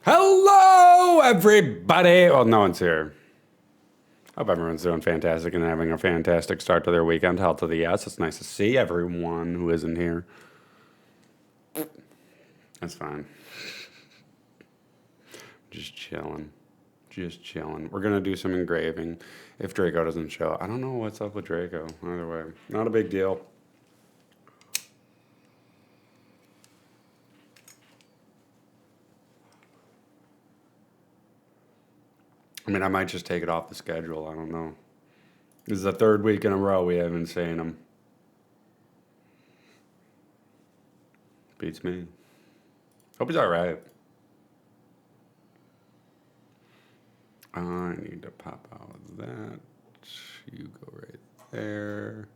Hello, everybody. Well, no one's here. Hope everyone's doing fantastic and having a fantastic start to their weekend. Hell to the yes. It's nice to see everyone who isn't here. That's fine. Just chilling. Just chilling. We're going to do some engraving if Draco doesn't show. I don't know what's up with Draco. Either way, not a big deal. I mean, I might just take it off the schedule. I don't know. This is the third week in a row we haven't seen him. Beats me. Hope he's all right. I need to pop out that. You go right there.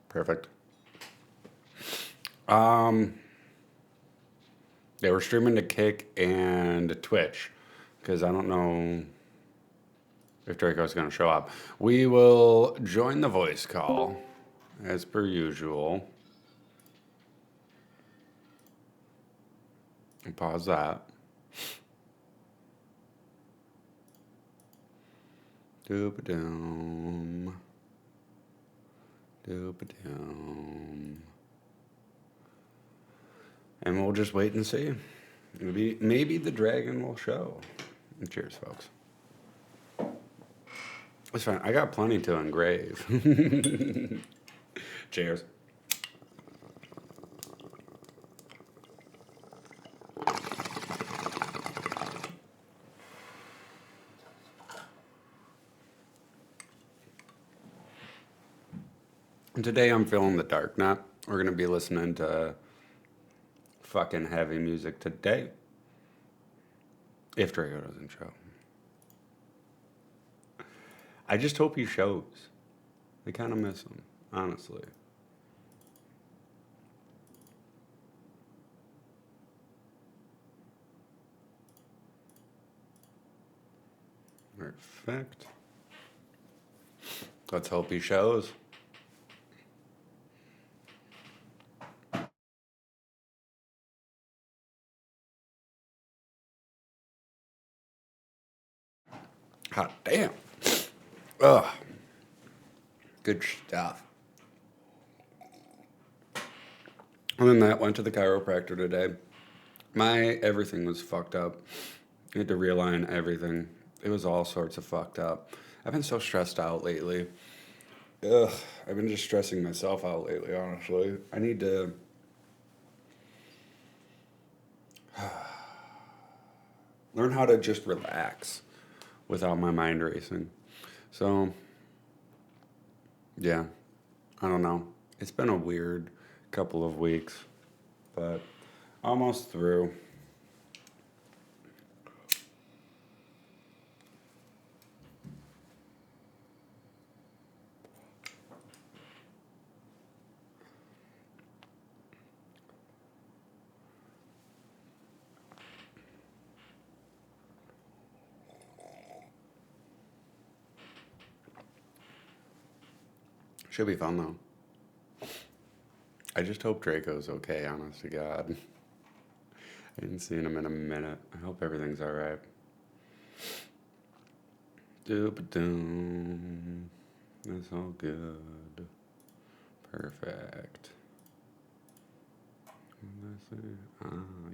Perfect. They were streaming to Kick and Twitch because I don't know if Draco's going to show up. We will join the voice call as per usual. And pause that. Doop-a-doom. Doop-a-doom. And we'll just wait and see. Maybe the dragon will show. Cheers, folks. It's fine. I got plenty to engrave. Cheers. And today I'm feeling the dark knot. We're going to be listening to fucking heavy music today. If Draco doesn't show. I just hope he shows. I kind of miss him, honestly. Perfect. Let's hope he shows. Hot damn. Ugh. Good stuff. And then that went to the chiropractor today. My everything was fucked up. I had to realign everything. It was all sorts of fucked up. I've been so stressed out lately. Ugh. I've been just stressing myself out lately, honestly. I need to learn how to just relax without my mind racing. So, yeah, I don't know. It's been a weird couple of weeks, but almost through. Should be fun though. I just hope Draco's okay, honest to God. I haven't seen him in a minute. I hope everything's alright. Doop-a-doom. That's all good. Perfect.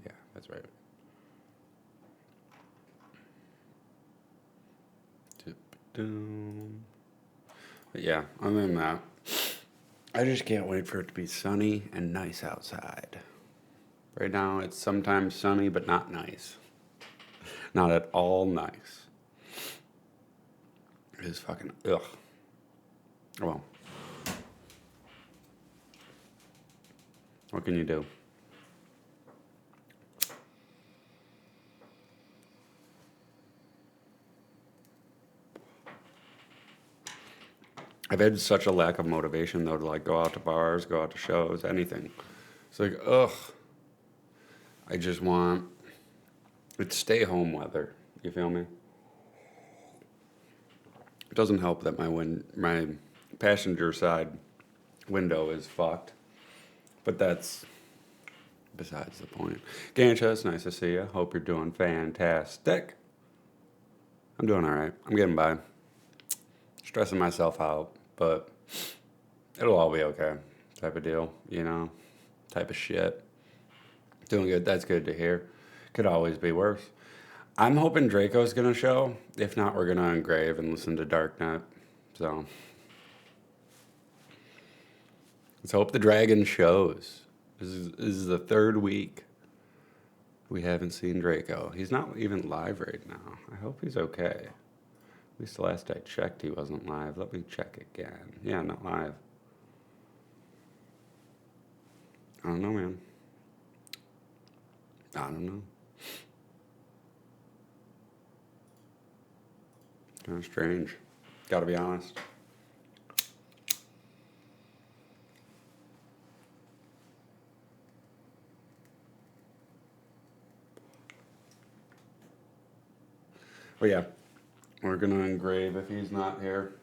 Yeah, that's right. Doop-a-doom. But yeah, other than that, I just can't wait for it to be sunny and nice outside. Right now, it's sometimes sunny, but not nice. Not at all nice. It is fucking ugh. Well, what can you do? I've had such a lack of motivation though to like go out to bars, go out to shows, anything. It's like, ugh. I just want it's stay home weather. You feel me? It doesn't help that my passenger side window is fucked, but that's besides the point. Gancha, it's nice to see you. Hope you're doing fantastic. I'm doing all right. I'm getting by. Stressing myself out, but it'll all be okay. Type of deal, you know? Type of shit. Doing good. That's good to hear. Could always be worse. I'm hoping Draco's gonna show. If not, we're gonna engrave and listen to Darknet. So let's hope the dragon shows. This is the third week we haven't seen Draco. He's not even live right now. I hope he's okay. At least the last I checked, he wasn't live. Let me check again. Yeah, not live. I don't know, man. I don't know. Kind of strange. Gotta be honest. But yeah, we're gonna engrave if he's not here.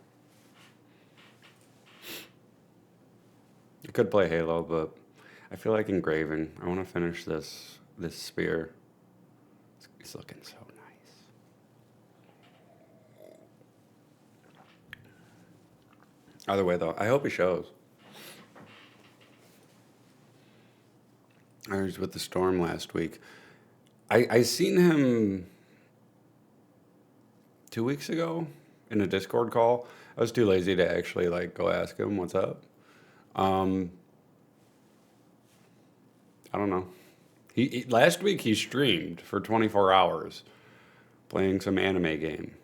I could play Halo, but I feel like engraving. I want to finish this spear. It's looking so nice. Either way, though, I hope he shows. I was with the storm last week. I seen him 2 weeks ago in a Discord call. I was too lazy to actually like go ask him what's up. I don't know. He last week he streamed for 24 hours playing some anime game.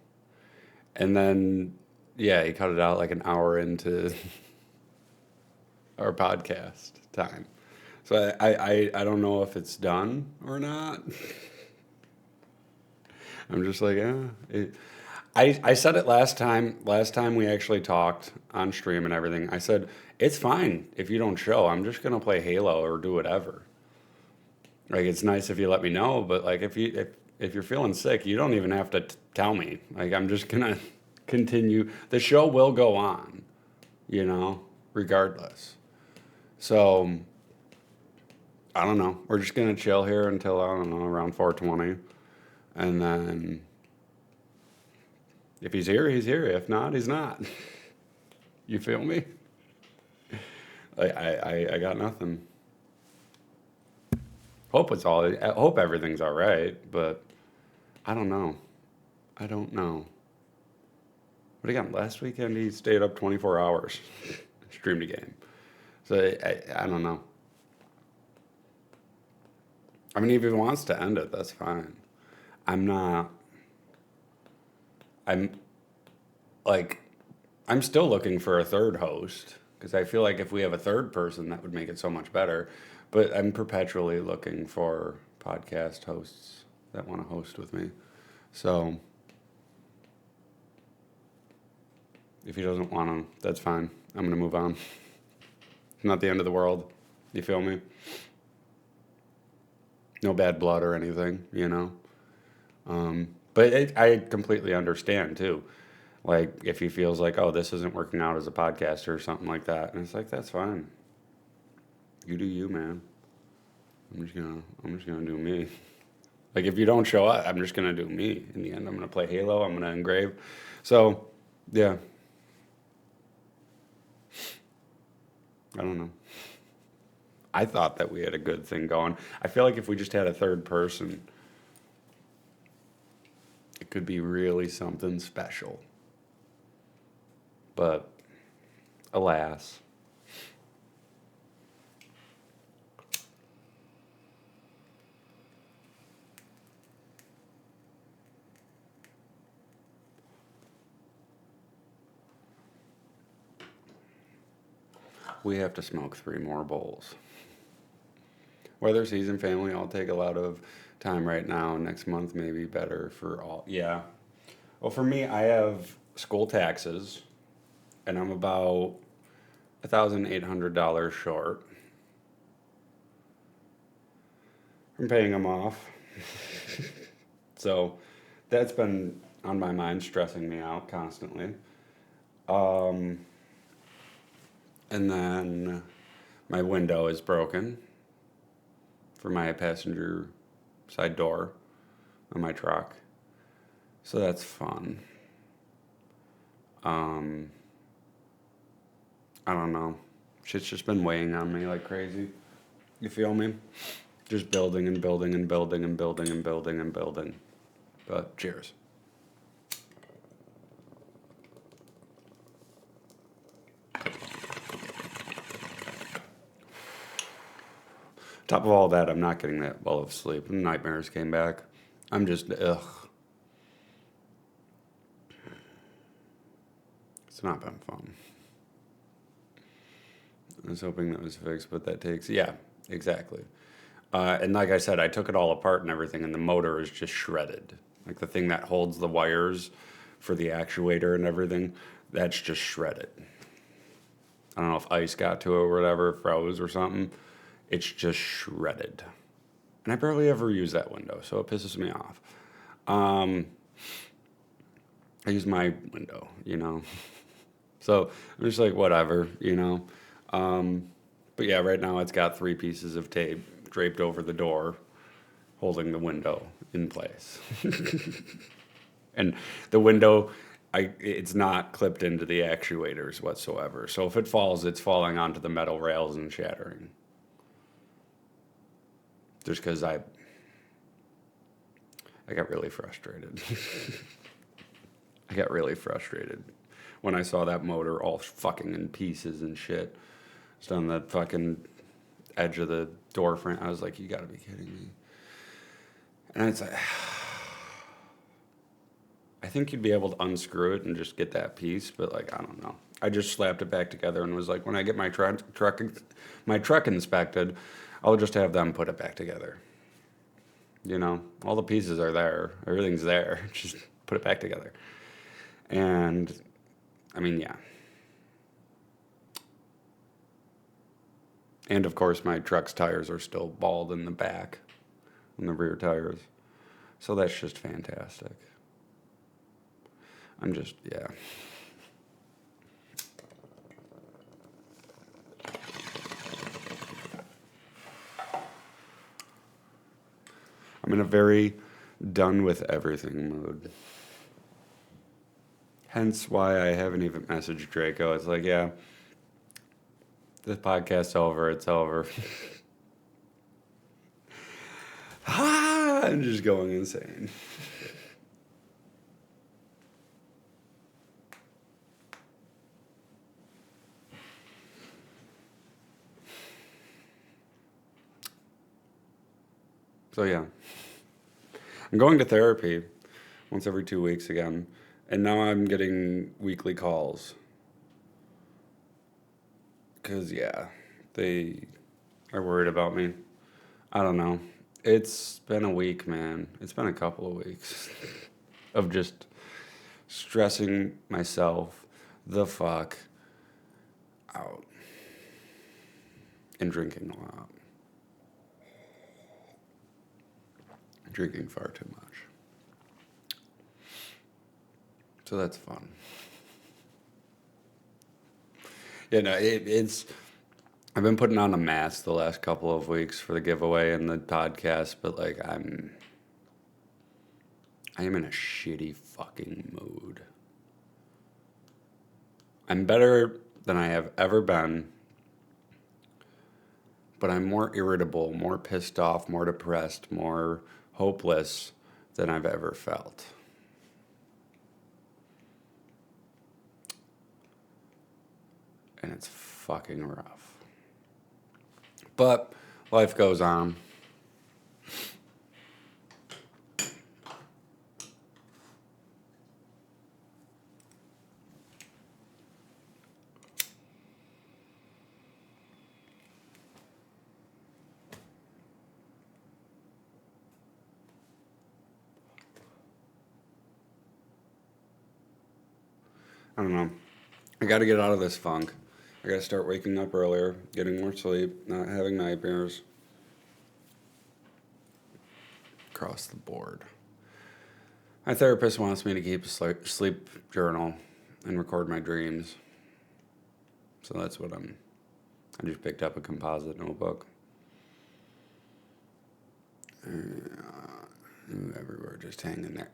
And then yeah, he cut it out like an hour into our podcast time. So I don't know if it's done or not. I'm just like, I said it last time. Last time we actually talked on stream and everything. I said, it's fine if you don't show. I'm just gonna play Halo or do whatever. Like it's nice if you let me know, but like if you're feeling sick, you don't even have to tell me. Like I'm just gonna continue. The show will go on, you know, regardless. So I don't know. We're just gonna chill here until I don't know around 4:20, and then if he's here, he's here. If not, he's not. You feel me? I got nothing. I hope everything's all right, but I don't know. I don't know. But again, last weekend he stayed up 24 hours, streamed a game. So I don't know. I mean, if he wants to end it, that's fine. I'm not. I'm like, I'm still looking for a third host because I feel like if we have a third person, that would make it so much better. But I'm perpetually looking for podcast hosts that want to host with me. So if he doesn't want to, that's fine. I'm going to move on. It's not the end of the world. You feel me? No bad blood or anything, you know? But I completely understand too. Like if he feels like, oh, this isn't working out as a podcaster or something like that. And it's like, that's fine. You do you, man. I'm just gonna do me. Like if you don't show up, I'm just gonna do me. In the end, I'm gonna play Halo. I'm gonna engrave. So, yeah. I don't know. I thought that we had a good thing going. I feel like if we just had a third person, it could be really something special. But alas. We have to smoke 3 more bowls. Weather season, family, all take a lot of time right now. Next month may be better for all. Yeah. Well, for me, I have school taxes, and I'm about $1,800 short from paying them off. So that's been on my mind, stressing me out constantly. Um, and then my window is broken for my passenger side door on my truck. So that's fun. Um, I don't know. Shit's just been weighing on me like crazy. You feel me? Just building and building and building and building and building and building. But cheers. Top of all that, I'm not getting that well of sleep. Nightmares came back. I'm just, ugh. It's not been fun. I was hoping that was fixed, but that takes, yeah, exactly. And like I said, I took it all apart and everything, and the motor is just shredded. Like the thing that holds the wires for the actuator and everything, that's just shredded. I don't know if ice got to it or whatever, froze or something. It's just shredded. And I barely ever use that window, so it pisses me off. I use my window, you know. So I'm just like, whatever, you know. But yeah, right now it's got 3 pieces of tape draped over the door, holding the window in place. And the window, it's not clipped into the actuators whatsoever. So if it falls, it's falling onto the metal rails and shattering. Just because I got really frustrated. I got really frustrated when I saw that motor all fucking in pieces and shit. It's on the fucking edge of the door frame. I was like, you gotta be kidding me. And it's like, I think you'd be able to unscrew it and just get that piece, but like, I don't know. I just slapped it back together and was like, when I get my truck inspected, I'll just have them put it back together. You know, all the pieces are there. Everything's there. Just put it back together. And I mean, yeah. And of course, my truck's tires are still bald in the back, on the rear tires. So that's just fantastic. I'm just, yeah. I'm in a very done with everything mood. Hence why I haven't even messaged Draco. It's like, yeah, this podcast's over. It's over. I'm just going insane. So yeah, I'm going to therapy once every 2 weeks again, and now I'm getting weekly calls. Cause yeah, they are worried about me. I don't know. It's been a week, man. It's been a couple of weeks of just stressing myself the fuck out and drinking a lot. Drinking far too much. So that's fun. Yeah, no, it's. I've been putting on a mask the last couple of weeks for the giveaway and the podcast, but like I am in a shitty fucking mood. I'm better than I have ever been, but I'm more irritable, more pissed off, more depressed, more hopeless than I've ever felt. And it's fucking rough. But life goes on. I don't know. I got to get out of this funk. I got to start waking up earlier, getting more sleep, not having nightmares. Across the board. My therapist wants me to keep a sleep journal. and record my dreams. So that's what I just picked up a composite notebook. Everywhere, just hanging there.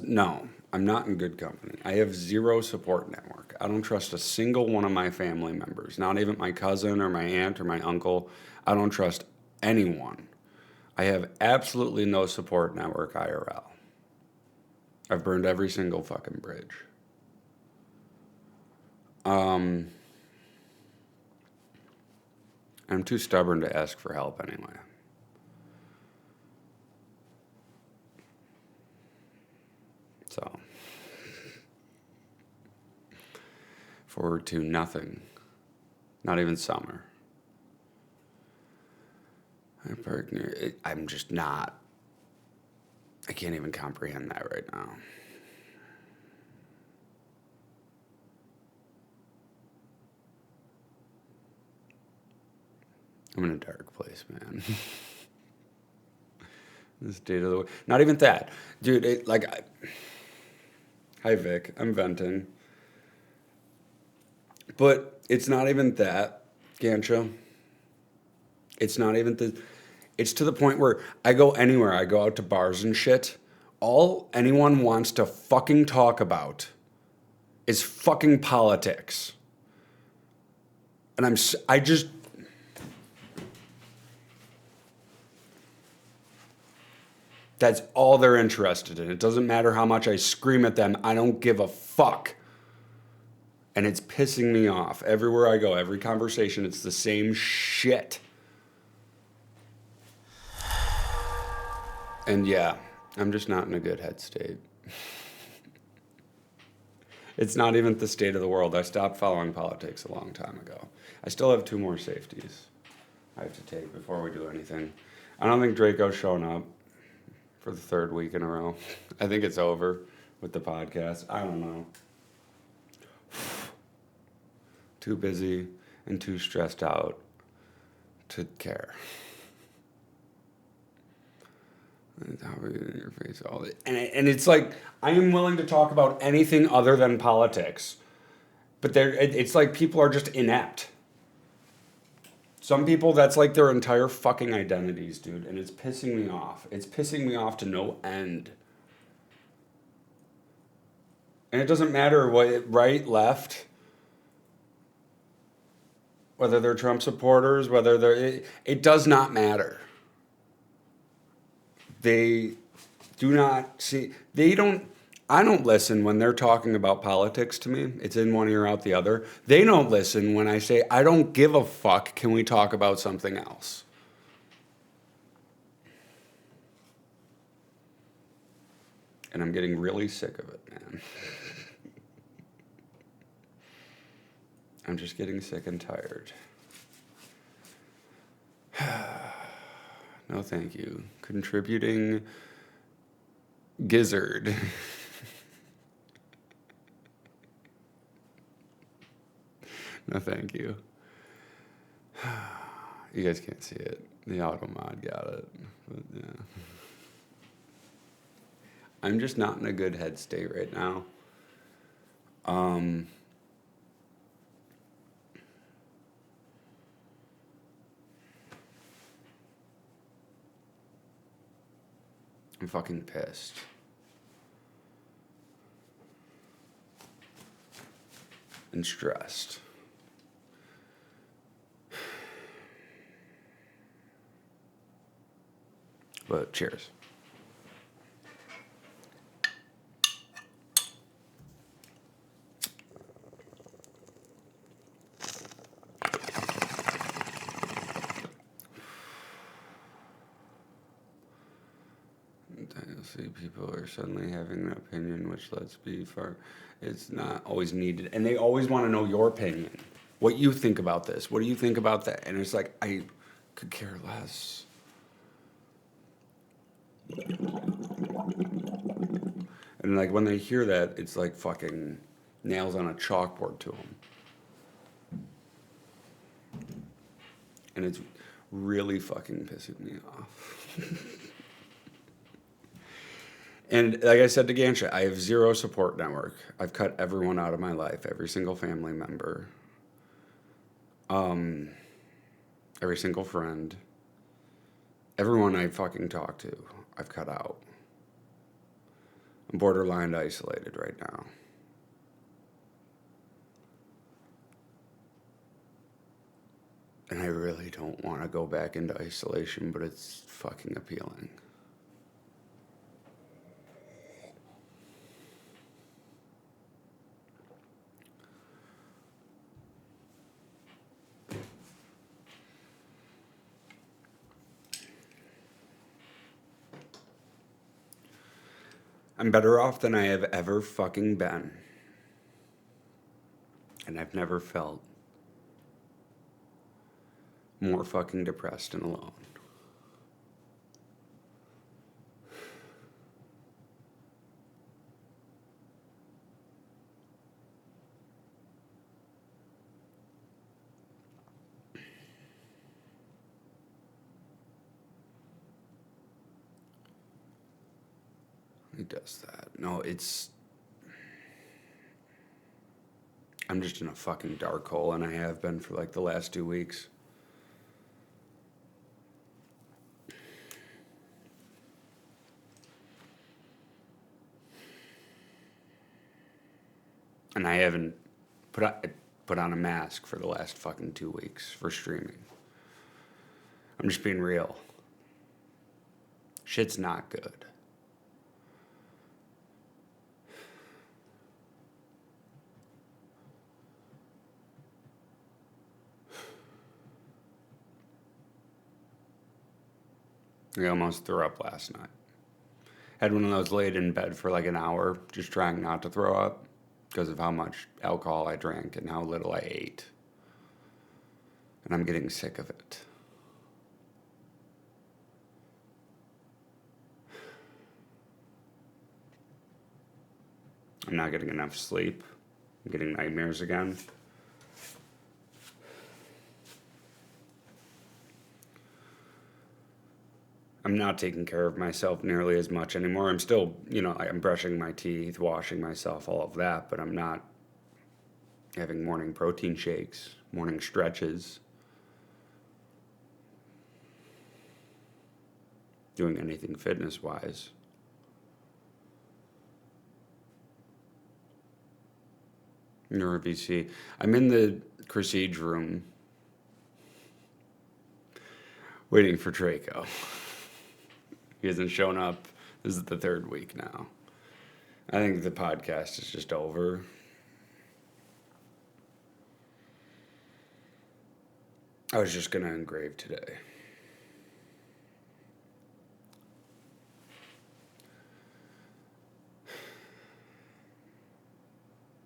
No, I'm not in good company. I have zero support network. I don't trust a single one of my family members, not even my cousin or my aunt or my uncle. I don't trust anyone. I have absolutely no support network IRL. I've burned every single fucking bridge. I'm too stubborn to ask for help anyway. So, forward to nothing. Not even summer. I'm just not. I can't even comprehend that right now. I'm in a dark place, man. The state of the way. Not even that. Dude, hi, Vic. I'm venting. But it's not even that, Gancha. It's not even it's to the point where I go anywhere. I go out to bars and shit. All anyone wants to fucking talk about is fucking politics. And I just... That's all they're interested in. It doesn't matter how much I scream at them. I don't give a fuck. And it's pissing me off. Everywhere I go, every conversation, it's the same shit. And yeah, I'm just not in a good head state. It's not even the state of the world. I stopped following politics a long time ago. I still have 2 more safeties I have to take before we do anything. I don't think Draco's shown up for the 3rd week in a row. I think it's over with the podcast. I don't know. Too busy and too stressed out to care. In your face, all that. And it's like, I am willing to talk about anything other than politics. But it's like people are just inept. Some people, that's like their entire fucking identities, dude. And it's pissing me off. It's pissing me off to no end. And it doesn't matter what, right, left, whether they're Trump supporters, whether it does not matter. They do not see, I don't listen when they're talking about politics to me. It's in one ear, out the other. They don't listen when I say, I don't give a fuck, can we talk about something else? And I'm getting really sick of it, man. I'm just getting sick and tired. No, thank you. Contributing gizzard. No, thank you. You guys can't see it. The auto mod got it. But yeah. I'm just not in a good head state right now. I'm fucking pissed. And stressed. But cheers. I see people are suddenly having an opinion, which, let's be fair, it's not always needed. And they always want to know your opinion. What you think about this. What do you think about that? And it's like, I could care less. And like when they hear that, it's like fucking nails on a chalkboard to them. And it's really fucking pissing me off. And like I said to Gansha, I have zero support network. I've cut everyone out of my life, every single family member, every single friend, everyone I fucking talk to, I've cut out. I'm borderline isolated right now. And I really don't want to go back into isolation, but it's fucking appealing. I'm better off than I have ever fucking been. And I've never felt more fucking depressed and alone. He does that. No, I'm just in a fucking dark hole, and I have been for like the last 2 weeks. And I haven't put on a mask for the last fucking 2 weeks for streaming. I'm just being real. Shit's not good. I almost threw up last night. Had one of those laid in bed for like an hour, just trying not to throw up because of how much alcohol I drank and how little I ate. And I'm getting sick of it. I'm not getting enough sleep. I'm getting nightmares again. I'm not taking care of myself nearly as much anymore. I'm still, I'm brushing my teeth, washing myself, all of that, but I'm not having morning protein shakes, morning stretches, doing anything fitness-wise. NeuroVC. I'm in the Cressage room waiting for Draco. He hasn't shown up. This is the 3rd week now. I think the podcast is just over. I was just going to engrave today.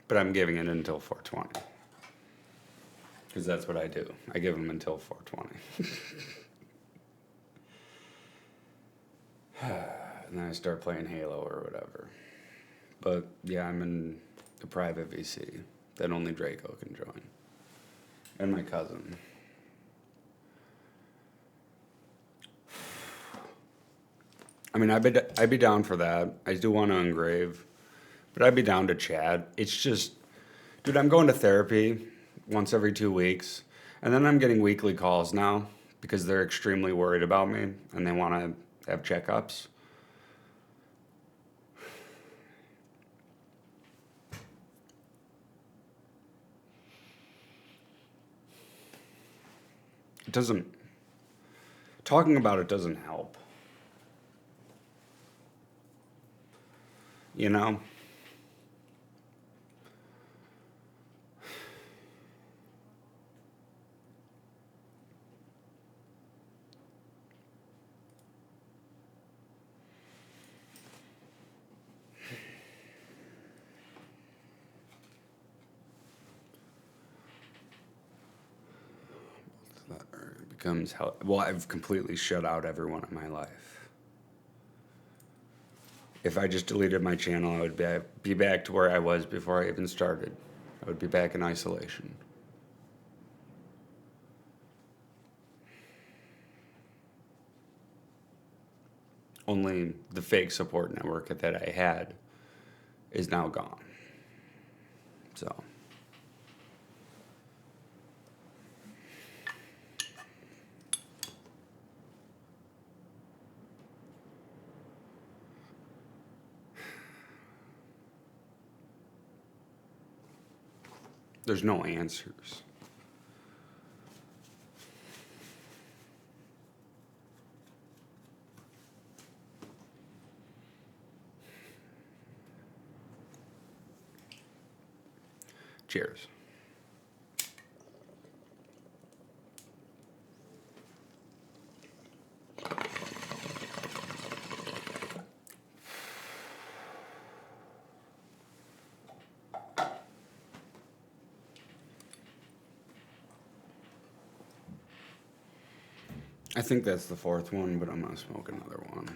But I'm giving it until 420. Because that's what I do. I give them until 420. And then I start playing Halo or whatever. But yeah, I'm in a private VC that only Draco can join. And my cousin. I mean, I'd be down for that. I do want to engrave. But I'd be down to chat. It's just, dude, I'm going to therapy once every 2 weeks. And then I'm getting weekly calls now because they're extremely worried about me and they want to have checkups. Talking about it doesn't help. You know? It becomes hell. Well, I've completely shut out everyone in my life. If I just deleted my channel, I would be back to where I was before I even started. I would be back in isolation. Only the fake support network that I had is now gone. So. There's no answers. Cheers. I think that's the fourth one, but I'm going to smoke another one.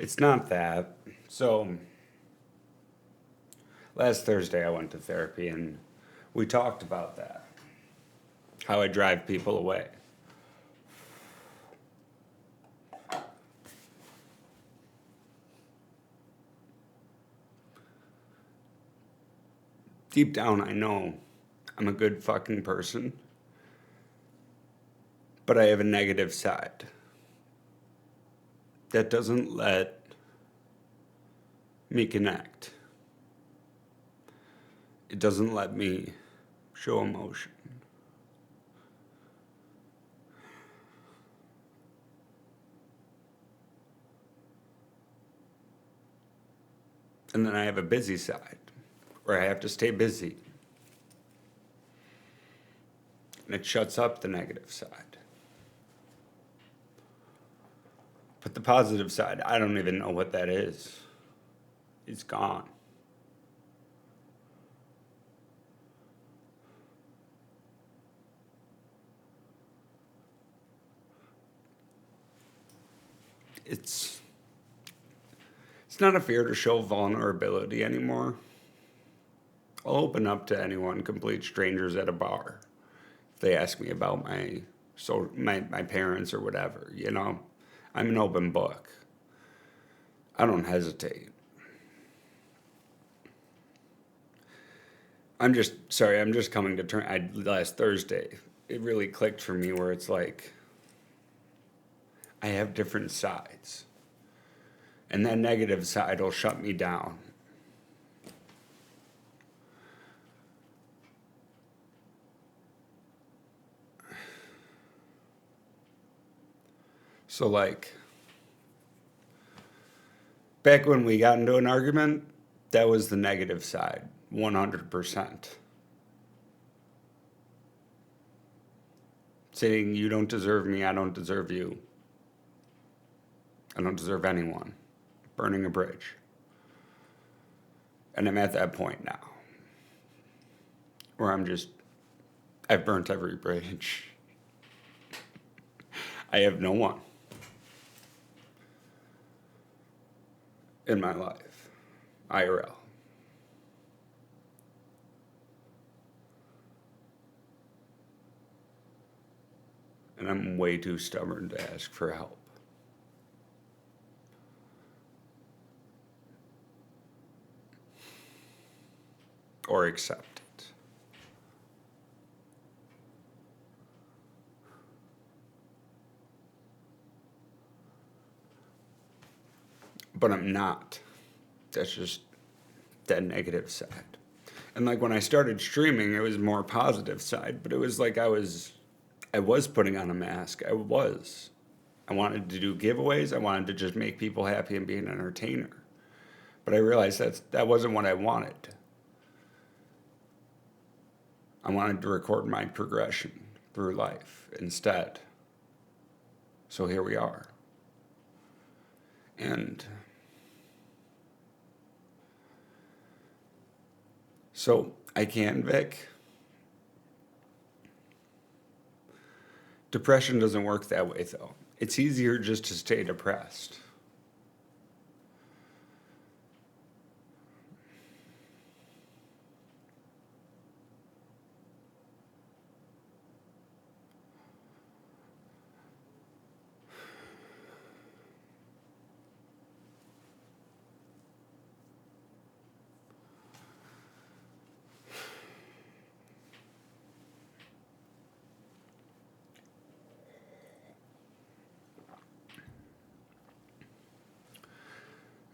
It's not that. So, last Thursday I went to therapy and we talked about that. How I drive people away. Deep down, I know I'm a good fucking person, but I have a negative side that doesn't let me connect. It doesn't let me show emotion. And then I have a busy side where I have to stay busy. And it shuts up the negative side. But the positive side, I don't even know what that is. It's gone. It's not a fear to show vulnerability anymore. I'll open up to anyone, complete strangers at a bar. If they ask me about my parents or whatever, you know. I'm an open book. I don't hesitate. I'm just coming to terms. Last Thursday, it really clicked for me where it's like, I have different sides. And that negative side will shut me down. So, like, back when we got into an argument, that was the negative side, 100%. Saying, you don't deserve me, I don't deserve you. I don't deserve anyone. Burning a bridge. And I'm at that point now where I've burnt every bridge. I have no one in my life, IRL. And I'm way too stubborn to ask for help. Or accept it. But I'm not. That's just that negative side. And like when I started streaming, it was more positive side, but it was like I was putting on a mask. I wanted to do giveaways. I wanted to just make people happy and be an entertainer. But I realized that wasn't what I wanted. I wanted to record my progression through life instead. So here we are. And so I can, Vic. Depression doesn't work that way, though. It's easier just to stay depressed.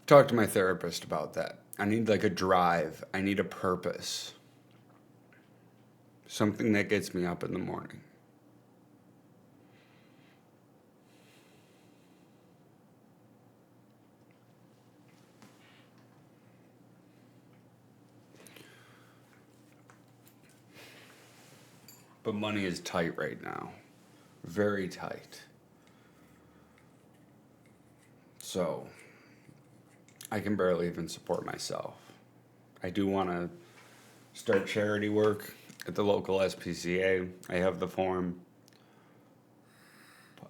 Talk to my therapist about that. I need like a drive. I need a purpose. Something that gets me up in the morning. But money is tight right now. Very tight. So, I can barely even support myself. I do want to start charity work at the local SPCA. I have the form.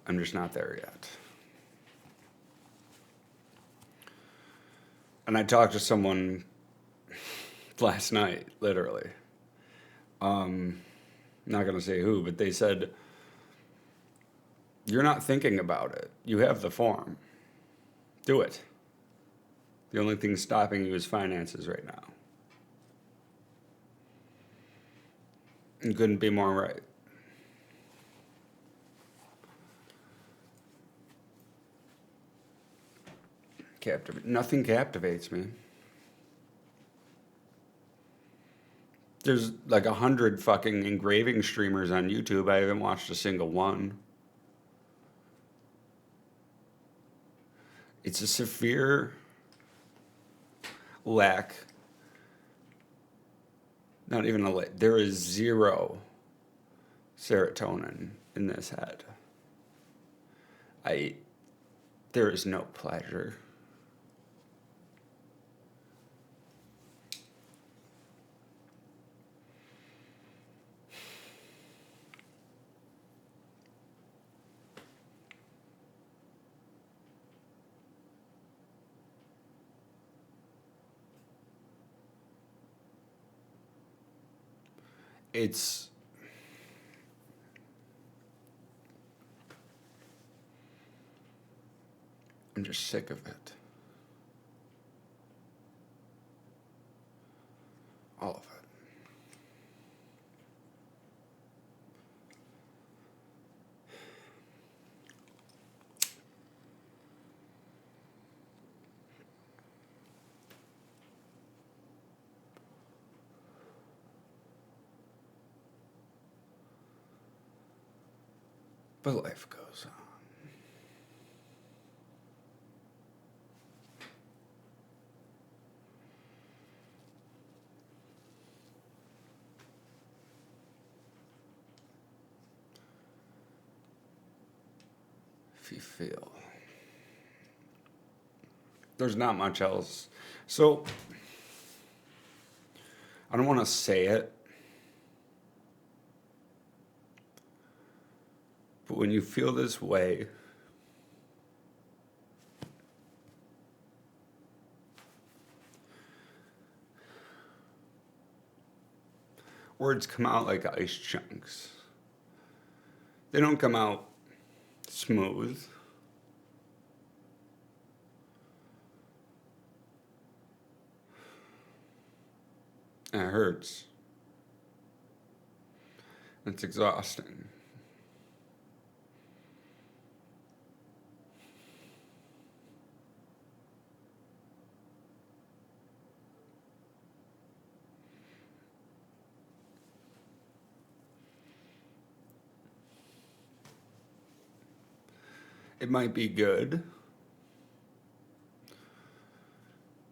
I'm just not there yet. And I talked to someone last night, literally. Not going to say who, but they said, you're not thinking about it. You have the form. Do it. The only thing stopping you is finances right now. You couldn't be more right. Nothing captivates me. There's like 100 fucking engraving streamers on YouTube. I haven't watched a single one. It's a severe lack. Not even a lack. There is zero serotonin in this head. There is no pleasure. I'm just sick of it. All of it. But life goes on. If you feel. There's not much else. So, I don't want to say it, but when you feel this way, words come out like ice chunks. They don't come out smooth. And it hurts. It's exhausting. It might be good,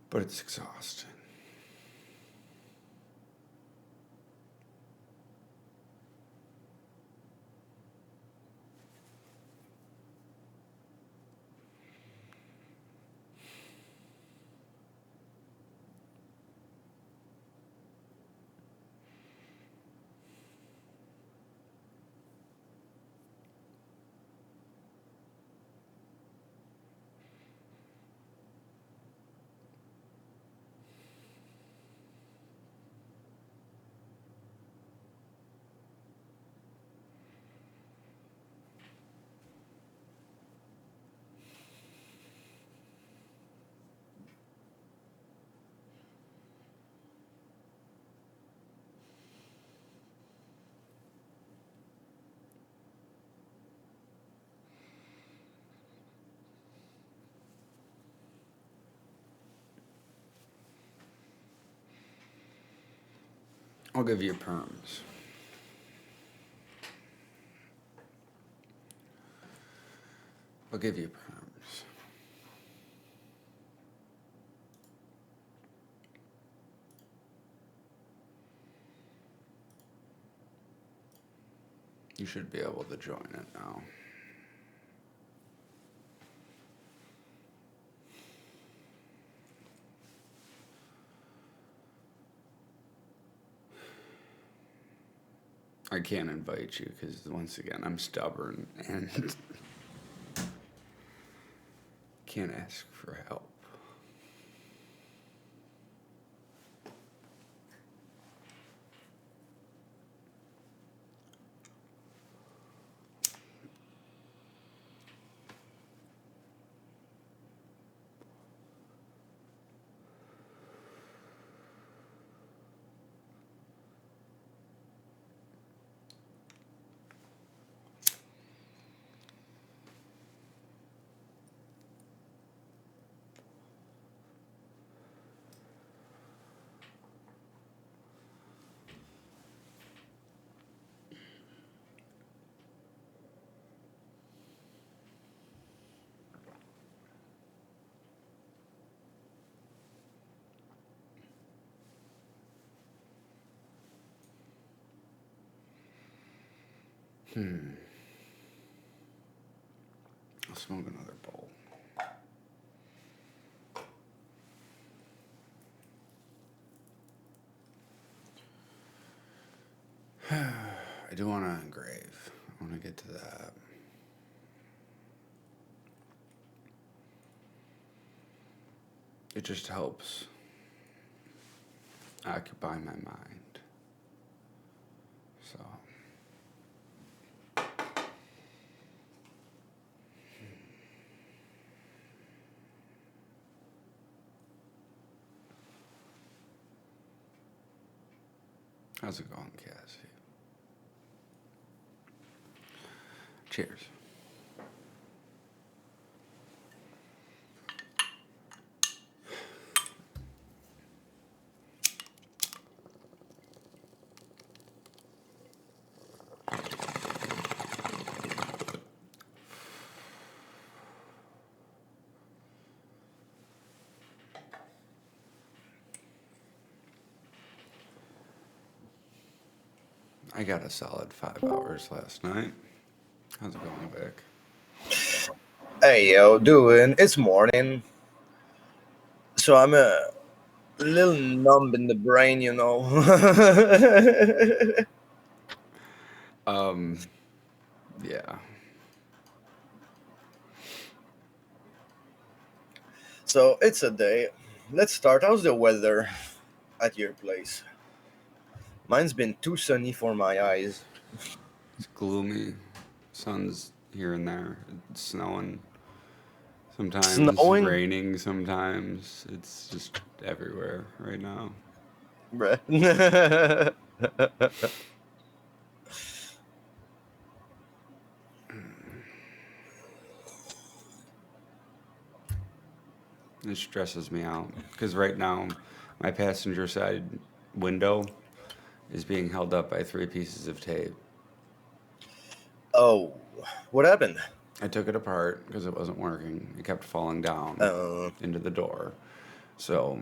but it's exhausting. I'll give you perms. I'll give you perms. You should be able to join it now. I can't invite you because, once again, I'm stubborn and can't ask for help. I'll smoke another bowl. I do want to engrave. I want to get to that. It just helps occupy my mind. So. How's it going, Cassie? Cheers. I got a solid 5 hours last night. How's it going, Vic? Hey yo, doing? It's morning, so I'm a little numb in the brain, you know. Yeah. So it's a day. Let's start. How's the weather at your place? Mine's been too sunny for my eyes. It's gloomy. Sun's here and there. It's snowing. Sometimes Snowing, raining. Sometimes it's just everywhere right now. bruh. It stresses me out because right now my passenger side window is being held up by 3 pieces of tape. Oh, what happened? I took it apart because it wasn't working. It kept falling down Uh, into the door. So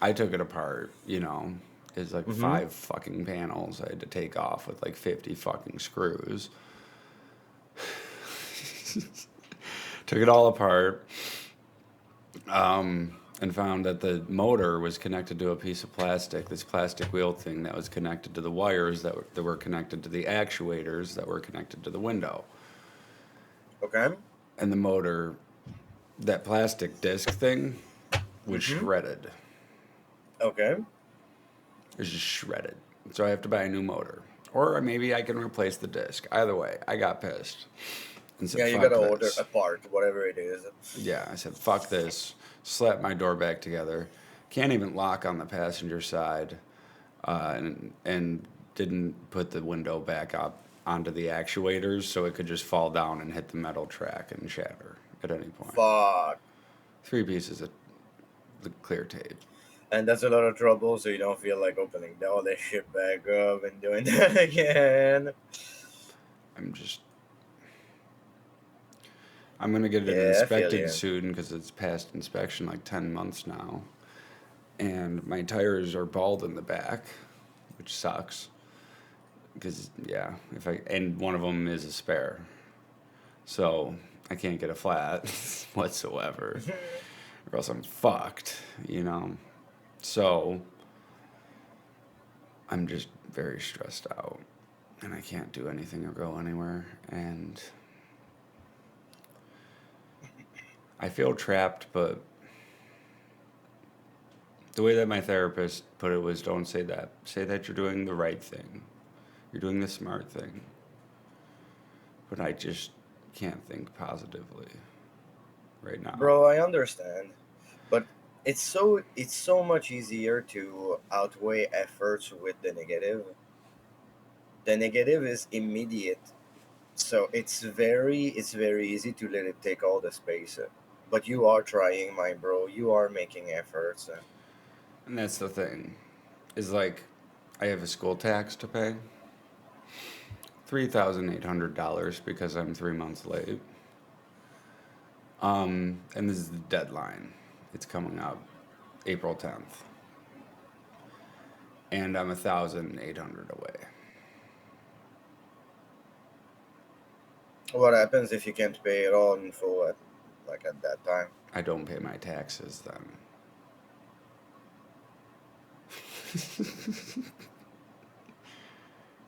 I took it apart, It's like mm-hmm. 5 fucking panels I had to take off with like 50 fucking screws. Took it all apart, and found that the motor was connected to a piece of plastic, this plastic wheel thing that was connected to the wires that were connected to the actuators that were connected to the window. Okay. And the motor, that plastic disc thing, was Mm-hmm. shredded. Okay. It was just shredded. So I have to buy a new motor. Or maybe I can replace the disc. Either way, I got pissed and said, Yeah, you fuck gotta order this. a part, whatever it is. Yeah, I said, fuck this. Slapped my door back together. Can't even lock on the passenger side. And didn't put the window back up onto the actuators so it could just fall down and hit the metal track and shatter at any point. Fuck. 3 pieces of the clear tape. And that's a lot of trouble, so you don't feel like opening all that shit back up and doing that again. I'm just I'm gonna get it Yeah, I feel inspected you. soon because it's past inspection like 10 months now, and my tires are bald in the back, which sucks. Because yeah, if I and one of them is a spare, so I can't get a flat whatsoever, or else I'm fucked. You know. So I'm just very stressed out, and I can't do anything or go anywhere, and I feel trapped. But the way that my therapist put it was, don't say that. Say that you're doing the right thing. You're doing the smart thing. But I just can't think positively right now. Bro, I understand, but it's so much easier to outweigh efforts with the negative. The negative is immediate, so it's very easy to let it take all the space. But you are trying, my bro. You are making efforts. And that's the thing. Is like I have a school tax to pay. $3,800 because I'm 3 months late. And this is the deadline. It's coming up April 10th. And I'm 1,800 away. What happens if you can't pay it all in full at that time? I don't pay my taxes then.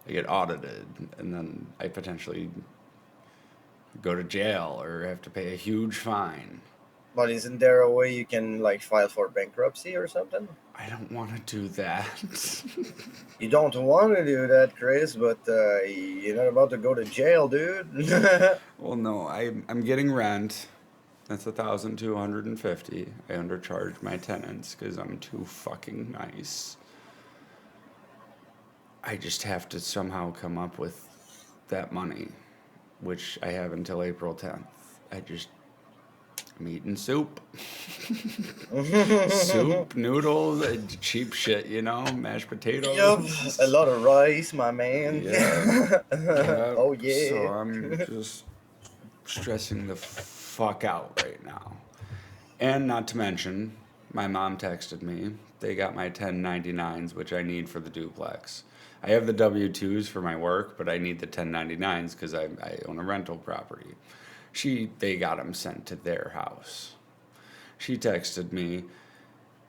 I get audited and then I potentially go to jail or have to pay a huge fine. But isn't there a way you can like file for bankruptcy or something? I don't want to do that. You don't want to do that, Chris, but you're not about to go to jail, dude. Well, no, I'm getting rent. That's 1,250. I undercharge my tenants because I'm too fucking nice. I just have to somehow come up with that money, which I have until April 10th. I just I'm eating soup, soup, noodles, cheap shit, mashed Yup, a potatoes. lot of rice, my man. Yeah, yeah. Oh So yeah. I'm just stressing the fuck out right now. And not to mention, my mom texted me. They got my 1099s, which I need for the duplex. I have the W 2s for my work, but I need the 1099s because I own a rental property. They got them sent to their house. She texted me,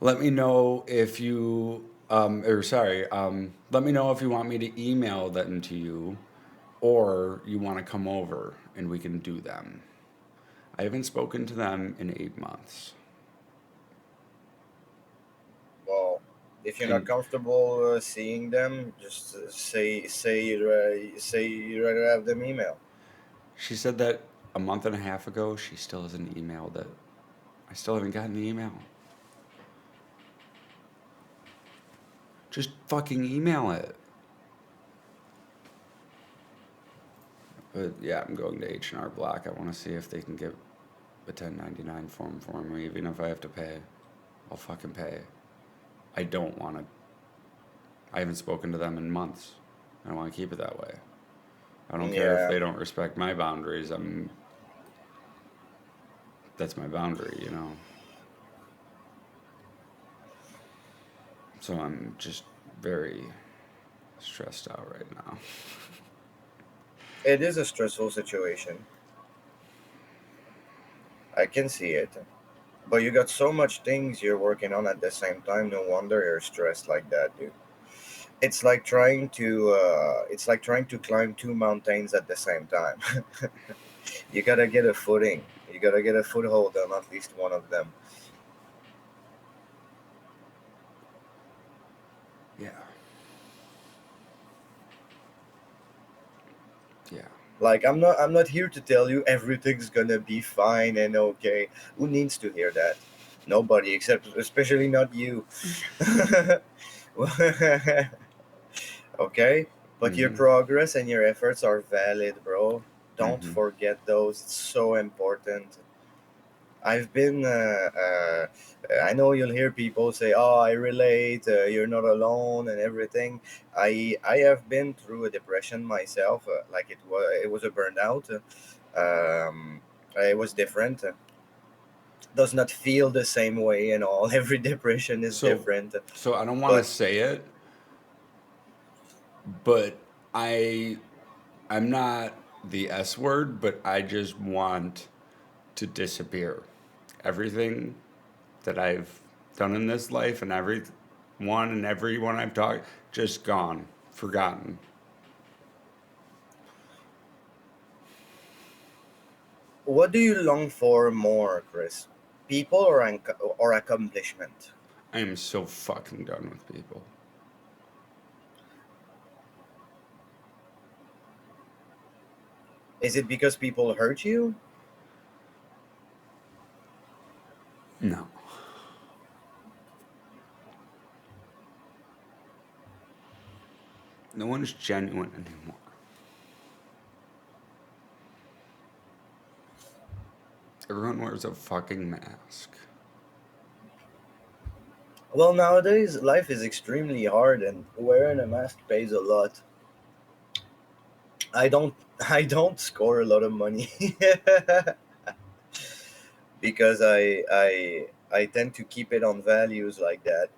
let me know if you, let me know if you want me to email them to you or you want to come over and we can do them. I haven't spoken to them in 8 months. Well, if you're not And comfortable seeing them, just say you rather have them email. she said that a month and a half ago, she still hasn't emailed it. I still haven't gotten the email. Just fucking email it. But yeah, I'm going to H&R Block. I want to see if they can get a 1099 form for me, even if I have to pay. I'll fucking pay. I don't want to. I haven't spoken to them in months. I want to keep it that way. I don't care if Yeah, they don't respect my boundaries. That's my boundary. So I'm just very stressed out right now. it is a stressful situation. I can see it. But you got so much things you're working on at the same time. No wonder you're stressed like that, dude. It's like trying to climb two mountains at the same time. You gotta get a footing. You gotta get a foothold on at least one of them. Yeah. Yeah. Like I'm not here to tell you everything's gonna be fine and okay. Who needs to hear that? Nobody, except especially not you. Okay? But your Mm-hmm. progress and your efforts are valid, bro. Don't Mm-hmm. forget those. It's so important. I've been. I know you'll hear people say, "Oh, I relate. You're not alone," and everything. I have been through a depression myself. Like it was a burnout. It was different. Does not feel the same way and all. Every depression is So, different. so I don't want to But say it, but I'm not the S word, but I just want to disappear. Everything that I've done in this life and everyone I've talked, just gone, forgotten. what do you long for more, Chris? People or accomplishment? I am so fucking done with people. Is it because people hurt you? No. No one's genuine anymore. Everyone wears a fucking mask. Well, nowadays life is extremely hard, and wearing a mask pays a lot. I don't, I don't score a lot of money because I tend to keep it on values like that.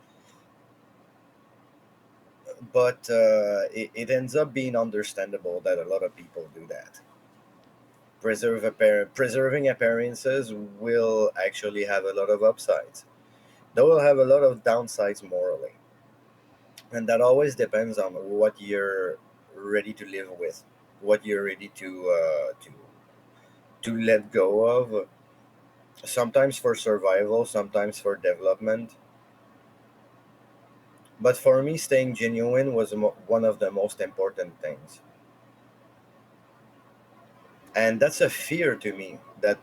But it ends up being understandable that a lot of people do that. Preserving appearances will actually have a lot of upsides. They will have a lot of downsides morally, and that always depends on what you're ready to live with, what you're ready to let go of. Sometimes for survival, sometimes for development. But for me, staying genuine was one of the most important things, and that's a fear to me that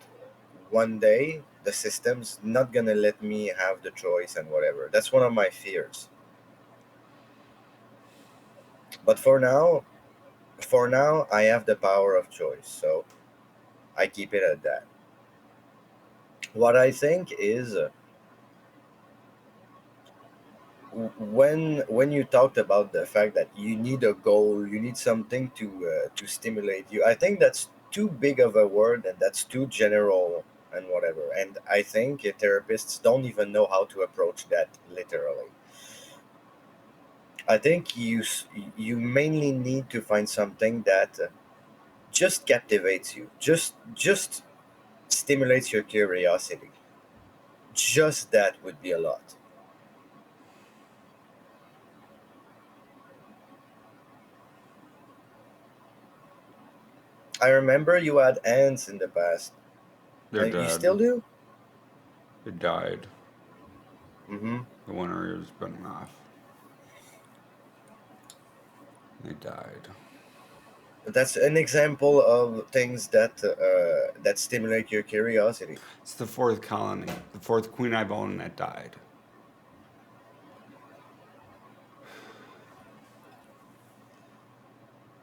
one day the system's not gonna let me have the choice and whatever. That's one of my fears. But for now, I have the power of choice, so I keep it at that. What I think is when you talked about the fact that you need a goal, you need something to stimulate you. I think that's too big of a word and that's too general and whatever. And I think therapists don't even know how to approach that literally. I think you mainly need to find something that just captivates you, just stimulates your curiosity. Just that would be a lot. I remember you had ants in the past. They're You still dead. do? They died. Mm-hmm. The winter has been off. They died. That's an example of things that stimulate your curiosity. It's the fourth colony. The fourth queen I've owned that died.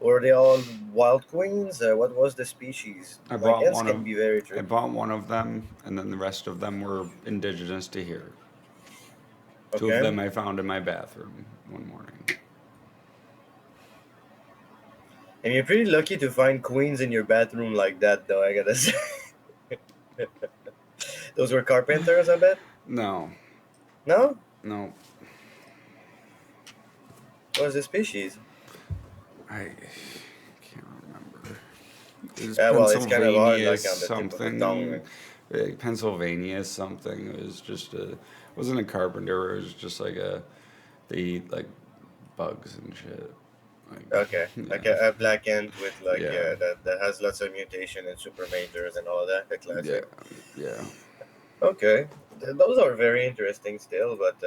Were they all wild queens? What was the species? I Like bought ants one can of be very I tricky. bought one of them, and then the rest of them were indigenous to here. Two of Okay, them I found in my bathroom one morning. and you're pretty lucky to find queens in your bathroom like that, though. I gotta say, those were carpenters, I bet. No, No, no, what was the species? I can't remember. It was Well, it's kind of hard, Pennsylvania like on the tip of the tongue. something. Pennsylvania something. It was just a. It wasn't a carpenter. It was just like a. They eat like bugs and shit. Like Okay, like yeah, a black ant with like yeah, that has lots of mutation and super majors and all of that. The yeah, classic. yeah. Okay, those are very interesting still, but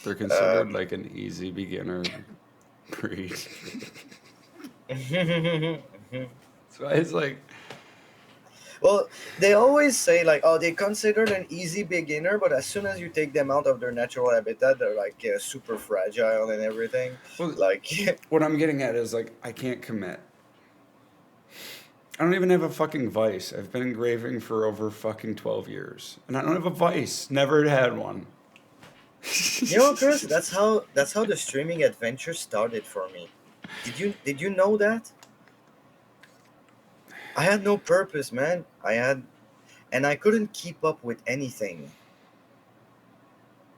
They're considered like an easy beginner breed. So it's like, well, they always say like, oh, they considered an easy beginner, but as soon as you take them out of their natural habitat, they're like super fragile and everything. well, Like, what I'm getting at is like, I can't commit. I don't even have a fucking vice. I've been engraving for over fucking 12 years. And I don't have a vice. Never had one. You know, Chris, that's how the streaming adventure started for me. Did you know that? I had no purpose, man. And I couldn't keep up with anything.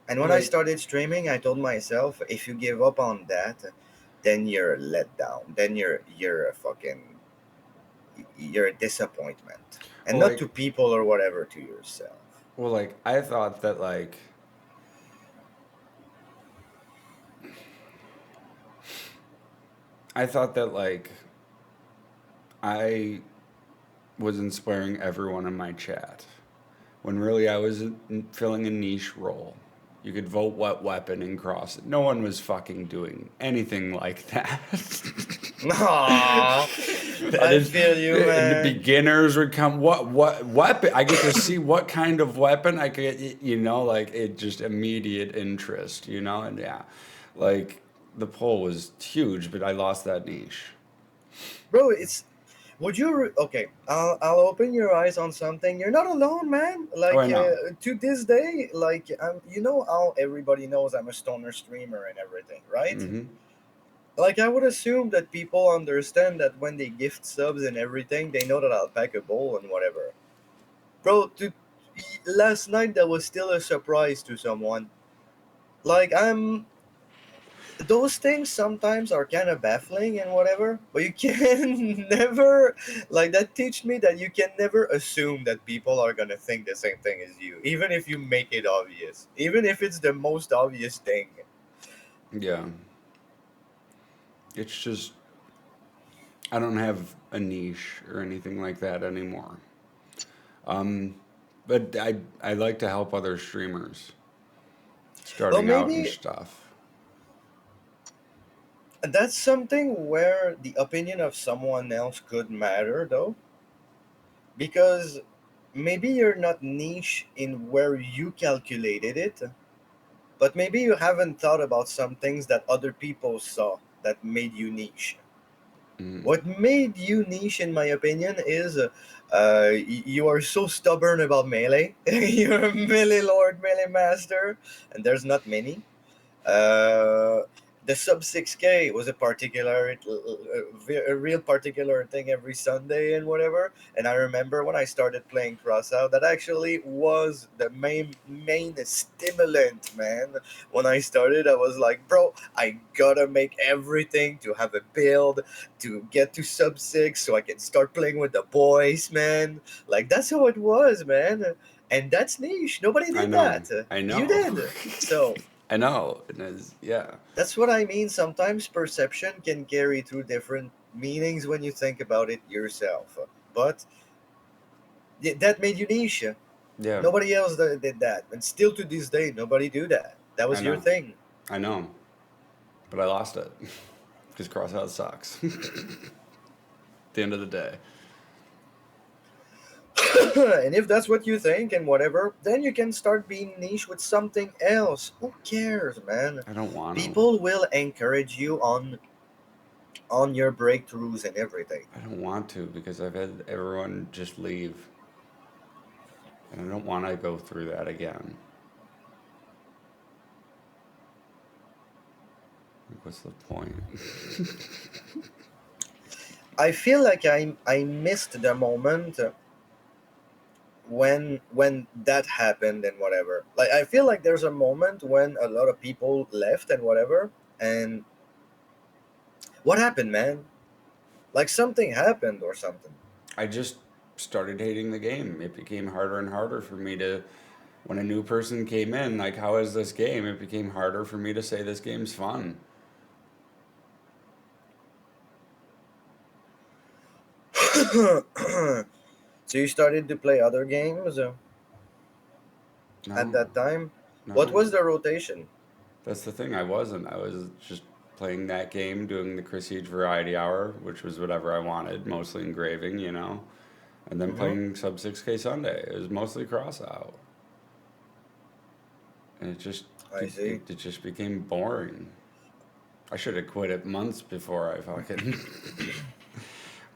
And when I Like, started streaming, I told myself, if you give up on that, then you're let down. Then you're a fucking you're a disappointment, and well, not to like, people or whatever, to yourself. I thought that, I thought that, I was inspiring everyone in my chat. When really I was filling a niche role. You could vote what weapon and cross it. No one was fucking doing anything like that. Aww, That I is, feel you, and the man. beginners would come. What weapon? I get to see what kind of weapon I could. Like it just immediate interest. And yeah, like the poll was huge, but I lost that niche. Bro, okay, I'll open your eyes on something. You're not alone, man. Oh, I know. To this day, you know how everybody knows I'm a stoner streamer and everything, right? Mm-hmm. Like, I would assume that people understand that when they gift subs and everything, they know that I'll pack a bowl and whatever. Bro, last night that was still a surprise to someone. Like, those things sometimes are kind of baffling and whatever, but you can never, like, that teach me that you can never assume that people are gonna think the same thing as you, even if you make it obvious, even if it's the most obvious thing. Yeah, it's just I don't have a niche or anything like that anymore. Um, but I like to help other streamers Well, starting out and maybe stuff. that's something where the opinion of someone else could matter, though, because maybe you're not niche in where you calculated it, but maybe you haven't thought about some things that other people saw that made you niche. Mm, What made you niche, in my opinion, is you are so stubborn about melee. You're a melee lord, melee master, and there's not many. Uh, the sub 6K was a real particular thing every Sunday and whatever. And I remember when I started playing Crossout, that actually was the main stimulant, man. When I started, I was like, bro, I gotta make everything to have a build to get to sub 6 so I can start playing with the boys, man. Like, that's how it was, man. And that's niche. Nobody I did know. that. I You know. did. So I know. It is, yeah. that's what I mean. Sometimes perception can carry through different meanings when you think about it yourself. But that made you niche. Yeah. Nobody else did that. And still to this day, nobody do that. That I was your know. thing. I know. But I lost it because crossout sucks. At the end of the day, And if that's what you think and whatever, then you can start being niche with something else. Who cares, man? I don't want to. People will encourage you on your breakthroughs and everything. I don't want to because I've had everyone just leave, and I don't want to go through that again. Like, what's the point? I feel like I missed the moment when that happened and whatever. Like, I feel like there's a moment when a lot of people left and whatever. And what happened, man? Like, something happened or something. I just started hating the game. It became harder and harder for me to, when a new person came in, like, how is this game? It became harder for me to say this game's fun. So you started to play other games at No, that time. What no. was the rotation? That's the thing. I wasn't. I was just playing that game, doing the Chris Siege Variety Hour, which was whatever I wanted, mostly engraving, and then Hmm. playing Sub 6K Sunday. It was mostly cross out. And I see. it just became boring. I should have quit it months before I fucking.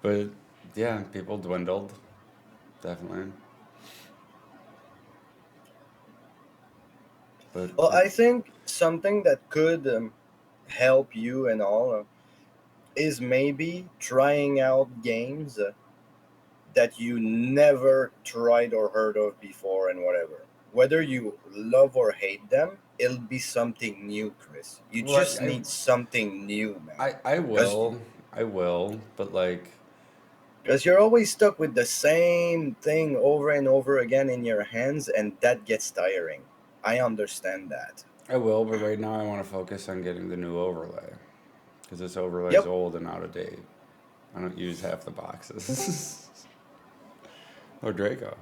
But Yeah, people dwindled, definitely. But Well, I think something that could help you and all is maybe trying out games that you never tried or heard of before and whatever. Whether you love or hate them, it'll be something new, Chris. You well, just need something new, man. I Because will, I will, but like you're always stuck with the same thing over and over again in your hands, and that gets tiring. I understand that. I will, but right now I want to focus on getting the new overlay because this overlay is Yep. old and out of date. I don't use half the boxes. Or Draco.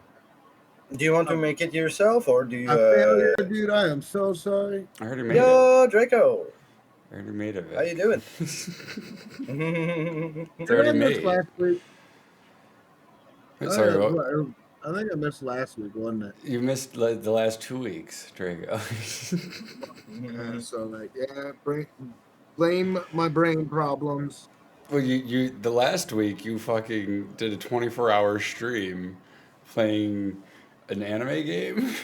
Do you want to A, make it yourself, or do you? a failure, dude. I am so sorry. I heard he made it. Yo, Draco, I heard he made it, how you Vic. doing? It's Did already I miss made. last week? Sorry, what? I think I missed last week, wasn't it? You missed like, the last 2 weeks, Draco. So like, blame my brain problems. Well, the last week you fucking did a 24-hour stream playing an anime game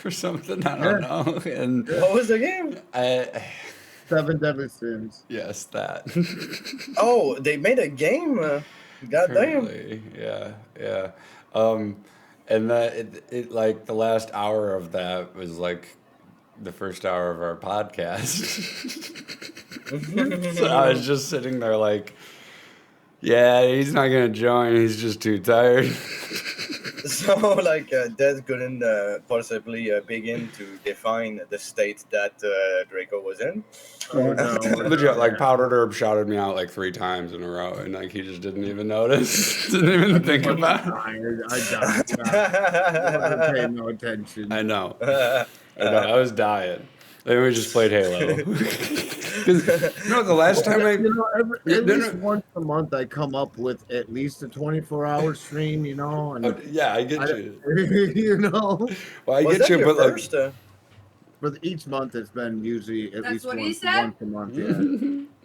or something. I don't Yeah, know. And yeah. What was the game? I, Seven Deadly Sins. yes, that. Oh, they made a game. Goddamn. Apparently, yeah, yeah. Um, and that it like the last hour of that was like the first hour of our podcast. So I was just sitting there like, yeah, he's not gonna join. He's just too tired. So, like, that couldn't possibly begin to define the state that Draco was in. Oh no! Legit, like Powdered Herb shouted me out like 3 times in a row, and like he just didn't even notice, didn't even think I'm about it. tired. I died. I wasn't paying no attention. I know, I was dying. Then we just played Halo. 'Cause, no, the last time I You know, no, at least no, once a month I come up with at least a 24-hour stream, you know, and yeah, I get I, you. you know, Well, I Was get that you, your but like, first? for each month it's been usually at That's least what he once, said? once a month.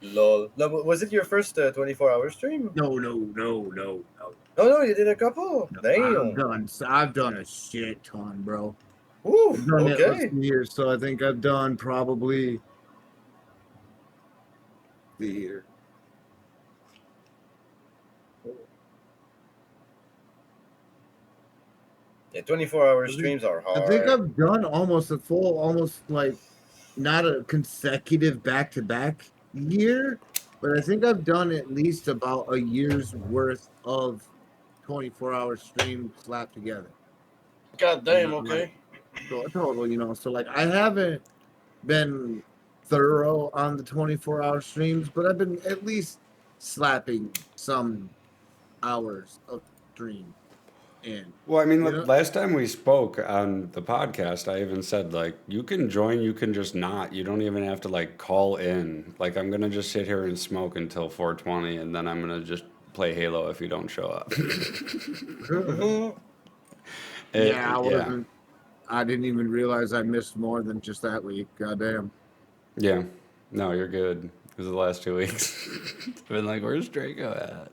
Yeah. Lol. No, was it your first 24-hour stream? No. Oh no, you did a couple. Damn. I've done a shit ton, bro. Woo. I've done it less Okay. than years, so I think I've done probably the year. Yeah, 24-hour streams are hard. I think I've done almost a full, almost like not a consecutive back-to-back year, but I think I've done at least about a year's worth of 24-hour streams slapped together. God damn. Okay. So a total, you know. So like I haven't been thorough on the 24-hour streams, but I've been at least slapping some hours of stream in. well, I mean, You look, know? last time we spoke on the podcast, I even said like, you can join, you can just not. You don't even have to like call in. Like, I'm gonna just sit here and smoke until 4:20, and then I'm gonna just play Halo if you don't show up. Mhm. Yeah, I yeah, wasn't. I didn't even realize I missed more than just that week. Goddamn. yeah. No, you're good. It was the last 2 weeks. I've been like, where's Draco at?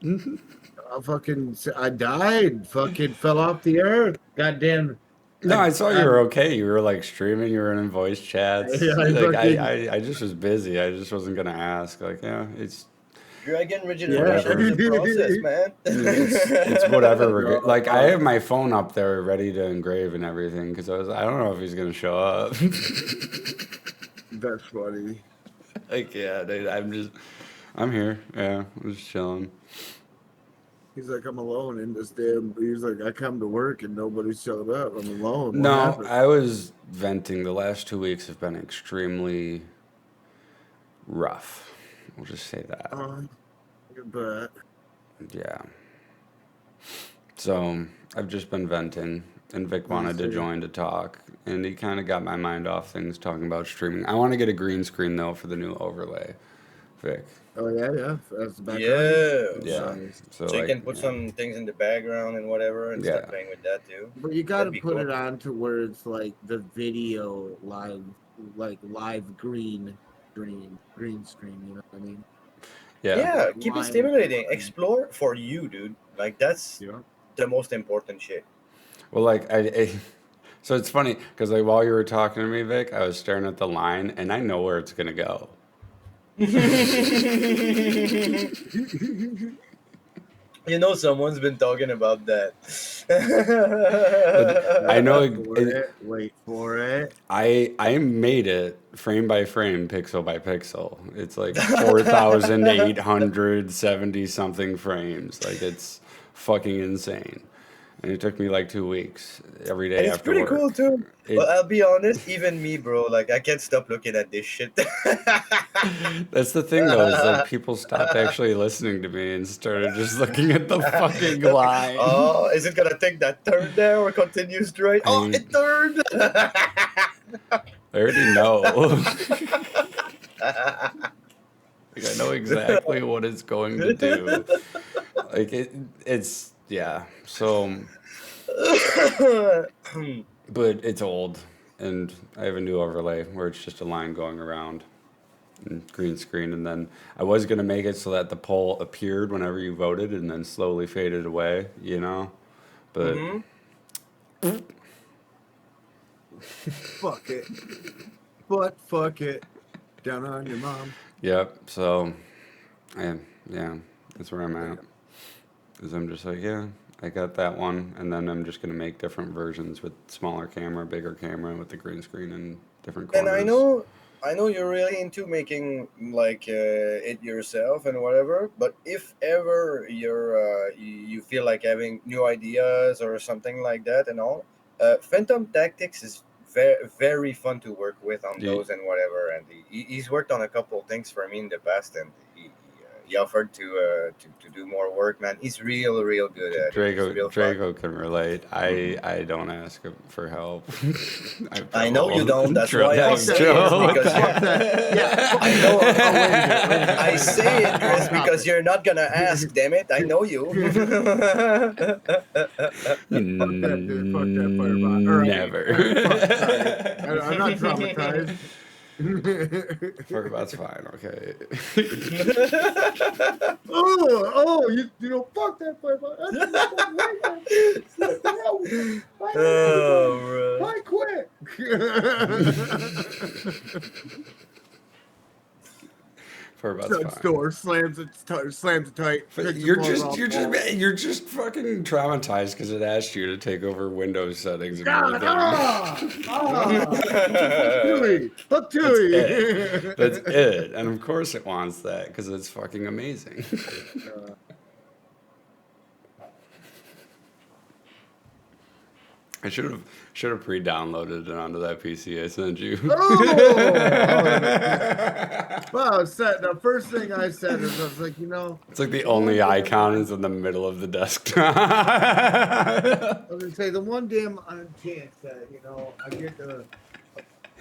I died. Fucking fell off the earth. Goddamn. No, I saw you were okay. You were like streaming. You were in voice chats. I Like fucking- I just was busy. I just wasn't gonna ask. Like, yeah, it's Dragon regeneration is a process, man. it's whatever. Like, I have my phone up there ready to engrave and everything because I don't know if he's gonna show up. That's funny. Like, yeah, dude, I'm here. Yeah, I'm just chilling. He's like, I'm alone in this damn. He's like, I come to work and nobody showed up. I'm alone. What No, happened? I was venting. The last 2 weeks have been extremely rough. We'll just say that. But Yeah. So I've just been venting, and Vic wanted to see. join to talk, and he kind of got my mind off things talking about streaming. I want to get a green screen though for the new overlay, Vic. oh yeah, that's the background. Yeah. Yeah. Nice. So So you like, can put yeah. some things in the background and whatever, and Yeah. start playing with that too. But you got to That'd be put cool. it on to where it's like the video live, like live green screen. You know what I mean? Yeah. Yeah, Like keep it line- stimulating. Explore for you, dude. Like that's Yeah. the most important shit. Well, like so it's funny because like while you were talking to me, Vic, I was staring at the line, and I know where it's gonna go. You know, someone's been talking about that. I know Wait for it. I made it frame by frame, pixel by pixel. It's like 4,870 something frames. Like it's fucking insane. And it took me like 2 weeks every And day it's after pretty cool work. too. It But I'll be honest, even me, bro, like I can't stop looking at this shit. That's the thing though, is like people stopped actually listening to me and started just looking at the fucking line. Oh, is it gonna take that turn there or continue straight? I Oh, mean, it turned. I already know. Like I know exactly what it's going to do. Like it's yeah. So but it's old and I have a new overlay where it's just a line going around and green screen and then I was gonna make it so that the poll appeared whenever you voted and then slowly faded away, you know? But Hmm. Fuck it. But fuck it. Down on your mom. yep, so yeah, that's where I'm at. Is I'm just like, yeah, I got that one, and then I'm just gonna make different versions with smaller camera, bigger camera, with the green screen and different And corners. I know you're really into making like it yourself and whatever. But if ever you feel like having new ideas or something like that and all, Phantom Tactics is very fun to work with on Do you- those and whatever. And he's worked on a couple of things for me in the past, and he offered to do more work. Man, he's real good at it. It's real fun. Draco can relate. I don't ask him for help. I I know you don't. That's Drill- why I that's say Joe. it because Fuck that. Yeah. I know. Oh, wait a minute, wait a minute. I say it, Chris, Stop because it. you're not gonna ask. Damn it! I know you. Fuck that, dude. Fuck that firebot. Or, Never. fuck, sorry. I'm not traumatized. Firebot's fine. Okay. You know, fuck that firebot. What the hell? Oh, bro. I quit. Firebot's Shuts fine. door, slams it tight. But picks the you're plug just off you're wall. just you're just fucking traumatized because it asked you to take over Windows settings and God, everything. Up to That's you. it. That's it. And of course it wants that because it's fucking amazing. I should have pre-downloaded it onto that PC I sent you. Well, the first thing I said is I was like, you know, It's like the only icon is in the middle of the desktop. I was gonna say the one damn chance that I get a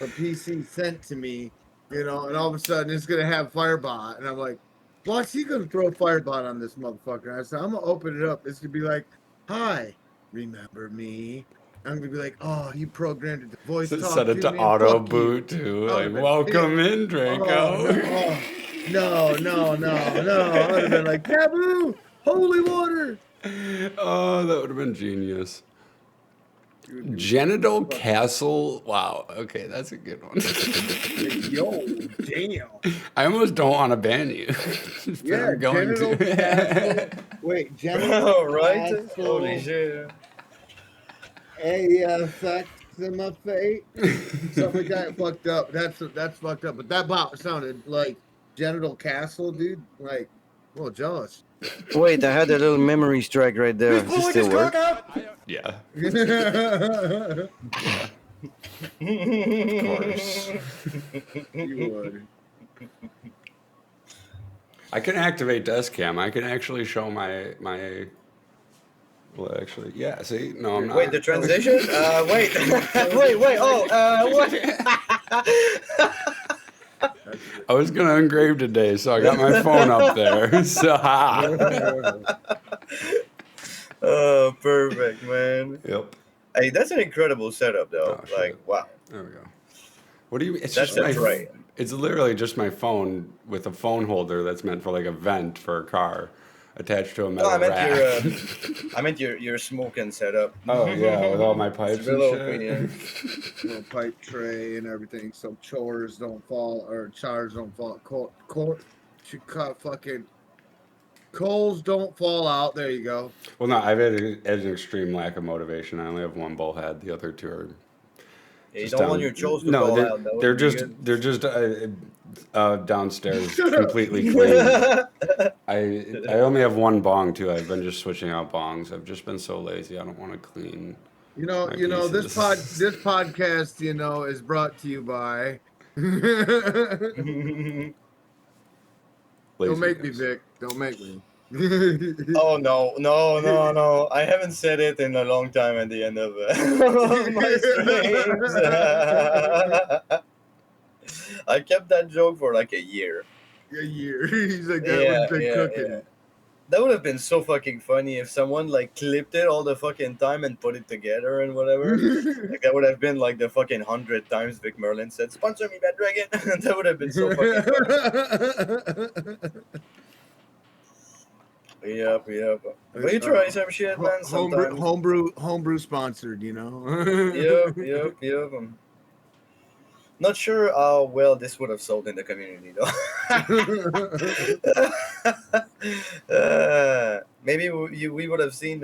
PC sent to me, and all of a sudden it's gonna have Firebot, and I'm like, what's he gonna throw Firebot on this motherfucker? And I said, I'm gonna open it up. It's gonna be like, hi, remember me? I'm gonna be like, oh, you programmed it to voice talk Set it to me, and auto fuck you. boot too. I Like, would've been welcome pissed. in, Oh, Draco. no. I would have been like, taboo, holy water. Oh, that would have been genius. Genital Castle. Wow. Okay, that's a good one. Yo, damn. I almost don't want to ban you. But Yeah, I'm going genital to. castle. Wait, genital Oh, right? castle. Holy shit. Sex in my face. Something like that fucked up. That's fucked up. But that bot sounded like genital castle, dude. Like, well, jealous. Wait, I had a little memory strike right there. Does it still work? Yeah, You of course. would. I can activate desk cam. I can actually show my. Well, actually, yeah. See, no, I'm not. Wait, the transition? Wait. wait. Oh, what? I was gonna engrave today, so I got my phone up there. So, Oh, perfect, man. yep. Hey, that's an incredible setup, though. Oh, shit. Like, wow. There we go. What do you? It's That's just my. right. It's literally just my phone with a phone holder that's meant for like a vent for a car. attached to a No, metal I meant rack. your smoking setup. Oh yeah, with all my It's pipes and real open, yeah. shit. Little pipe tray and everything, so chores don't fall or chars don't fall. Fucking coals don't fall out. There you go. Well, no, I've had an extreme lack of motivation. I only have one bullhead. The other two are Yeah, you just don't want down. your chores to No, fall they're out. That they're would be just good. they're just downstairs, completely clean. I only have one bong too. I've been just switching out bongs. I've just been so lazy. I don't want to clean my This pieces. podcast, is brought to you by. Don't make me, Laziness. Vic. Don't make me. Oh no, no, no, no! I haven't said it in a long time. At the end of my streams, I kept that joke for like a year. A year. He's like, that Yeah, one's been yeah, yeah. cooking. That would have been so fucking funny if someone like clipped it all the fucking time and put it together and whatever. Like that would have been like the fucking 100 times Vic Merlin said, "Sponsor me, Bad Dragon." That would have been so fucking funny. Yep, yep. But you try some shit, man. Sometimes. Homebrew sponsored, Yep, yep, yep. Not sure how well this would have sold in the community, though. Maybe we would have seen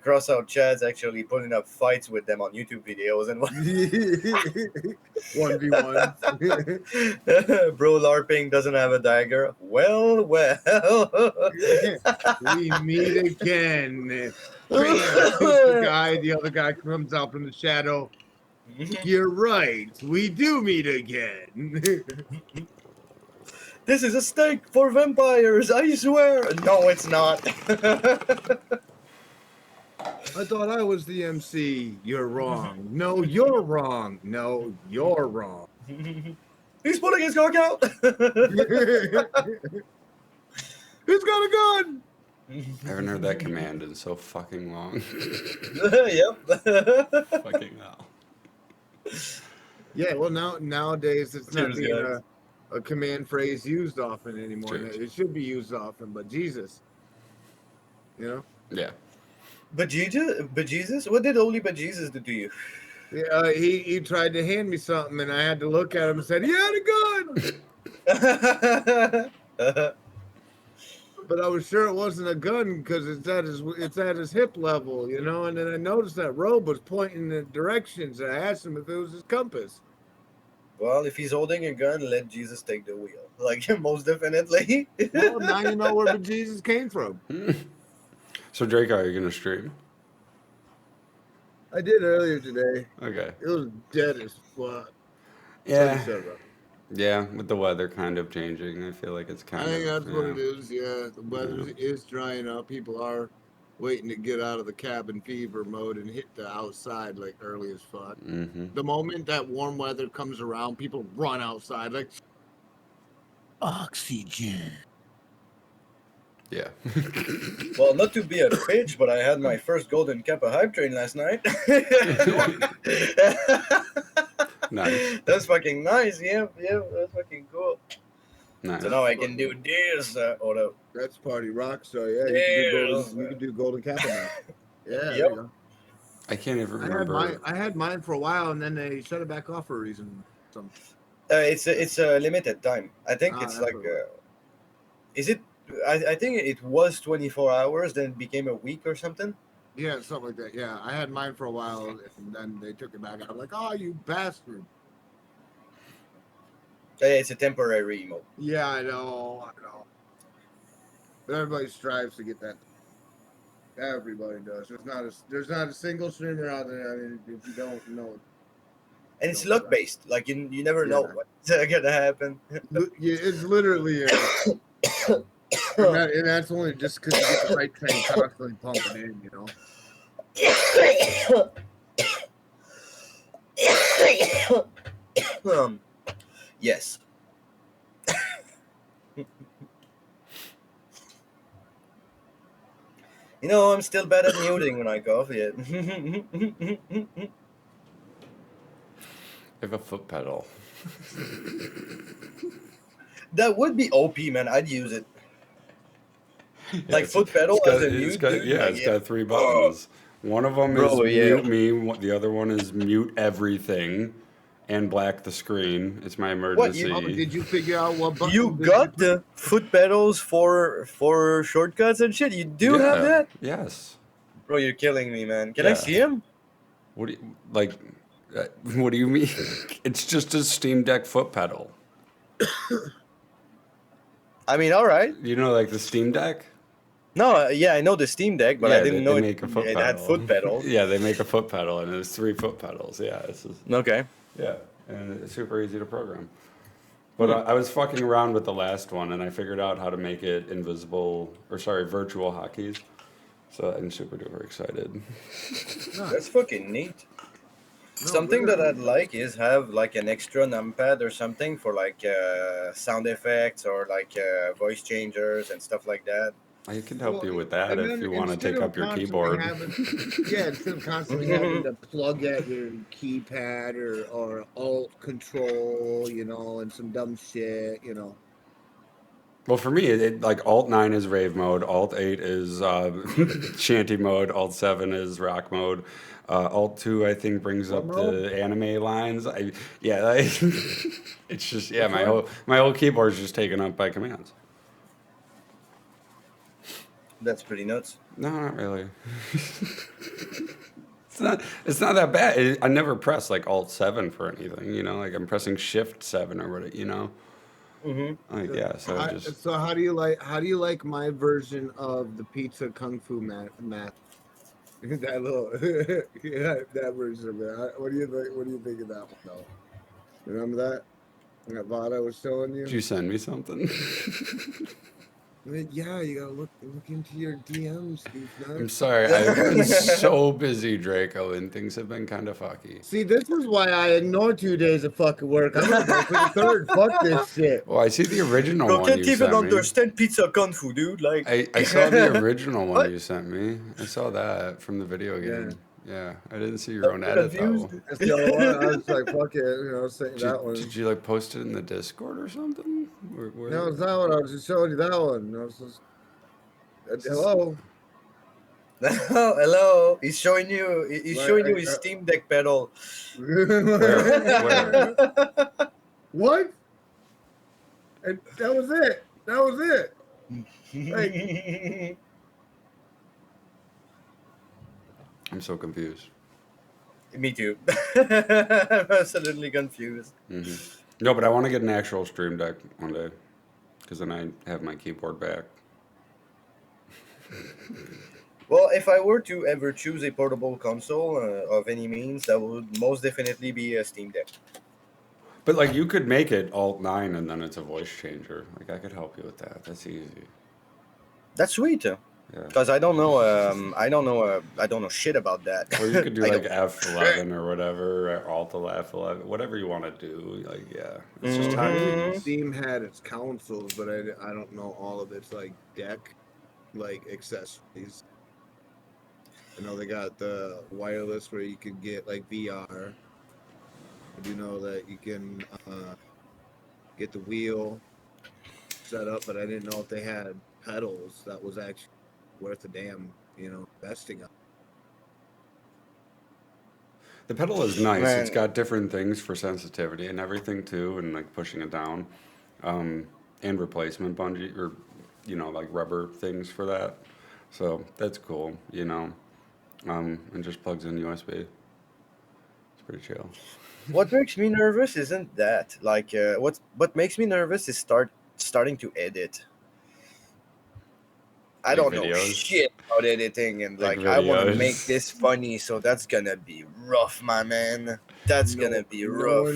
cross-out Chads actually putting up fights with them on YouTube videos and what. 1v1. Bro LARPing doesn't have a dagger. Well, well. We meet again. Bam, shoots the guy. The other guy comes out from the shadow. You're right. We do meet again. This is a stake for vampires, I swear. No, it's not. I thought I was the MC. You're wrong. No, you're wrong. No, you're wrong. He's pulling his cock out. He's got a gun. I haven't heard that command in so fucking long. Yep. Fucking hell. Yeah, well, nowadays it's not Cheers, being guys. a command phrase used often anymore. Cheers. It should be used often, but Jesus, Yeah. But Jesus, what did Holy Bejesus do to you? Yeah, he tried to hand me something, and I had to look at him and said he had a gun. But I was sure it wasn't a gun because it's at his hip level, And then I noticed that robe was pointing in directions. And I asked him if it was his compass. Well, if he's holding a gun, let Jesus take the wheel. Like most definitely. Well, now you know where Jesus came from. So Drake, are you gonna stream? I did earlier today. Okay. It was dead as fuck. Yeah. So shut up. Yeah, with the weather kind of changing, I feel like it's kind I think of. that's what it is. Yeah, the weather is drying up. People are waiting to get out of the cabin fever mode and hit the outside like early as fuck. Mm-hmm. The moment that warm weather comes around, people run outside like oxygen. Yeah. Well, not to be a bitch, but I had my first golden Kappa hype train last night. Nice. That's fucking nice. Yeah, that's fucking cool. Nice. So now I can do this. Hold up. That's party rock. So yeah, you can do golden Kappa now. Yeah. Yep. There you go. I can't even remember. I had mine for a while, and then they shut it back off for a reason. It's a limited time. I think it's that's like. what it Is it? I think it was 24 hours. Then it became a week or something. Yeah, something like that. Yeah, I had mine for a while, and then they took it back. I'm like, oh, you bastard. Yeah, it's a temporary emote. Yeah, I know. But everybody strives to get that. Everybody does. There's not a single streamer out there. I mean, if you don't know. And it's luck based. Like you never know what's gonna happen. Yeah, it's literally. And that's only just because you get the right train constantly pumping in, Yes. I'm still bad at muting when I cough yet. I have a foot pedal. That would be OP, man. I'd use it. Yeah, Like foot pedal as a mute, dude. yeah, Like it's yeah. got three Oh, buttons. One of them is bro, yeah. mute me. The other one is mute everything, and black the screen. It's my What you Oh, emergency. did you figure out what you button did you got put? the foot pedals for shortcuts and shit? You do have Yeah. that, Yes. bro? You're killing me, man. Can I Yeah. see him? What do you like? What do you mean? It's just a Steam Deck foot pedal. I mean, all right. You know, like the Steam Deck. No, yeah, I know the Steam Deck, but I Yeah, didn't they know it, make a foot it had pedal. foot pedals. Yeah, they make a foot pedal, and it's three foot pedals. Yeah, this is Okay. yeah, and it's super easy to program. But I was fucking around with the last one, and I figured out how to make it invisible, or sorry, virtual hotkeys. So I'm super duper excited. That's Nice. fucking neat. No, Something that literally. I'd like is have like an extra numpad or something for like sound effects or like voice changers and stuff like that. I can help Well, you with that and if then you want to instead take of up your constantly keyboard. having, yeah, instead of constantly having to plug at your keypad or alt control, and some dumb shit. Well, for me, like Alt 9 is rave mode, Alt 8 is shanty mode, Alt 7 is rock mode, Alt 2 I think brings What up mode? the anime lines. Yeah, like, it's just yeah, Which one? my whole keyboard is just taken up by commands. That's pretty nuts. No, not really. It's not that bad. I never press like Alt 7 for anything, like I'm pressing Shift 7 or whatever. Hmm. Like yeah, so it just So how do you like my version of the pizza kung fu math? That little yeah, that version of it. What do you think? What do you think of that one though? Remember that Vada was showing did you? you send me something? Yeah, you gotta look into your DMs, Steve I'm Nuts. sorry, I've been so busy, Draco, and things have been kind of fucky. See, this is why I ignored 2 days of fucking work. I'm gonna go for the third. Fuck this shit. Well, I see the original Bro, one can't you even sent me. understand pizza kung fu, dude. Like, I saw the original one what? you sent me. I saw that from the video Yeah. game. Yeah, I didn't see I'm your own so edit confused. though. That's the only one. I was like, fuck it, saying that Did one. you like post it in the Discord or something? No, it's not what I was just showing you that one. I was just, hello. Hello. He's showing you. He's Like, showing you his Steam Deck pedal. Where? What? And that was it. That was it. Like, I'm so confused. Me too. I'm absolutely confused. No, but I want to get an actual Stream Deck one day, because then I have my keyboard back. Well, if I were to ever choose a portable console of any means, that would most definitely be a Steam Deck. But like you could make it Alt 9 and then it's a voice changer. Like I could help you with that. That's easy. That's sweet. Yeah. Because I don't know. I don't know shit about that. Or you could do I like don't. F11 or whatever, or Alt F11, whatever you want to do. Like yeah, it's just Mhm. hotkeys. Steam had its consoles, but I don't know all of its like deck accessories. I know they got the wireless where you could get like VR. I do know that you can get the wheel set up, but I didn't know if they had pedals that was actually worth a damn, investing on. The pedal is nice. It's Man, got different things for sensitivity and everything too, and like pushing it down, and replacement bungee or like rubber things for that. So that's cool. And just plugs in USB. It's pretty chill. what makes me nervous isn't that. Like, what makes me nervous is starting to edit. I Like don't know videos. shit about editing, and Like like I want to make videos. this funny, so that's gonna be rough, my man. That's gonna be rough.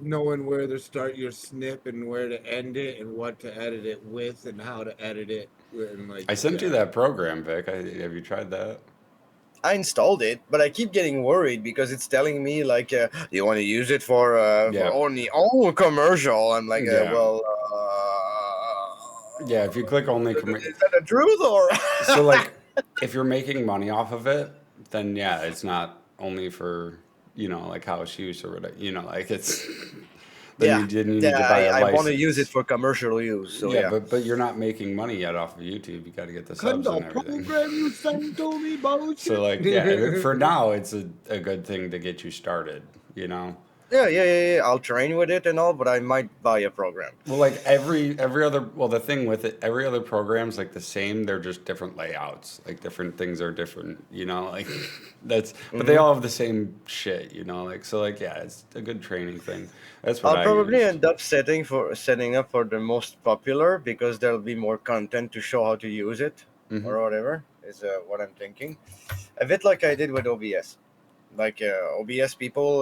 Knowing where to start your snip and where to end it and what to edit it with and how to edit it and like I sent you yeah. that program, Vic. Have you tried that? I installed it, but I keep getting worried because it's telling me like, you want to use it for Yeah. only commercial. I'm like, Yeah. well, Yeah, if you click only is that the truth or? so like if you're making money off of it, then yeah, it's not only for, like house use or whatever, like it's Then Yeah, you need yeah. to buy a I want to use it license. for commercial use. So Yeah, yeah. but you're not making money yet off of YouTube. You got to get the Can subs the and everything. program you sent to me So bullshit? like, yeah, for now it's a good thing to get you started, you know. Yeah. I'll train with it and all, but I might buy a program. Well, like every other, well, the thing with it, every other program's like the same. They're just different layouts. Like different things are different, you know. Like that's, but they Hmm. all have the same shit, you know. Like so, like yeah, it's a good training thing. That's what I'll I probably used. end up setting up for the most popular because there'll be more content to show how to use it Hmm. or whatever. Is what I'm thinking. A bit like I did with OBS. Like OBS people,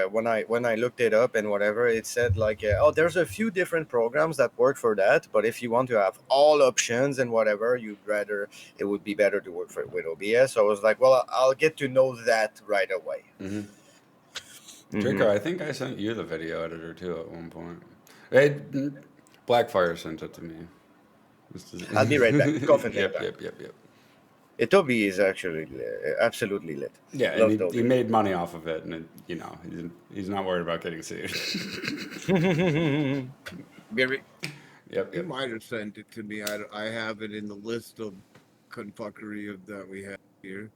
when I looked it up and whatever, it said like, oh, there's a few different programs that work for that, but if you want to have all options and whatever, it would be better to work with OBS. So I was like, well, I'll get to know that right away. Hmm. Hmm. Draco, I think I sent you the video editor too at one point. Hey, Blackfire sent it to me. This I'll be right back. is- Coffin yep, time. yep, yep, yep. Itobi is actually absolutely lit. Yeah, and Love he Toby. made money off of it, and it, you know he's not worried about getting sued. Very. Yep, You yep. might have sent it to me. I have it in the list of confuckery of that we have here.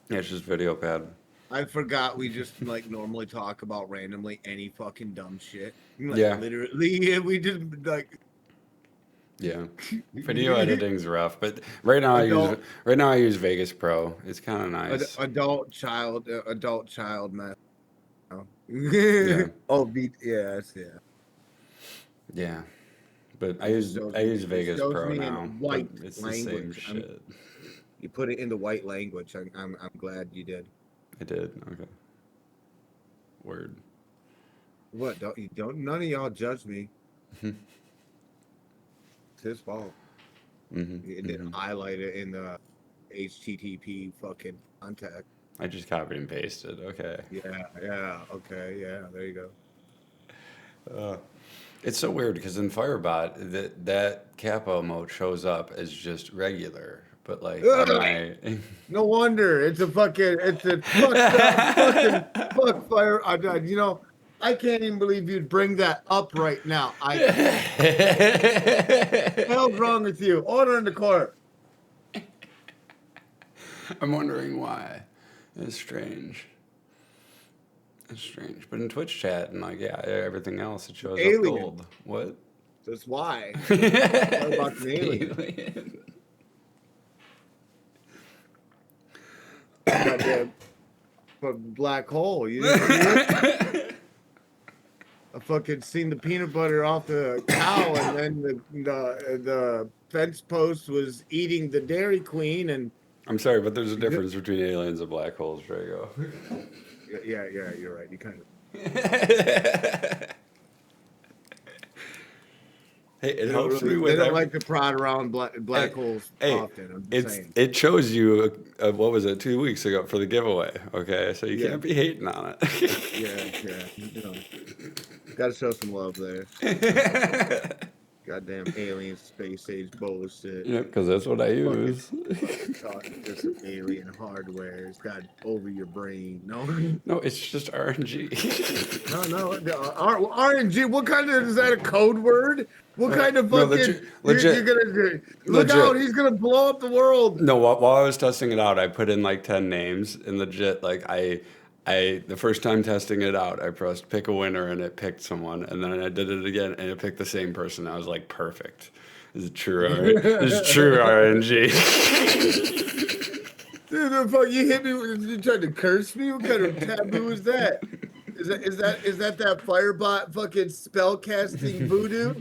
Yeah, it's just video pad. I forgot we just like normally talk about randomly any fucking dumb shit. Like Yeah, literally, we just like yeah. Video editing's rough, but right now adult I use Vegas Pro. It's kind of nice. adult child mess. Yeah, Oh, yes, yeah. yeah. But It just shows I me. use It Vegas shows Pro me in now, but white it's the same language. shit. You put it into white language. I'm glad you did. I did. Okay. Word. What? Don't none of y'all judge me. It's his fault. He Mm-hmm. didn't highlight it in the HTTP fucking contact. I just copied and pasted. Okay. Yeah, okay, yeah, there you go. Uh, it's so weird because in Firebot that capo mode shows up as just regular, but like on my No wonder it's a fucked up fucking fuck fire. You know, I can't even believe you'd bring that up right now. What the hell's wrong with you? Order in the court. I'm wondering why. It's strange. It's strange, but in Twitch chat and like yeah, everything else it shows up Alien. gold. What? That's why. What about an alien? Alien. Goddamn black hole. You didn't see it? I fucking seen the peanut butter off the cow, and then the fence post was eating the Dairy Queen, and I'm sorry, but there's a difference between aliens and black holes, Drago. yeah, you're right. You kind of. Hey, it They helps me with they don't every. like to prod around black Hey, holes hey, often. I'm just saying. it chose you. What was it? 2 weeks ago for the giveaway. Okay, so you Yeah. can't be hating on it. Yeah. You know, got to show some love there. Goddamn alien space age bullshit. Yeah, because that's what I use. Talking just some alien hardware. It's got over your brain. No, No, it's just RNG. no. RNG. What kind of is that a code word? What kind of No, fucking? legit. You're gonna look Legit. out! He's gonna blow up the world. No, while I was testing it out, I put in like 10 names and legit, like the first time testing it out, I pressed pick a winner and it picked someone, and then I did it again and it picked the same person. I was like, perfect. This is true. This is true RNG. Dude, the fuck you hit me? You tried to curse me? What kind of taboo is that? Is that Firebot fucking spell casting voodoo?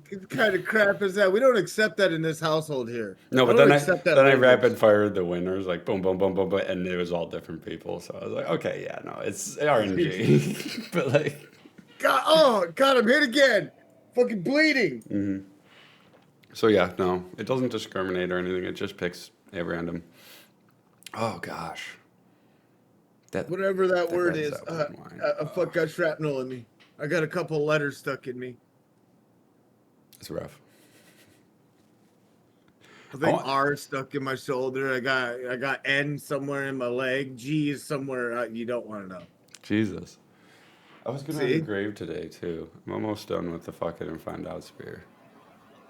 What kind of crap is that? We don't accept that in this household here. No, but don't then accept that I language. rapid fired the winners like boom, boom, boom, boom, boom, and it was all different people. So I was like, okay, yeah, no, it's RNG, but like, God, I'm hit again. Fucking bleeding. so yeah, no, it doesn't discriminate or anything. It just picks at random. Oh gosh, Whatever that word red is. Zeppelin wine. I fuck got shrapnel in me. I got a couple letters stuck in me. It's rough. I think R stuck in my shoulder. I got N somewhere in my leg. G is somewhere you don't want to know. Jesus. I was gonna See? engrave today too. I'm almost done with the fuck it and find out spear.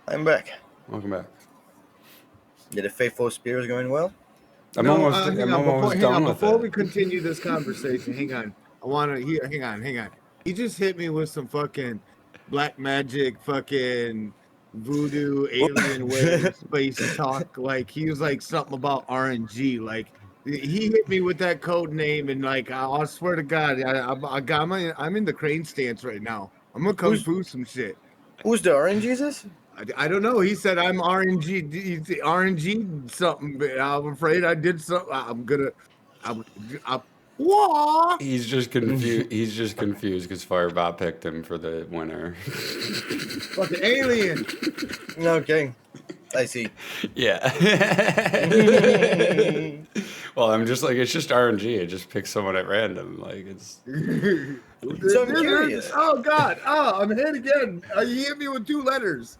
I'm back. Welcome back. Did the faithful spears going well? No, I'm almost hang on. done with Before it. we continue this conversation, hang on. I want to hear. Hang on. He just hit me with some fucking black magic, fucking voodoo alien way space talk. Like he was like something about RNG. Like he hit me with that code name, and like I swear to God, I'm in the crane stance right now. I'm gonna kung who's fu some shit. who's the orange Jesus? I don't know. He said I'm RNG something. But I'm afraid I did something. I'm, I'm what? He's just confused. He's just confused because Firebot picked him for the winner. Fucking alien. Okay, I see. Yeah. I'm Well, I'm just like it's just RNG. It just picks someone at random. Like it's curious. Oh God! Oh, I'm hit again. You hit me with 2 letters.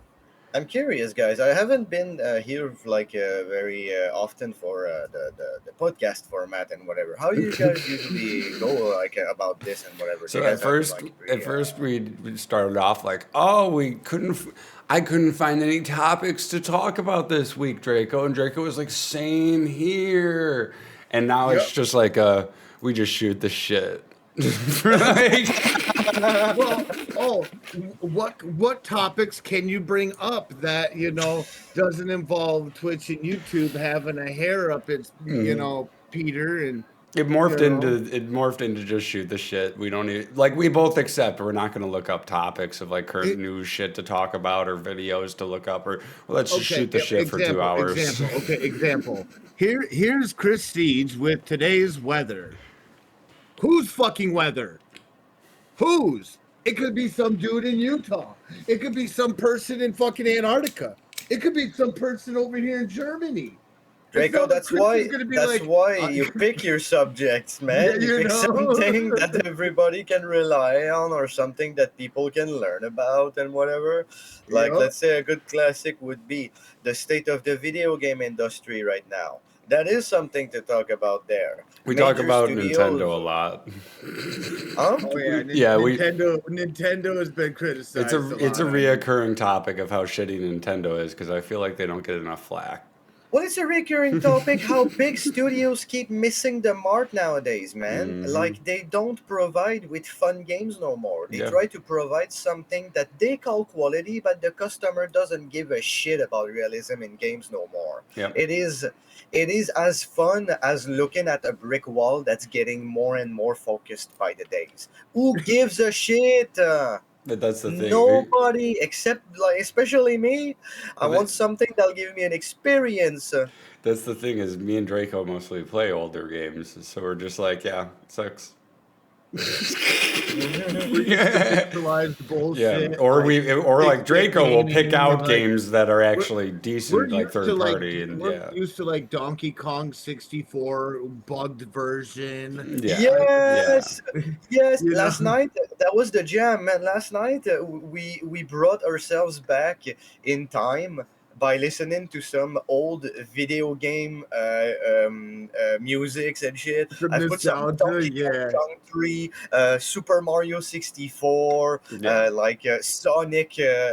I'm curious, guys. I haven't been here like very often for the podcast format and whatever. How do you guys usually go like about this and whatever? Do so you at guys have first like at first we started off like, oh, we couldn't. I couldn't find any topics to talk about this week, Draco, and Draco was like, same here. And now it's Yep. just like we just shoot the shit. Like, Well, oh, what topics can you bring up that doesn't involve Twitch and YouTube having a hair up its Peter and It you morphed into just shoot the shit. We don't even like we both accept we're not going to look up topics of like current It- news shit to talk about or videos to look up or well, let's just Okay, shoot the shit for 2 hours. Example. Here's Chris Siege with today's weather. Whose fucking weather? Whose? It could be some dude in Utah. It could be some person in fucking Antarctica. It could be some person over here in Germany. Draco, It's not like that's Chris why is gonna be that's like, why you pick your subjects, man. Yeah, You you pick know. something that everybody can rely on or something that people can learn about and whatever. Like Yep. let's say a good classic would be the state of the video game industry right now. That is something to talk about there. We talk Major about studios- Nintendo a lot. Huh? Oh yeah, Yeah, Nintendo has been criticized. It's a lot. reoccurring topic of how shitty Nintendo is because I feel like they don't get enough flack. Well, it's a recurring topic how big studios keep missing the mark nowadays, man. Mhm. Like, they don't provide with fun games no more. They Yeah. try to provide something that they call quality, but the customer doesn't give a shit about realism in games no more. Yeah. It is as fun as looking at a brick wall that's getting more and more focused by the days. Who gives a shit? But that's the thing. Nobody except, like, especially me. I Well, want something that'll give me an experience. That's the thing is me and Draco mostly play older games, so we're just like, yeah, it sucks. Pixelized bullshit. Yeah, or like Draco will pick out like, games that are actually decent, like used to, third party, and we're yeah, used to like Donkey Kong 64 bugged version. yeah, Yes, yes. You know? Last night that was the jam, man. Last night we brought ourselves back in time by listening to some old video game musics and shit. Some I've put some nostalgia, Donkey yeah. Kong 3, Super Mario 64, Yeah.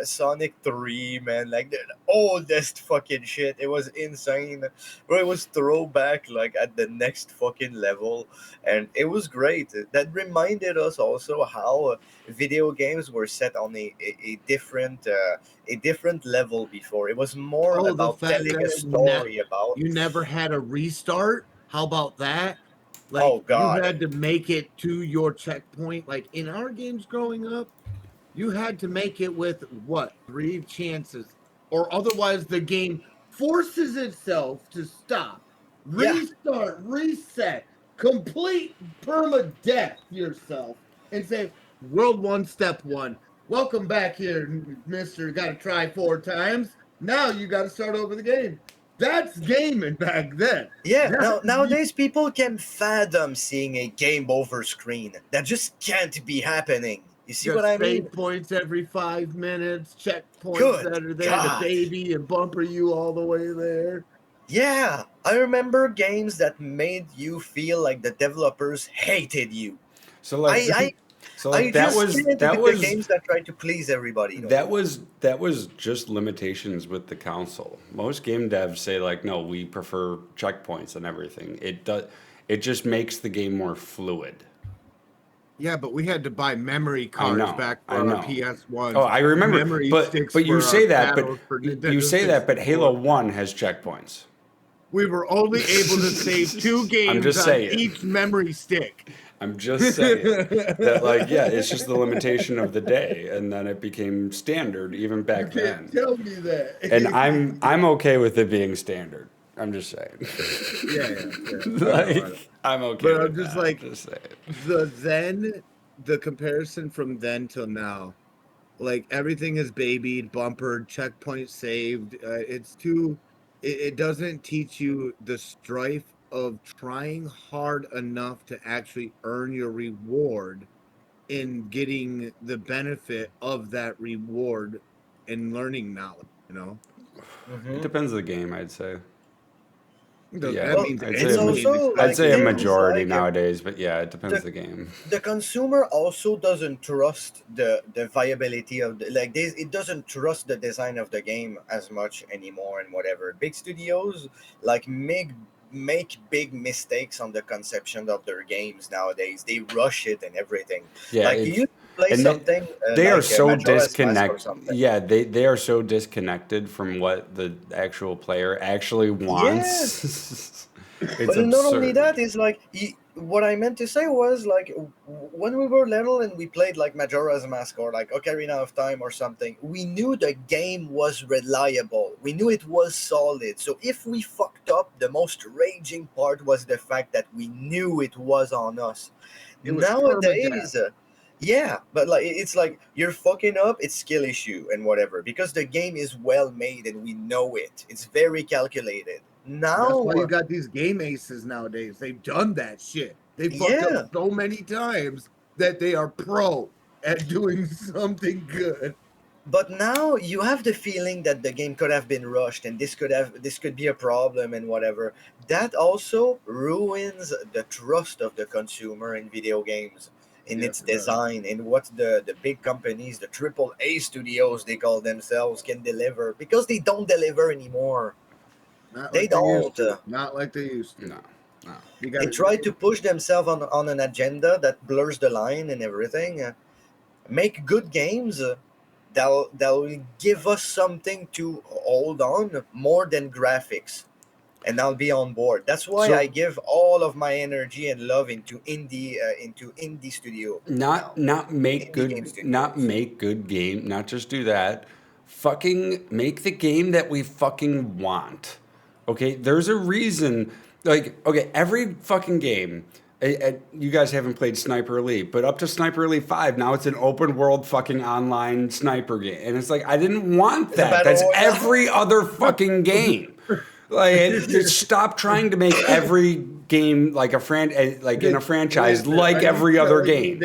Sonic 3, man. Like the oldest fucking shit. It was insane. Bro, it was throwback like at the next fucking level, and it was great. That reminded us also how video games were set on a different level before. It was more Oh, the about fact telling a that story about. You never had a restart. How about that? Like Oh, God. you had to make it to your checkpoint. Like in our games growing up, you had to make it with what 3 chances, or otherwise the game forces itself to stop, Yeah. restart, reset, complete permadeath yourself, and say, "World 1, Step 1. Welcome back here, Mister. Got to try 4 times. Now you got to start over the game." That's gaming back then. Yeah, That's- nowadays people can fathom seeing a game over screen. That just can't be happening. You see Just what I save mean? points every 5 minutes, checkpoints Good that are there God. to baby and bumper you all the way there. Yeah, I remember games that made you feel like the developers hated you. So like, I So I like that just was can't that with the was games that try to please everybody no that more. was that was just limitations with the console. Most game devs say like, no, we prefer checkpoints and everything. It just makes the game more fluid. Yeah, but we had to buy memory I cards know, back I for our know. PS Oh, ones, I remember, memory sticks but you for our say that, but battles for you Nintendo say that, but Halo 64. 1 has checkpoints. We were only able to save 2 I'm games just on saying. each memory stick. I'm just saying that, like, yeah, it's just the limitation of the day, and then it became standard even You back can't then. tell me And that. I'm okay with it being standard. I'm just saying. Yeah. I know. Like, I'm okay But I'm with just that. I'm like just saying. the comparison from then till now, like everything is babied, bumpered, checkpoint saved. It doesn't teach you the strife of trying hard enough to actually earn your reward in getting the benefit of that reward and learning knowledge. It Hmm. depends on the game, I'd say. But yeah, That Well, means I'd say it's any game, also I'd like say a especially now. things majority like nowadays, but yeah, it depends the the game. the consumer also doesn't trust the viability of like this. It doesn't trust the design of the game as much anymore and whatever. Big studios like make big mistakes on the conception of their games nowadays. They rush it and everything. Yeah, Like you it's used to play and something they are like so Majora's Mask or disconnect. something. Yeah, they are so disconnected from what the actual player actually Yeah. wants. It's But not only absurd. that, is like what I meant to say was like when we were little and we played like Majora's Mask or like Ocarina of Time or something, we knew the game was reliable. We knew it was solid. So if we fucked up, the most raging part was the fact that we knew it was on us. It was permadeath. Nowadays, yeah, but like it's like you're fucking up, it's skill issue and whatever because the game is well made and we know it. It's very calculated. That's Now, why you got these game aces nowadays. They've done that shit. They fucked up yeah, so many times that they are pro at doing something good. but now you have the feeling that the game could have been rushed and this could be a problem and whatever. That also ruins the trust of the consumer in video games, in Yes, its it does. design, in what the big companies, the triple A studios they call themselves, can deliver because they don't deliver anymore. Not They like they used don't. to. Not like they used to. No, no. You They gotta try to push themselves on an agenda that blurs the line and everything. Make good games that'll give us something to hold on more than graphics, and I'll be on board. That's why I So give all of my energy and love into indie studio now, indie game not studios. make good game, not just do that. Fucking make the game that we fucking want. Okay, there's a reason. Like, okay, every fucking game. You guys haven't played Sniper Elite, but up to Sniper Elite 5, now it's an open world fucking online sniper game. And it's like, I didn't want It's a that. battle That's royale. every other fucking game. Like, just stop trying to make every game like like in a franchise, listen. like Are you every other telling me game.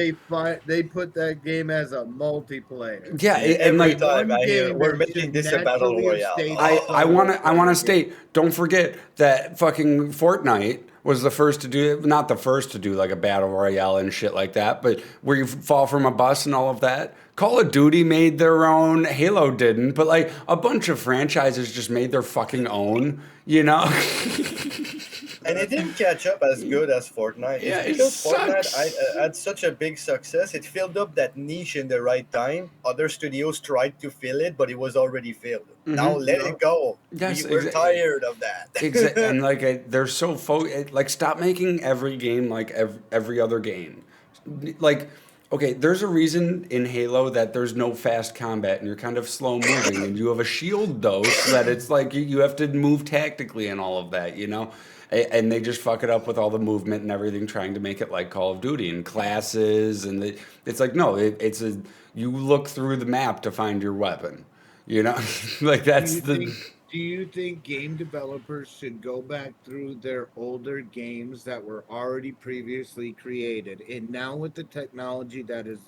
they put that game as a multiplayer? Yeah, and Every like time One I hear game we're that making should this a battle naturally have royale, stayed a I oh, solo want to player game. state. Don't forget that fucking Fortnite was the first to do, not the first to do like a battle royale and shit like that, but where you fall from a bus and all of that. Call of Duty made their own. Halo didn't, but like a bunch of franchises just made their fucking own. You know? and it didn't catch up as good as Fortnite. It's Yeah, it because Fortnite sucks. had such a big success. It filled up that niche in the right time. Other studios tried to fill it, but it was already filled. Now let Yeah. it go. Yes, We're tired of exactly. that. And like they're so like stop making every game like every other game. Like okay, there's a reason in Halo that there's no fast combat and you're kind of slow moving and you have a shield dose that it's like you have to move tactically and all of that, you know? And they just fuck it up with all the movement and everything, trying to make it like Call of Duty and classes. And it's like, no, it's you look through the map to find your weapon, you know? Like Do that's you the. think do you think game developers should go back through their older games that were already previously created and now with the technology that is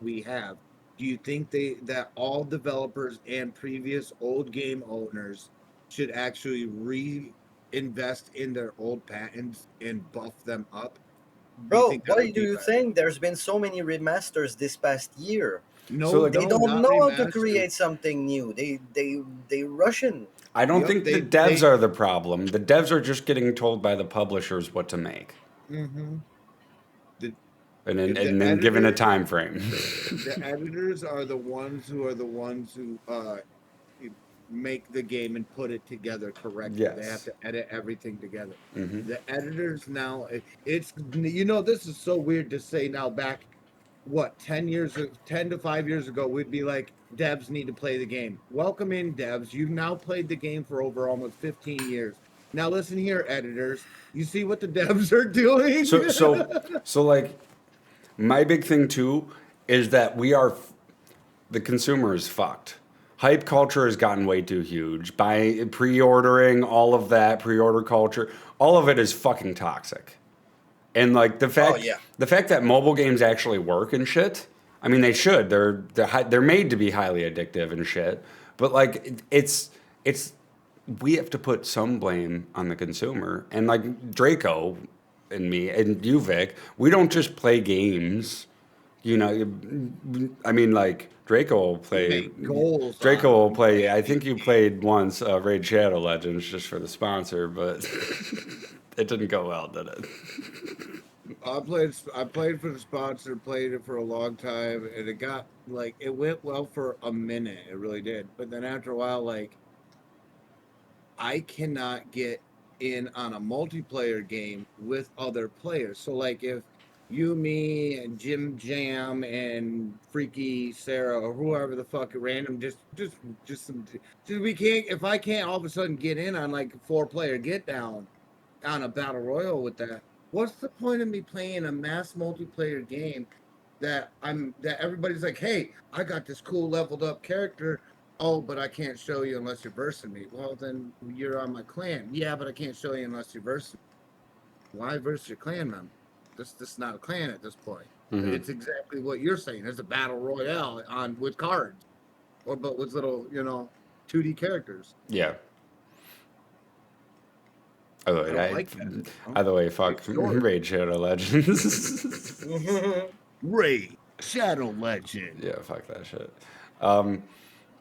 we have, do you think that all developers and previous old game owners should actually reinvest in their old patents and buff them up? Do you Bro, think that why would do be you better? think there's been so many remasters this past year? So No, like, They no, don't not know how to remastered. create something new. They Russian. I don't Yep, think the devs are the problem. The devs are just getting told by the publishers what to make, hmm the and the then given a editor time frame. the editors are the ones who make the game and put it together correctly. They have Yes. to edit everything together. Hmm. The editors now, it's this is so weird to say now. Back what 10 to 5 years ago, we'd be like, devs need to play the game. Welcome in, devs. You've now played the game for over almost 15 years. Now listen here, editors. You see what the devs are doing? So like, my big thing too is that the consumer is fucked. Hype culture has gotten way too huge. By pre-ordering, all of that pre-order culture, all of it is fucking toxic. And like Oh yeah. the fact that mobile games actually work and shit. I mean, they should. They're made to be highly addictive and shit. But like, it's we have to put some blame on the consumer. And like Draco and me and you, Vic, we don't just play games. You know, I mean, like Draco will We play. make goals Draco on will play. I these think you games. played once Raid Shadow Legends just for the sponsor, but it didn't go well, did it? I played for the sponsor, played it for a long time, and it went well for a minute. It really did. But then after a while, like, I cannot get in on a multiplayer game with other players. So like if you, me, and Jim Jam and Freaky Sarah or whoever the fuck random just some just we can't if I can't all of a sudden get in on like a 4 player get down on a battle royal with that, what's the point of me playing a mass multiplayer game that everybody's like, hey, I got this cool leveled up character. Oh, but I can't show you unless you're versing me. Well, then you're on my clan. Yeah, but I can't show you unless you're versing me. Why verse your clan member? This is not a clan at this point. Hmm. It's exactly what you're saying. It's a battle royale on with cards, or but with little 2D characters. Yeah. Oh, I don't like that. either way, fuck It's story. Raid Shadow Legends. Raid Shadow Legend. Yeah, fuck that shit. Um,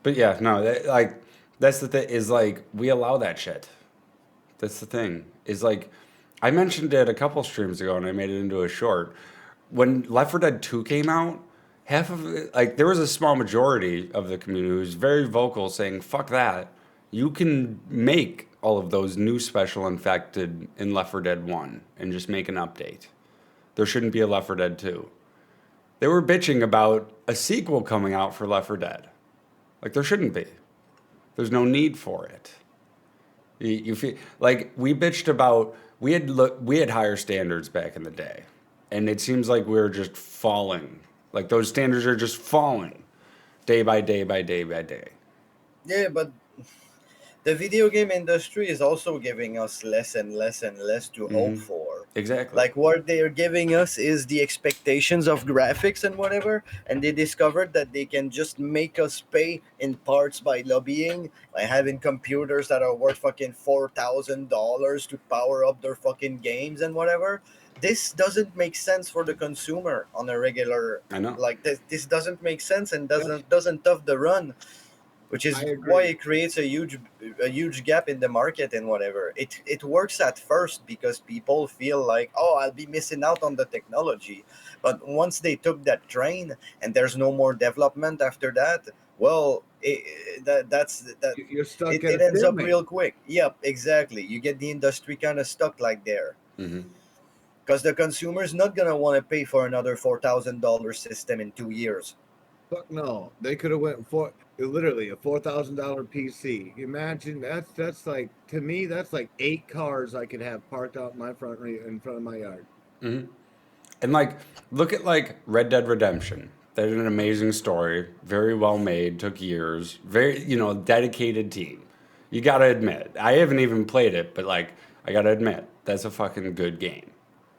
but yeah, no, that's the thing is like we allow that shit. That's the thing. Is like I mentioned it a couple streams ago and I made it into a short. When Left 4 Dead 2 came out, half of it, like there was a small majority of the community who was very vocal saying, "Fuck that. You can make all of those new special infected in Left 4 Dead 1 and just make an update. There shouldn't be a Left 4 Dead 2." They were bitching about a sequel coming out for Left 4 Dead. Like there shouldn't be. There's no need for it. You feel like we bitched about we had higher standards back in the day, and it seems like we're just falling. Like those standards are just falling, day by day by day by day. Yeah, but the video game industry is also giving us less and less and less to hope Hmm. for. Exactly. Like what they're giving us is the expectations of graphics and whatever, and they discovered that they can just make us pay in parts by lobbying, by having computers that are worth fucking $4,000 to power up their fucking games and whatever. This doesn't make sense for the consumer on a regular, I know. like this doesn't make sense and Yep, doesn't tough the run, which I is why agree. it creates a huge gap in the market and whatever. It works at first because people feel like, oh, I'll be missing out on the technology, but once they took that train and there's no more development after that, well, that You're stuck at it a ends up stalemate. real quick. Yep, exactly. You get the industry kind of stuck like there Hmm. because the consumer's not gonna want to pay for another $4,000 system in 2 years. Fuck no. They could have went for literally a $4,000 PC. Imagine that's like to me that's like 8 cars I could have parked out in my in front of my yard. Hmm. And like, look at like Red Dead Redemption. That is an amazing story, very well made, took years, very dedicated team. You gotta admit, I haven't even played it, but like, I gotta admit, that's a fucking good game.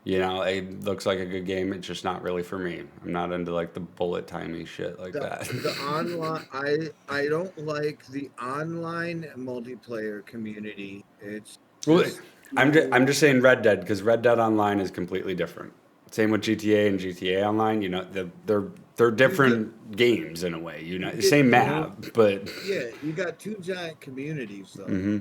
It looks like a good game. It's just not really for me. I'm not into like the bullet timey shit like that. The online I don't like the online multiplayer community. It's Well, just I'm too just saying Red Dead because Red Dead Online is completely different. Same with GTA and GTA Online. You know, they're You get different games in a way. You you know, get same two. map, but Yeah, you got two giant communities though. hmm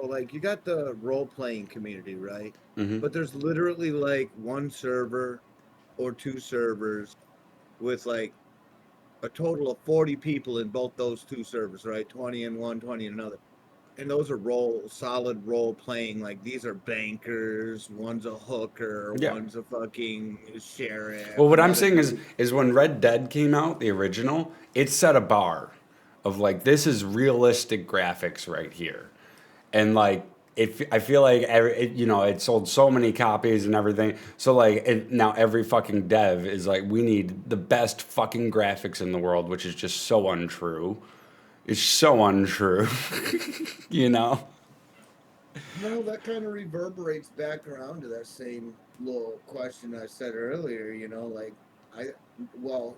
Like you got the role playing community, right? hmm But there's literally like one server or two servers with like a total of 40 people in both those two servers, right? 20 in one, 20 in another. And those are solid role playing. Like these are bankers, one's a hooker, yeah. one's a fucking sheriff, Well, what I'm another saying dude. is when Red Dead came out, the original, it set a bar of like this is realistic graphics right here, and like I feel like you know it sold so many copies and everything. So like now every fucking dev is like we need the best fucking graphics in the world, which is just so untrue. It's so untrue, you know. No, that kind of reverberates back around to that same little question I said earlier, like I, well,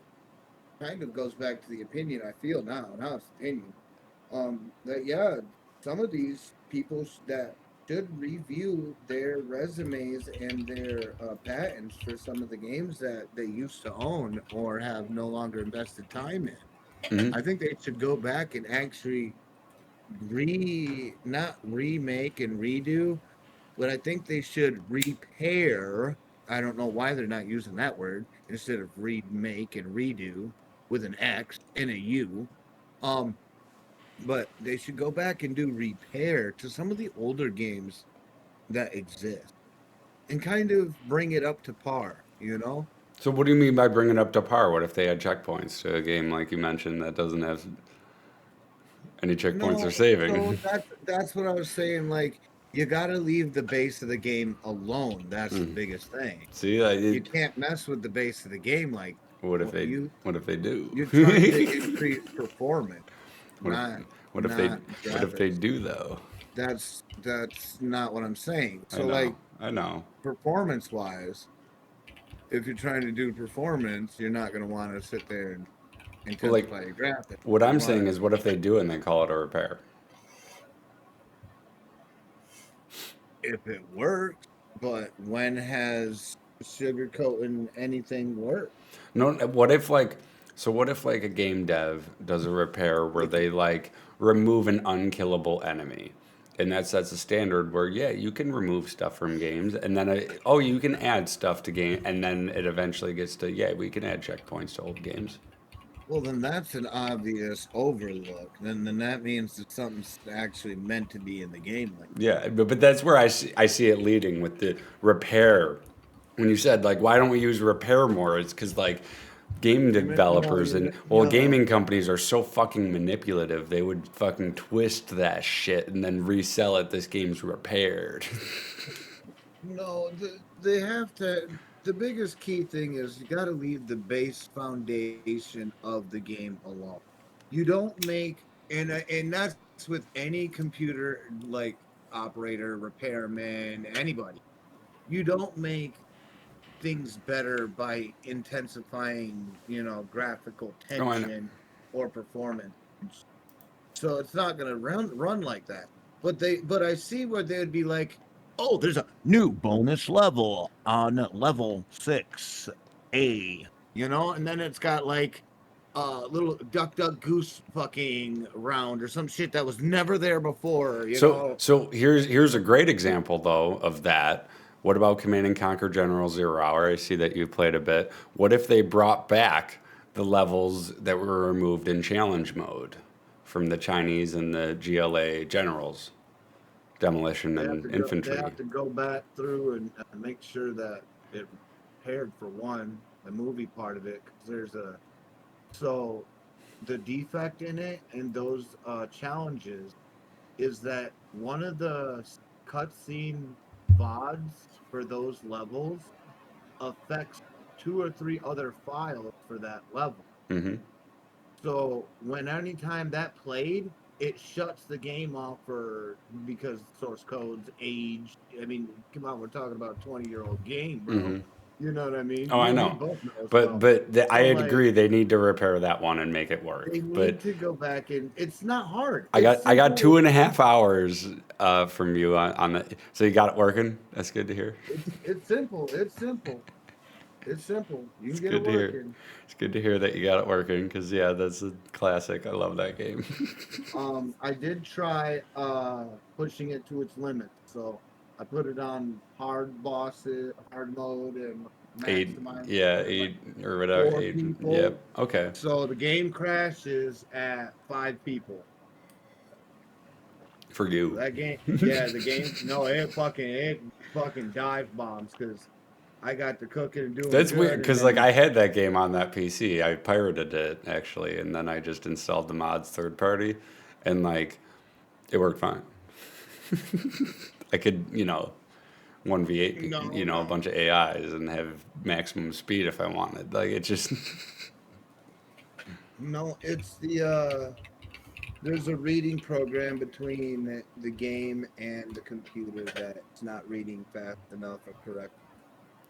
kind of goes back to the opinion I feel now. Now it's opinion. That yeah, some of these people that should review their resumes and their patents for some of the games that they used to own or have no longer invested time in. hmm I think they should go back and actually not remake and redo, but I think they should repair. I don't know why they're not using that word instead of remake and redo with an X and a U. Um, but they should go back and do repair to some of the older games that exist and kind of bring it up to par. So what do you mean by bringing it up to par? What if they had checkpoints to a game like you mentioned that doesn't have any checkpoints or No, so saving? that's what I was saying. Like, you got to leave the base of the game alone. That's the Mm. biggest thing. See, like, You can't mess with the base of the game. Like, what if what they you what if they do? you're trying to increase performance, what if not what if they not what if they graphics. do though? That's not what I'm saying. I So, know, like, I know. performance wise, if you're trying to do performance, you're not going to want to sit there and Well, like intensify your graphics. what You I'm want saying to, is, what if they do and they call it a repair? if it works, but when has sugarcoating anything worked? No, what if like so? What if like a game dev does a repair where they like remove an unkillable enemy, and that sets a standard where yeah, you can remove stuff from games, and then oh, you can add stuff to game, and then it eventually gets to yeah, we can add checkpoints to old games. Well, then that's an obvious overlook. Then that means that something's actually meant to be in the game like that. Yeah, but that's where I see it leading with the repair. When you said like, why don't we use repair more? It's because like game No, developers you're and well, no. gaming companies are so fucking manipulative. They would fucking twist that shit and then resell it. This game's repaired. No, they have to. The biggest key thing is you got to leave the base foundation of the game alone. You don't make, and that's with any computer like operator, repairman, anybody. You don't make things better by intensifying, graphical Oh, I know. tension or performance. So it's not going to run like that. But I see where they'd be like, oh, there's a new bonus level on level 6A, and then it's got like a little duck goose fucking round or some shit that was never there before, you So know. so here's a great example though of that. What about Command and Conquer General Zero Hour? I see that you played a bit. What if they brought back the levels that were removed in challenge mode from the Chinese and the GLA generals, demolition and They infantry? have to go back through and make sure that it repaired for one, the movie part of it, because so the defect in it and those challenges is that one of the cutscene VODs for those levels affects two or three other files for that level. hmm So when anytime that played, it shuts the game off for because source codes age. I mean, come on, we're talking about a 20-year-old game, bro. hmm You know what I mean? Oh, I We know. both know. But So I so like agree they need to repair that one and make it work. they But need to go back and it's not hard. It's I got simple. 2.5 hours from you on the. So you got it working. That's good to hear. It's simple. It's simple. It's simple. You It's can get it good to hear. working. It's good to hear that you got it working because yeah, that's a classic. I love that game. I did try pushing it to its limit. So I put it on hard bosses, hard mode, and Eight, maximize yeah, for like eight or whatever. four Eight. people. Yep. Okay. So the game crashes at 5 people. For you. That game, yeah, the game. No, it fucking dive bombs because I got to cooking and doing That's weird good, and because like then I had that game on that PC. I pirated it actually, and then I just installed the mods third party, and like it worked fine. I could, 1v8, no, a bunch of AIs and have maximum speed if I wanted. Like it just, no, it's there's a reading program between the game and the computer that's not reading fast enough or correct,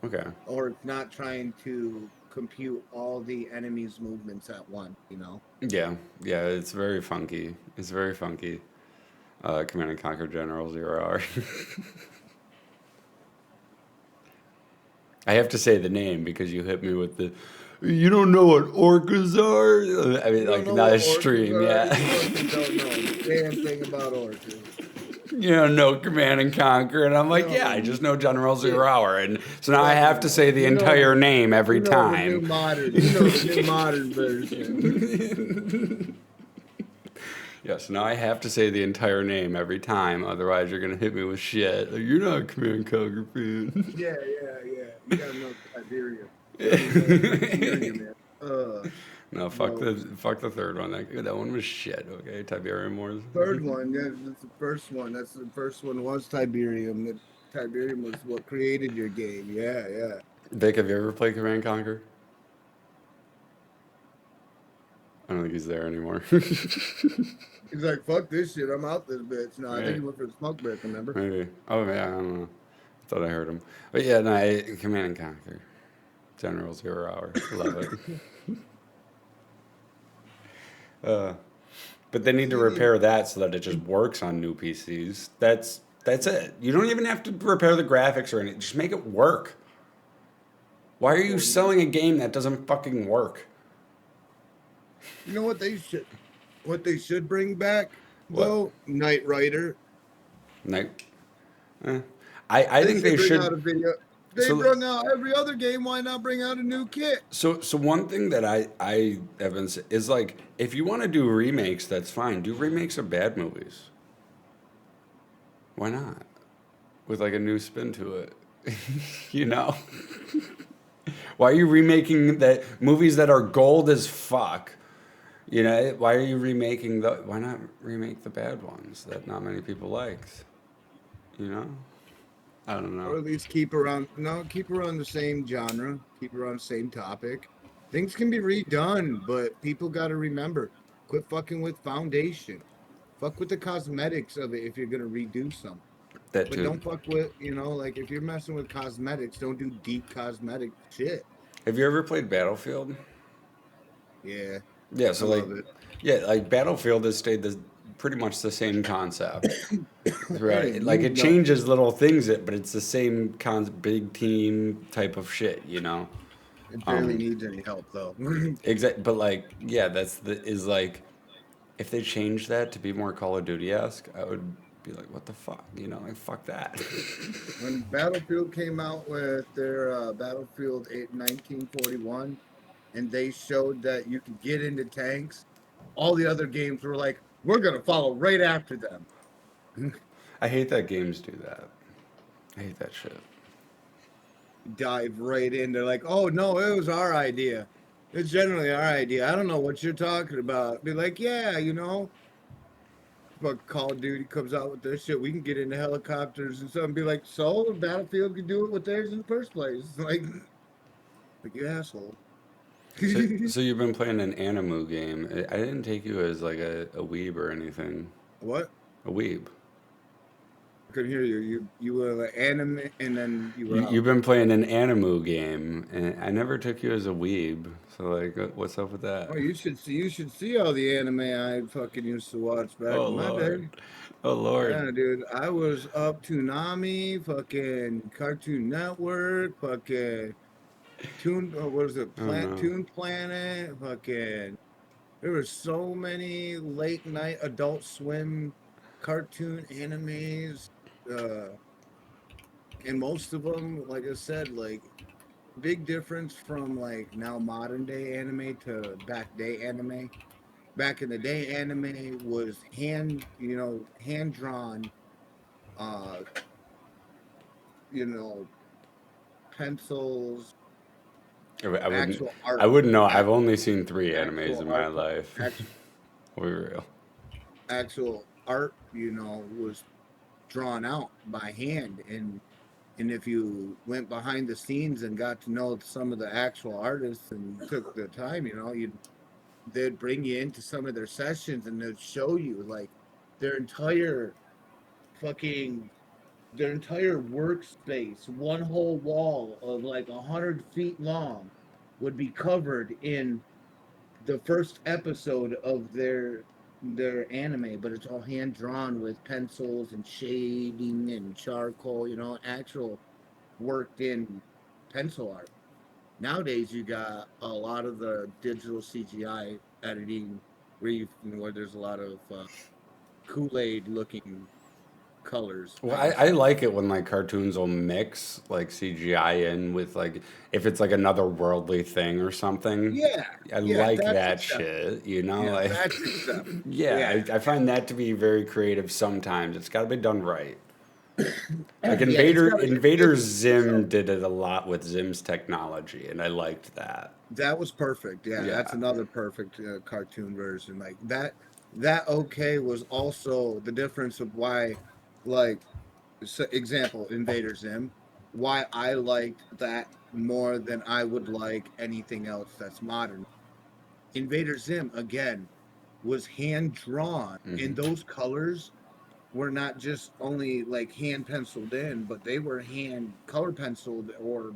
okay. or it's not trying to compute all the enemy's movements at once. Yeah, yeah, it's very funky. It's very funky. Command and Conquer General Zero Hour. I have to say the name because you hit me with the. You don't know what orcas are? I mean, You don't like know not a what orcas stream, are? yeah. You fucking don't know a damn thing about orcas. You don't know Command and Conquer, and I'm like, yeah, I No, just know General shit. Zero Hour, and so now I have to Fucking, say the you know entire the name every you know the new time. modern, you know the new modern version. Yes, now I have to say the entire name every time, otherwise you're gonna hit me with shit. Like, you're not a Command and Conquer fan. Yeah, yeah, yeah. You gotta know Tiberium. You gotta know Tiberium, man. No, No, fuck the third one. That one was shit. Okay, Tiberium Wars. third one. Yeah, that's the first one. That's the first one was Tiberium. Tiberium was what created your game. Yeah, yeah. Vic, have you ever played Command and Conquer? I don't think he's there anymore. He's like, fuck this shit. I'm out this bitch. No, I think he Right. went for the smoke break. Remember? Maybe. Oh yeah, I don't know. Thought I heard him. But yeah, no, Command and Conquer. General Zero Hour. Love it. Uh, but they need to See, repair that so that it just works on new PCs. That's it. You don't even have to repair the graphics or anything. Just make it work. Why are you well, selling a game that doesn't fucking work? you know what they should? What they should bring back What? though? Knight Rider. Like, eh. I They think should they bring should. out a video. They So bring out every other game. Why not bring out a new kit? so one thing that I have been is like if you want to do remakes, that's fine. Do remakes of bad movies. Why not? With like a new spin to it, you know. Why are you remaking that movies that are gold as fuck? You know, why are you remaking the? Why not remake the bad ones that not many people liked? You know, I don't Or know. at least keep around the same genre, keep around the same topic. Things can be redone, but people got to remember, quit fucking with foundation. Fuck with the cosmetics of it if you're gonna redo something. That But too. don't fuck with, like if you're messing with cosmetics, don't do deep cosmetic shit. Have you ever played Battlefield? Yeah, Yeah, I so like, love it. yeah, like Battlefield has stayed pretty much the same concept It throughout. ain't Like moved it nothing. changes little things, but it's the same big team type of shit, you know. It barely Um, needs any help though. but like, yeah, is like, if they changed that to be more Call of Duty esque, I would be like, what the fuck, like fuck that. When Battlefield came out with their Battlefield 1941, and they showed that you could get into tanks, all the other games were like, we're going to follow right after them. I hate that games do that. I hate that shit. Dive right in. They're like, oh, no, it was our idea. It's generally our idea. I don't know what you're talking about. Be like, yeah, but Call of Duty comes out with this shit. We can get into helicopters and stuff and be like, so Battlefield can do it with theirs in the first place. Like you asshole. So you've been playing an Animu game. I didn't take you as like a weeb or anything. What? A weeb. I couldn't hear you. You were like anime and then you were out. You've been playing an Animu game, and I never took you as a weeb. So like, what's up with that? Oh, you should see all the anime I fucking used to watch back Oh in my Lord, day. oh Lord. Yeah, dude. I was up to Nami, fucking Cartoon Network, fucking What is it? Oh no. Toon Planet. Fucking. There were so many late night Adult Swim cartoon animes. Uh, and most of them, like I said, like big difference from like now modern day anime to back day anime. Back in the day, anime was hand drawn, uh, you know, pencils, I wouldn't. actual I art, wouldn't know. I've act, only seen three animes actual in my art, life. actual, We'll be real. actual art, was drawn out by hand. And if you went behind the scenes and got to know some of the actual artists and took the time, they'd bring you into some of their sessions and they'd show you like their entire fucking their entire workspace, one whole wall of like 100 feet long, would be covered in the first episode of their anime, but it's all hand drawn with pencils and shading and charcoal, actual worked in pencil art. Nowadays, you got a lot of the digital CGI editing where there's a lot of Kool-Aid looking colors, Well, I I guess. like it when like cartoons will mix like CGI in with like if it's like another worldly thing or something. Yeah, I yeah, like that's that acceptable. shit, you know? Yeah, Like, that's acceptable. yeah, Yeah, I find that to be very creative sometimes. It's got to be done right. Like yeah, it's got Invader it's Zim did it a lot with Zim's technology, and I liked that. that was perfect. Yeah, that's Yeah. another perfect cartoon version. Like that. That okay was also the difference of why, like, example, Invader Zim, why I liked that more than I would like anything else that's modern. Invader Zim again was hand drawn, Hmm. and those colors were not just only like hand penciled in, but they were hand color penciled or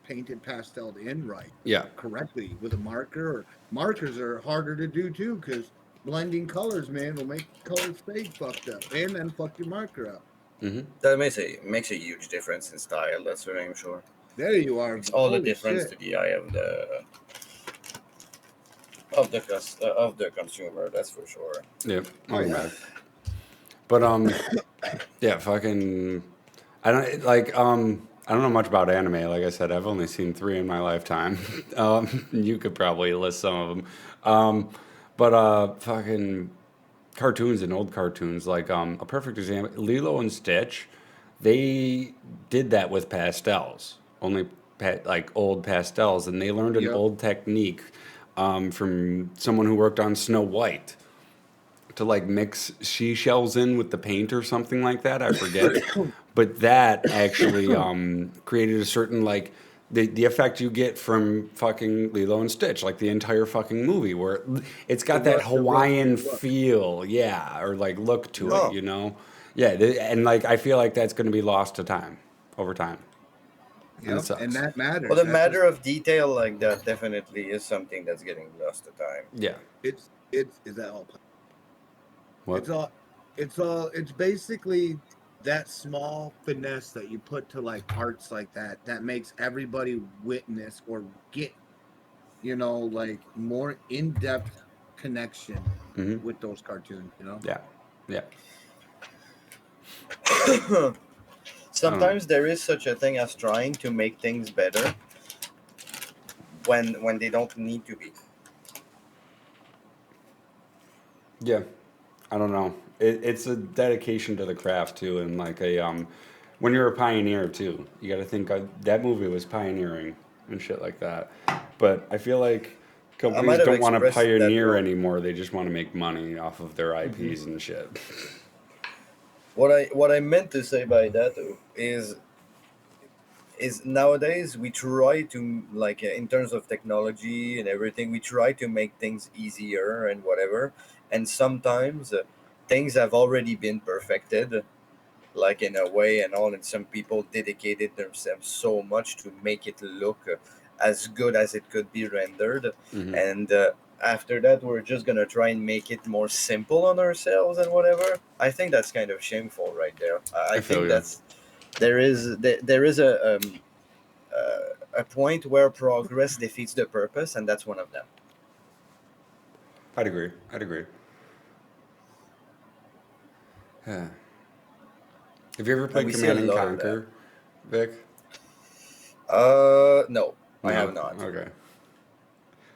painted pasteled in right Yeah. correctly with a marker. Or markers are harder to do too because blending colors, man, will make colors fade fucked up and then fuck your marker up. Hmm. That makes a huge difference in style. That's for damn sure. There you are. Makes all the Holy difference shit. to the eye of the consumer. That's for sure. Yeah. Oh Welcome yeah. back. But yeah, fucking. I don't know much about anime. Like I said, I've only seen three in my lifetime. You could probably list some of them. But fucking cartoons and old cartoons, like a perfect example, Lilo and Stitch. They did that with pastels, only like old pastels, and they learned an Yep. old technique from someone who worked on Snow White to like mix seashells in with the paint or something like that. I forget, but that actually created a certain like the effect you get from fucking Lilo and Stitch, like the entire fucking movie, where it's got that The Hawaiian rustic look. feel, yeah, or like look to Yep. it, Oh, you know, yeah, and like I feel like that's going to be lost to time over time, and it Yep. And sucks. that well, matters. the That's a matter of detail like that definitely is something that's getting lost to time. Yeah. it's is that all What? it's all it's basically that small finesse that you put to like arts like that makes everybody witness or get, like more in-depth connection Mm-hmm. with those cartoons. Yeah. Yeah. I don't know. Sometimes there is such a thing as trying to make things better when they don't need to be. Yeah. I don't know. It's a dedication to the craft too, and like a when you're a pioneer too, you got to think that movie was pioneering and shit like that. But I feel like I companies might have don't want to expressed that pioneer wrong. anymore. They just want to make money off of their Hmm. IPs and shit. What I meant to say by that is nowadays we try to like in terms of technology and everything we try to make things easier and whatever, and sometimes things have already been perfected like in a way and all, and some people dedicated themselves so much to make it look as good as it could be rendered, Hmm. and after that we're just gonna try and make it more simple on ourselves and whatever. I think that's kind of shameful right there. I I feel think you. there is a a point where progress defeats the purpose, and that's one of them. I'd agree. Yeah. Have you ever And played we see Command a and lot of that. Conquer, Vic? No, I have not. Okay.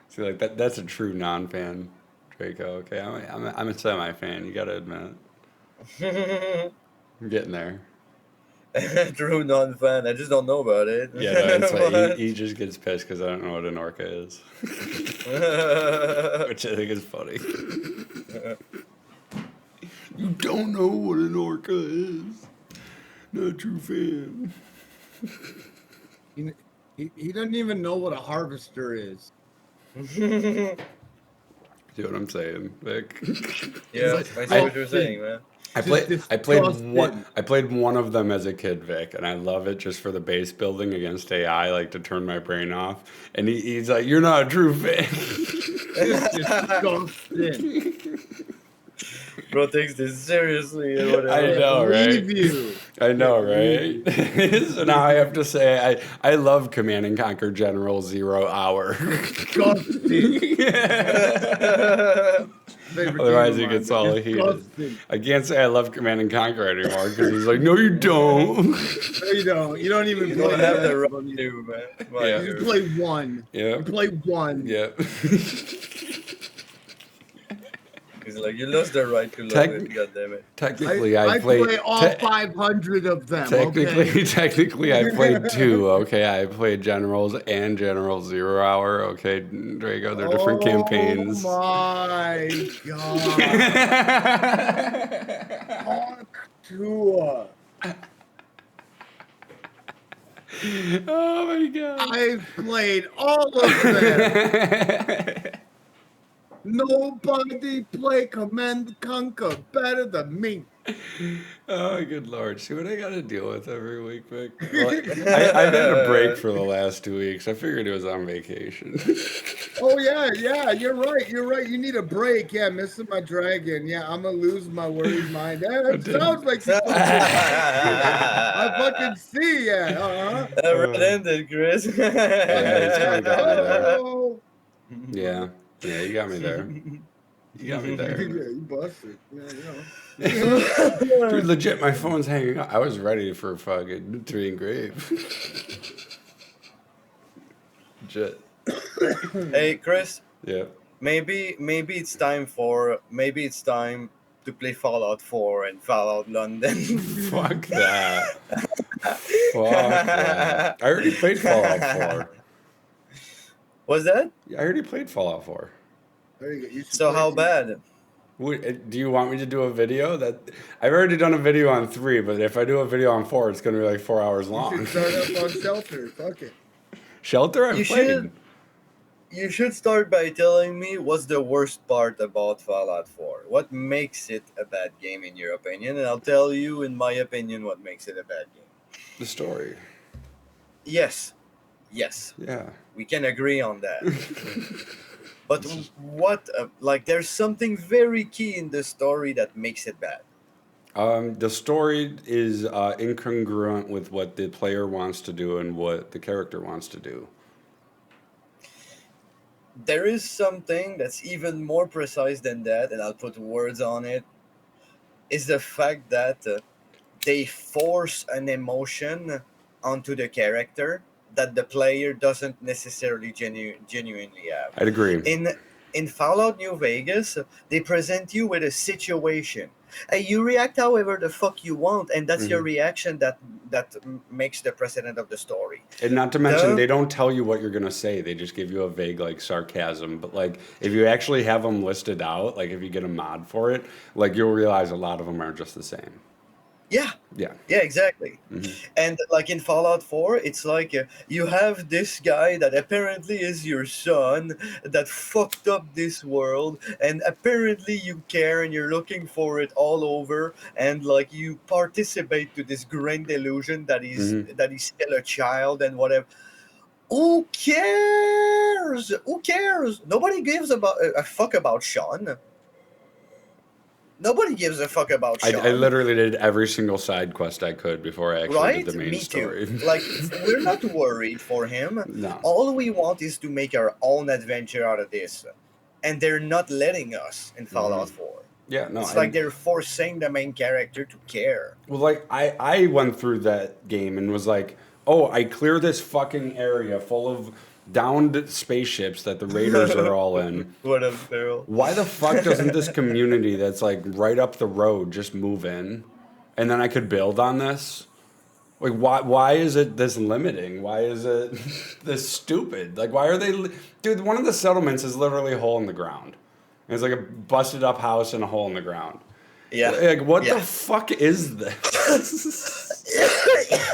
See, like that's a true non-fan, Draco. Okay, I'm a semi-fan. You gotta admit it. I'm getting there. True non-fan. I just don't know about it. Yeah, no, it's like But- he just gets pissed because I don't know what an orca is, which I think is funny. You don't know what an orca is. Not a true fan. He doesn't even know what a harvester is. See what I'm saying, Vic? yeah, I see what you're saying, man. I played one of them as a kid, Vic, and I love it just for the base building against AI, like to turn my brain off. And he's like, "You're not a true fan." It's disgusting. Bro takes this seriously or whatever. I know, right? Believe you. I know, right? So now I have to say, I love Command and Conquer General 0 Hour. Disgusting. Favorite Otherwise, game he of gets mine. all heated. Disgusting. I can't say I love Command and Conquer anymore because he's like, "No, you don't." No, you don't. You don't even You play don't have the that. right to, man. Mind Yeah. You you. play one. Yeah. You play one. Yeah. He's like, you lost the right to love Tech- it. God damn it. Technically, I I played. play all 500 of them. Okay? Technically, I played 2. Okay, I played Generals and General 0 Hour. Okay, Draco, they're different campaigns. Oh my god. Talk to us. Oh my god. I've played all of them. Nobody play Command and Conquer better than me. Oh, good lord. See what I got to deal with every week, Vic? Well, I've had a break for the last 2 weeks. I figured it was on vacation. Oh yeah, you're right. You need a break. Yeah, missing my dragon. Yeah, I'm gonna lose my worried mind. Yeah, that sounds like you I fucking see. Yeah. Uh-huh. Red-handed, Chris. Yeah, he's kinda got me there. Oh. Yeah, you got me there. You got me Yeah, there. you busted. Yeah, Dude, legit, my phone's hanging up. I was ready for fucking to engrave. Legit. Hey, Chris. Yeah. Maybe it's time to play Fallout 4 and Fallout London. Fuck that. Fuck that. I already played Fallout 4. What's that? I already played Fallout 4. There you go. You should So play how it. bad? Do you want me to do a video? I've already done a video on 3, but if I do a video on 4, it's going to be like 4 hours You long. should start up on Shelter. Fuck it. Shelter, I've You played. should. You should start by telling me what's the worst part about Fallout 4. What makes it a bad game in your opinion? And I'll tell you, in my opinion, what makes it a bad game. The story. Yes. Yeah. We can agree on that. But what, there's something very key in the story that makes it bad. The story is incongruent with what the player wants to do and what the character wants to do. There is something that's even more precise than that, and I'll put words on it, is the fact that they force an emotion onto the character that the player doesn't necessarily genuinely have. I'd agree. In Fallout New Vegas, they present you with a situation. You react however the fuck you want, and that's your reaction that makes the precedent of the story. And not to mention, they don't tell you what you're going to say. They just give you a vague, sarcasm. But, if you actually have them listed out, if you get a mod for it, you'll realize a lot of them are just the same. Yeah. Yeah. Yeah, exactly. And in Fallout 4, it's you have this guy that apparently is your son that fucked up this world, and apparently you care and you're looking for it all over, and you participate to this grand illusion that he's still a child and whatever. Who cares? Nobody gives a fuck about Sean. Nobody gives a fuck about I Sean. literally did every single side quest I could before I actually did Right? the main Me too. story. Like, we're not worried for him. No. All we want is to make our own adventure out of this. And they're not letting us in Fallout 4. Yeah, no, It's like and they're forcing the main character to care. well, like I went through that game and was like, oh, I clear this fucking area full of downed spaceships that the raiders are all in. What a barrel. Why the fuck doesn't this community that's like right up the road just move in, and then I could build on this? Like, why is it this limiting? Why is it this stupid? Like, why are they? Dude, one of the settlements is literally a hole in the ground. It's like a busted up house and a hole in the ground. Yeah. Like, what Yeah. the fuck is this?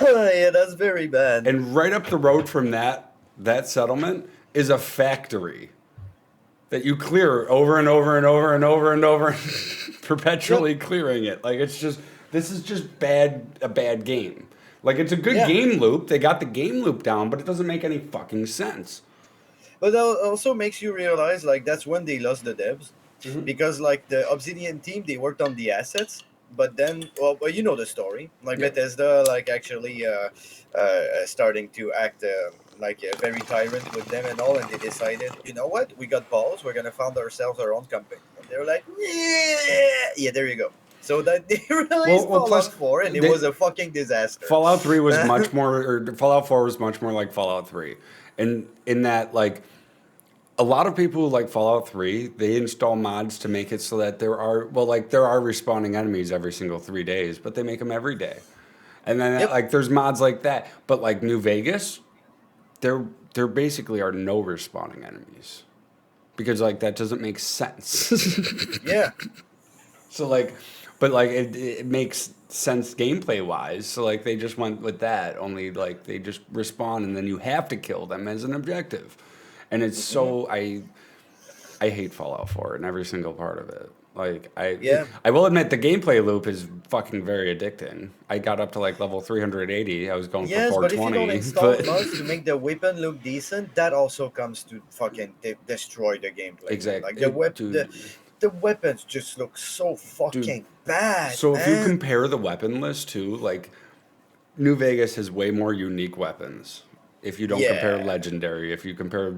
Yeah, that's very bad. And right up the road from that settlement is a factory that you clear over and over and over and over and over, perpetually clearing it. Like, it's just, this is just a bad game. Like, it's a good Yeah. game loop. They got the game loop down, but it doesn't make any fucking sense. But that also makes you realize, like, that's when they lost the devs. Mhm. Because, like, the Obsidian team, they worked on the assets. But then, well, you know the story. Like, Yeah. Bethesda, like, actually starting to act like a very tyrant with them and all. And they decided, you know what? We got balls. We're going to found ourselves our own company. And they were like, yeah, there you go. So that they released Well, plus, Fallout 4, and it they- was a fucking disaster. Fallout 3 was much more, or Fallout 4 was much more like Fallout 3. And in that, like, a lot of people who like Fallout 3, they install mods to make it so that there are respawning enemies every single 3 days, but they make them every day. And then Yep. like there's mods like that, but like New Vegas, there basically are no respawning enemies. Because like that doesn't make sense. Yeah. So like but like it makes sense gameplay wise. So like they just went with that, only like they just respawn and then you have to kill them as an objective. And it's so I hate Fallout 4 and every single part of it. Like Yeah. I will admit the gameplay loop is fucking very addicting. I got up to like level 380. I was going Yes, for but if you 420. don't install but- mods to make the weapon look decent, that also comes to fucking destroy the gameplay. Exactly. Like Dude. the weapons just look so fucking bad. So if you man. compare the weapon list to like New Vegas has way more unique weapons. If you don't compare Yeah. legendary, if you compare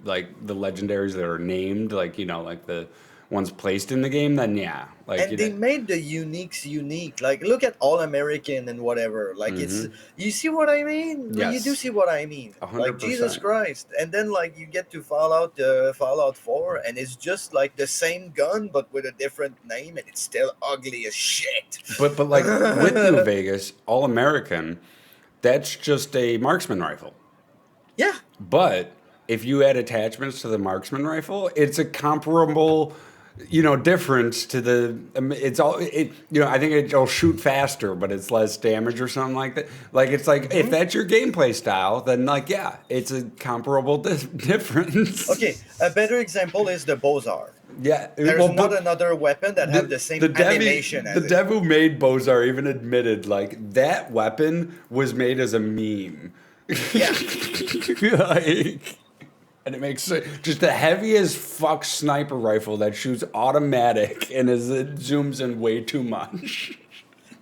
like the legendaries that are named, like like the ones placed in the game, then yeah, like and they made the uniques unique. Like look at All American and whatever. Like it's you see what I mean? Like, you do Yes. see what I mean. Like 100%. Jesus Christ. And then like you get to Fallout 4 and it's just like the same gun but with a different name and it's still ugly as shit. but like with New Vegas, All American, that's just a marksman rifle. Yeah. But if you add attachments to the marksman rifle, it's a comparable, difference to the. It's all it. I think it'll shoot faster, but it's less damage or something like that. Like it's like if that's your gameplay style, then like yeah, it's a comparable difference. Okay, a better example is the Bozar. Yeah. There's well, not but another weapon that have the same animation as the it. dev who made Bozar even admitted like that weapon was made as a meme. Yeah. Like, and it makes just the heavy as fuck sniper rifle that shoots automatic and it zooms in way too much.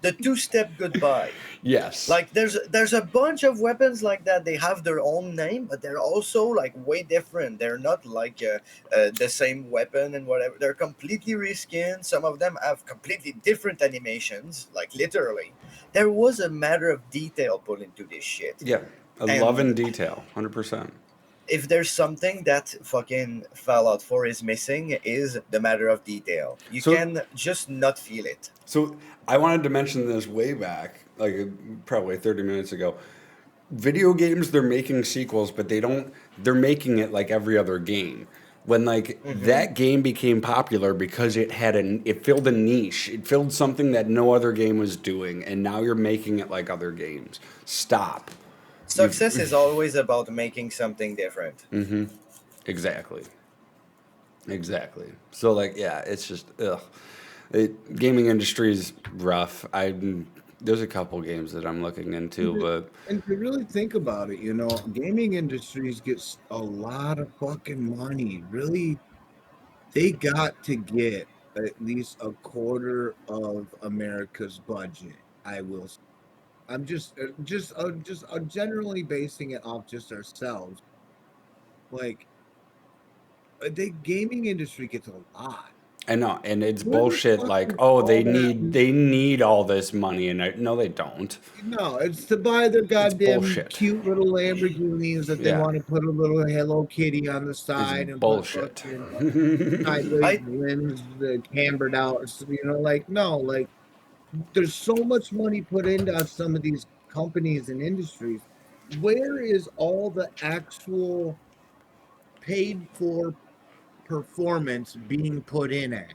The two-step goodbye. Yes. Like there's a bunch of weapons like that. They have their own name, but they're also like way different. They're not like the same weapon and whatever. They're completely reskinned. Some of them have completely different animations. Like literally, there was a matter of detail put into this shit. Yeah. And- Love and detail, 100%. If there's something that fucking Fallout 4 is missing, is the matter of detail. You So- can just not feel it. So I wanted to mention this way back, like probably 30 minutes ago. Video games, they're making sequels, but they're making it like every other game. When like that game became popular because it filled a niche. It filled something that no other game was doing, and now you're making it like other games. Stop. Success is always about making something different. Exactly. So like, yeah, it's just ugh. Gaming industry is rough. There's a couple games that I'm looking into, but And to really think about it, gaming industries gets a lot of fucking money. Really, they got to get at least a quarter of America's budget. I will. I'm just generally basing it off just ourselves. Like the gaming industry gets a lot. I know, and it's Where the bullshit. fuck Like, is oh, all they that? need all this money, and no, they don't. No, it's to buy their It's goddamn bullshit. cute little Lamborghinis that they Yeah, want to put a little Hello Kitty on the it's side and put bullshit. fucking sideways I limbs cambered out. So, like no, like there's so much money put into some of these companies and industries. Where is all the actual paid for performance being put in at?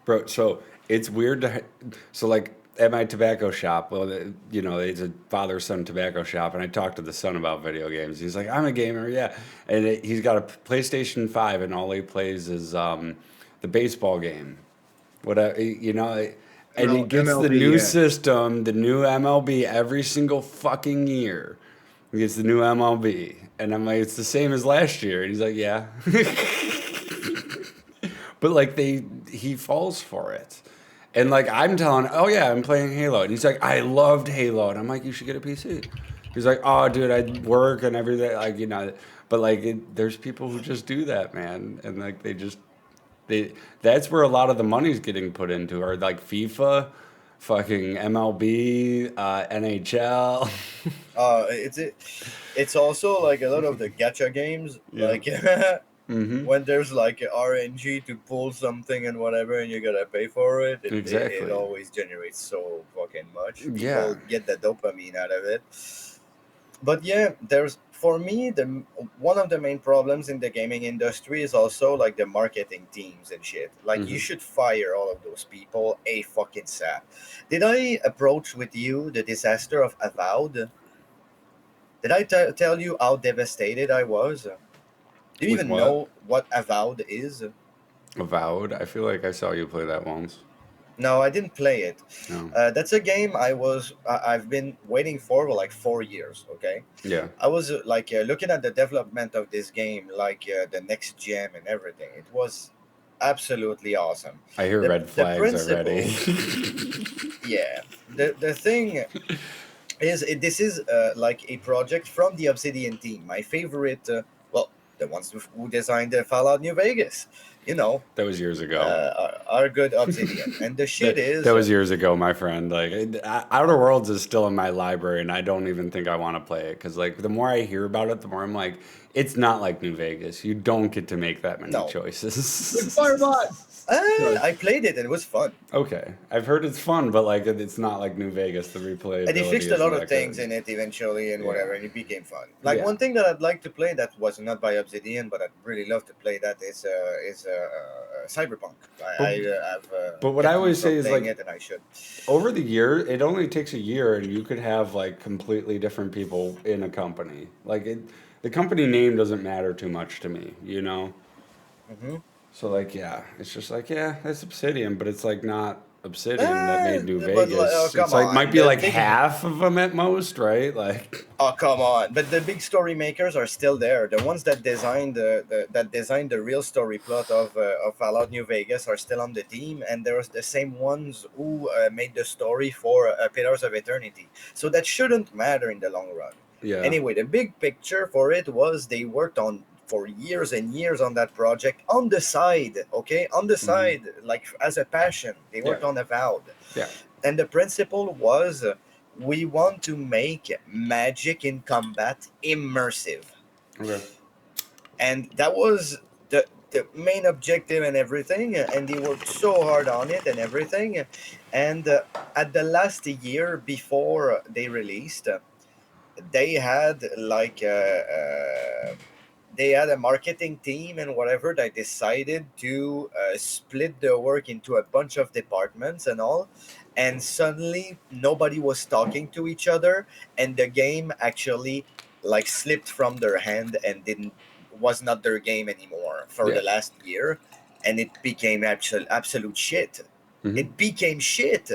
Bro, so it's weird to, so like at my tobacco shop, well, it's a father son tobacco shop, and I talked to the son about video games. He's like, I'm a gamer, yeah, and he's got a PlayStation 5, and all he plays is the baseball game, whatever, and he gets the MLB, new yeah. system, the new MLB every single fucking year. He gets the new MLB, and I'm like, it's the same as last year, and he's like, yeah. But like he falls for it. And like I'm telling, oh yeah, I'm playing Halo, and he's like, I loved Halo, and I'm like, you should get a PC. He's like, oh dude, I work and everything, like but like there's people who just do that, man, and like they that's where a lot of the money's getting put into, are like FIFA, fucking MLB, NHL. it's it's also like a lot of the gacha games, Yeah. like Mm-hmm. when there's like RNG to pull something and whatever, and you gotta pay for it. It Exactly. always generates so fucking much. Yeah. People get the dopamine out of it. But yeah, there's for me the one of the main problems in the gaming industry is also like the marketing teams and shit. Like you Mm-hmm. should fire all of those people a fucking sap. Did I approach with you the disaster of Avowed? Did I tell you how devastated I was? Do you With even what? know what Avowed is? Avowed. I feel like I saw you play that once. No, I didn't play it. No. That's a game I've been waiting for like 4 years. Okay, Yeah. I was looking at the development of this game, like the next gem and everything. It was absolutely awesome. I hear The red the flags already. principle, yeah. The thing is, this is like a project from the Obsidian team. My favorite, well, the ones who designed Fallout New Vegas. You know, That was years ago. are good Obsidian. And the shit That is, was years ago, my friend. Like Outer Worlds is still in my library, and I don't even think I want to play it because like the more I hear about it, the more I'm like, it's not like New Vegas. You don't get to make that many no. choices. Firebot. I played it and it was fun. Okay, I've heard it's fun, but like it's not like New Vegas. The replayability And they fixed a isn't lot of that things good. in it eventually and whatever, Yeah. and it became fun. Like Yeah. one thing that I'd like to play that was not by Obsidian, but I'd really love to play that is Cyberpunk. But what I kept on always say is playing like it, and I should. over the year, it only takes a year, and you could have like completely different people in a company. The company name doesn't matter too much to me, you know. Hmm. So like, yeah, it's just like, yeah, that's Obsidian, but it's like not Obsidian that made New Oh, Vegas. It's come like might on, be the like big half of them at most, right? Like, oh come on! But the big story makers are still there. The ones that designed the real story plot of Fallout New Vegas are still on the team, and there's the same ones who made the story for Pillars of Eternity. So that shouldn't matter in the long run. yeah, Anyway, the big picture for it was they worked on for years and years on that project on the side. Okay, on the hmm, side, like as a passion, they yeah, worked on Avowed, yeah, and the principle was we want to make magic in combat immersive, okay, and that was the main objective and everything, and they worked so hard on it and everything. And at the last year before they released, they had they had a marketing team and whatever that decided to split the work into a bunch of departments and all, and suddenly nobody was talking to each other, and the game actually like slipped from their hand and didn't was not their game anymore for yeah, the last year, and it became absolute shit. hmm, It became shit.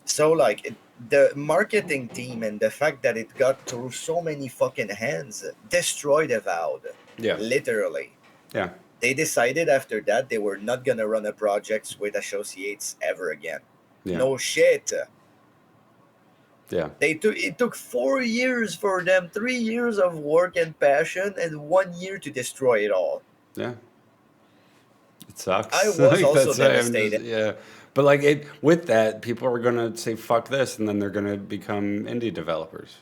So like the marketing team and the fact that it got through so many fucking hands destroyed Avowed, yeah, literally. yeah. They decided after that they were not gonna run a project with associates ever again. Yeah. No shit. Yeah. It took 4 years for them, 3 years of work and passion, and 1 year to destroy it all. Yeah. It I sucks. was Like also that's why I'm devastated. just yeah. But like it with that, people are gonna say fuck this, and then they're gonna become indie developers.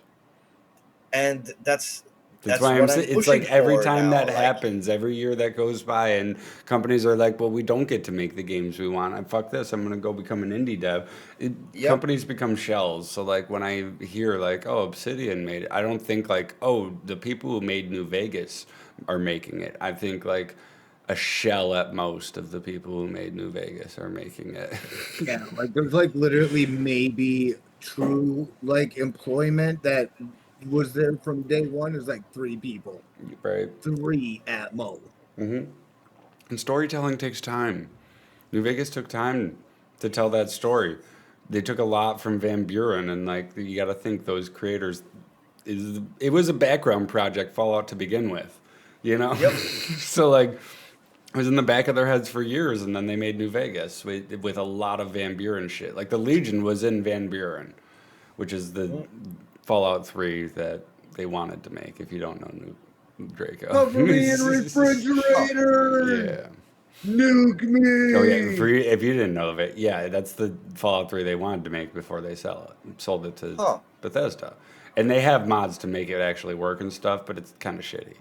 And That's that's why I'm. what I'm It's pushing like every for time now. that Like, happens, every year that goes by, and companies are like, "Well, we don't get to make the games we want. I fuck this. I'm gonna go become an indie dev." yep. Companies become shells. So like when I hear like, "Oh, Obsidian made it," I don't think like, "Oh, the people who made New Vegas are making it." I think like a shell at most of the people who made New Vegas are making it. Yeah, like there's like literally maybe true like employment that was there from day one is like three people, Right. three at most. And storytelling takes time. New Vegas took time to tell that story. They took a lot from Van Buren, and like you got to think those creators is it was a background project Fallout to begin with, you know. Yep. So like it was in the back of their heads for years, and then they made New Vegas with a lot of Van Buren shit. Like the Legion was in Van Buren, which is the Mm. Fallout 3 that they wanted to make. If you don't know New Draco, Cover me in Huh. refrigerators, yeah. nuke Oh yeah, for me. you, if you didn't know of it, yeah, that's the Fallout 3 they wanted to make before they sold it to Huh. Bethesda, and they have mods to make it actually work and stuff, but it's kind of shitty.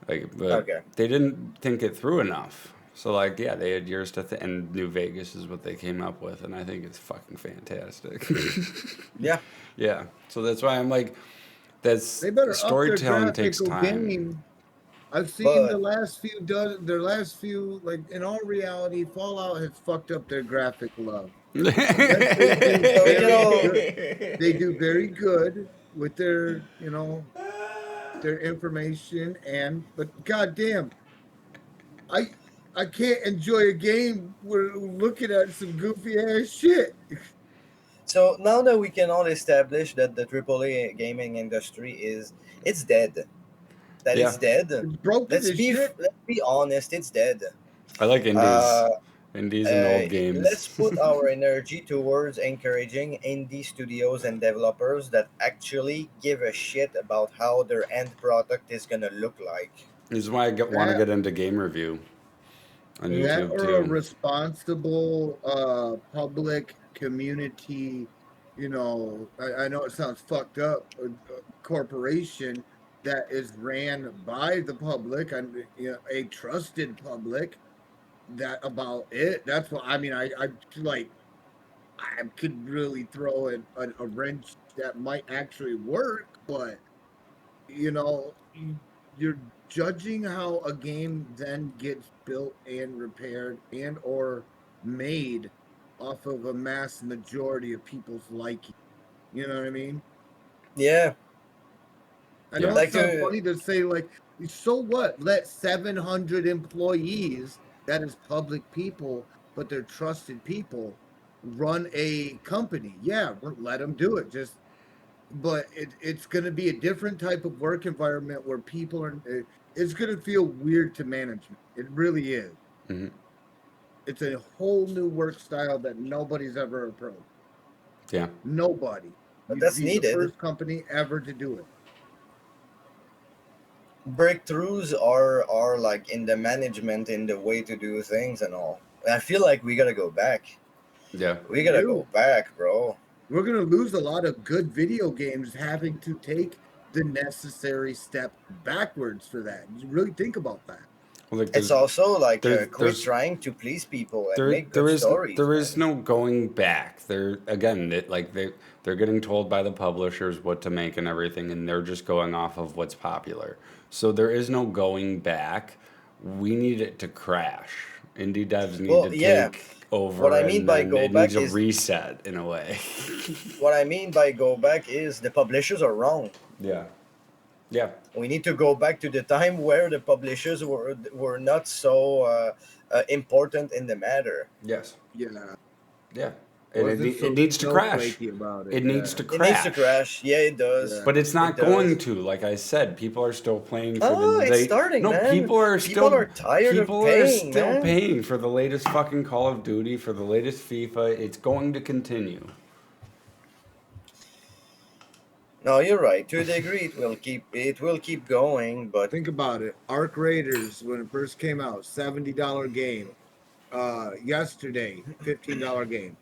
Like, but Okay. they didn't think it through enough. So like, yeah, they had years to and New Vegas is what they came up with, and I think it's fucking fantastic. Yeah. Yeah, so that's why I'm like, that's They better up their storytelling takes graphical time. game. I've seen the But last few done their last few like in all reality, Fallout has fucked up their graphic love. Yes, they do so very good. They do very good with their, their information but goddamn, I I can't enjoy a game where looking at some goofy ass shit. so now that we can all establish that the AAA gaming industry is it's dead. That Yeah, it's dead. It's broken as shit. Let's be honest. It's dead. I like indies, Uh, indies and old let's games. put our energy towards encouraging indie studios and developers that actually give a shit about how their end product is gonna look like. This is why want to That get into game review on Mm, that YouTube or a too. responsible public community, I know it sounds fucked up, corporation that is ran by the public and a trusted public that about it. That's what I mean. I like I could really throw in a wrench that might actually work, but you're judging how a game then gets built and repaired and or made off of a mass majority of people's liking. You know what I mean? yeah, I Yeah, know it like sounds to funny to say like, so what? Let 700 employees, that is public people, but they're trusted people, run a company. Yeah, let them do it. Just but it's going to be a different type of work environment where people are it's going to feel weird to management. It really is. It's a whole new work style that nobody's ever approached. yeah, Nobody. but You'd that's be the needed. first company ever to do it. Breakthroughs are like in the management, in the way to do things and all. I feel like we gotta go back. yeah. We We gotta go do. back, bro. We're going to lose a lot of good video games having to take the necessary step backwards for that. You really think about that. Well, like It's also like quit there's trying to please people and make good stories, there is man. no going back. They're again they're getting told by the publishers what to make and everything, and they're just going off of what's popular. So there is no going back. We need it to crash. Indie devs need Well, to yeah. take What over, I mean and by then go it needs back a is reset in a way. what I mean by go back is the publishers are wrong. Yeah, yeah, We need to go back to the time where the publishers were not so important in the matter. yes, Yeah. yeah. and Wasn't it needs to crash. snowflakey about it. It needs Yeah. to It needs to crash. crash. Yeah, it does. Yeah. But it's It not does. going to. Like I said, people are still paying for Oh, it's starting, no, man. People are tired of paying, man. paying for the latest fucking Call of Duty, for the latest FIFA. It's going to continue. No, you're right. To a degree, it will keep going, but Think about it. Arc Raiders, when it first came out, $70 game. Yesterday, $15 game.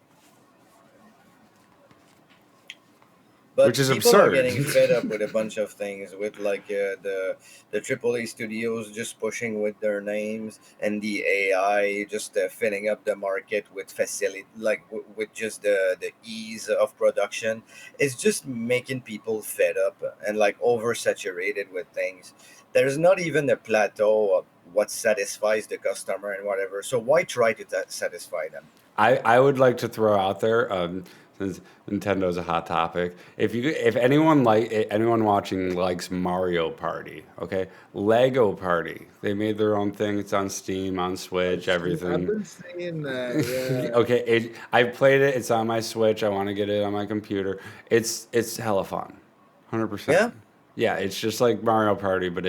Which But is people are absurd. getting fed up with a bunch of things, with like the AAA studios just pushing with their names, and the AI just filling up the market with facility, like with just the ease of production. It's just making people fed up and like oversaturated with things. There's not even a plateau of what satisfies the customer and whatever. So why try to satisfy them? I would like to throw out there, since Nintendo's a hot topic. If anyone watching likes Mario Party, okay, Lego Party, they made their own thing. It's on Steam, on Switch, I've everything. been seeing that. Yeah. Okay, I've played it. It's on my Switch. I want to get it on my computer. It's hella fun, 100%. Yeah. Yeah, it's just like Mario Party, but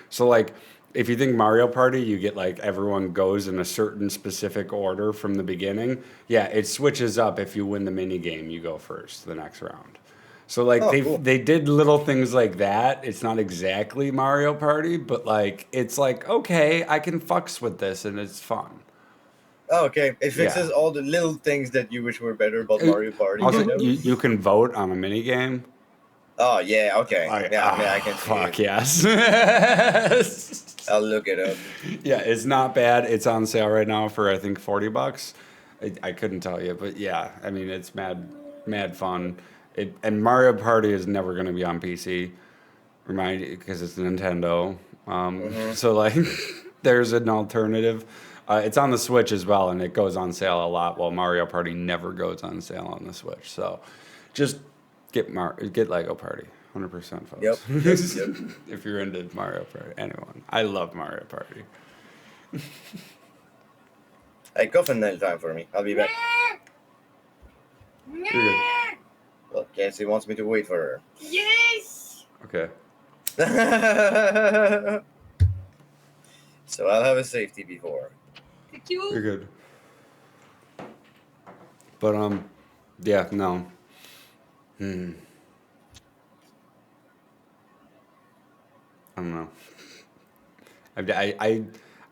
so like if you think Mario Party, you get like everyone goes in a certain specific order from the beginning. Yeah, it switches up if you win the mini game, you go first the next round. So like Oh, cool. they did little things like that. It's not exactly Mario Party, but like it's like okay, I can fucks with this and it's fun. Oh, okay. It Yeah. fixes all the little things that you wish were better about Uh, Mario Party, Also, kind of. you can vote on a mini game. Oh yeah, okay. Yeah, I mean I can see Fuck it. yes. I'll look it up. Yeah, it's not bad. It's on sale right now for I think $40. I couldn't tell you, but yeah, I mean it's mad fun. And Mario Party is never going to be on PC. Remind because it's Nintendo. Hmm. So like, there's an alternative. It's on the Switch as well, and it goes on sale a lot. While Mario Party never goes on sale on the Switch. So, just get Lego Party, 100%, Yep. folks. Yep. Yep. If you're into Mario Party, anyone. I love Mario Party. Hey, coffin nail time for me. I'll be back. You're good. Well, Cassie wants me to wait for Yes. Okay. her. So I'll have a safety before. Thank You're you. good. But yeah, no. I don't know.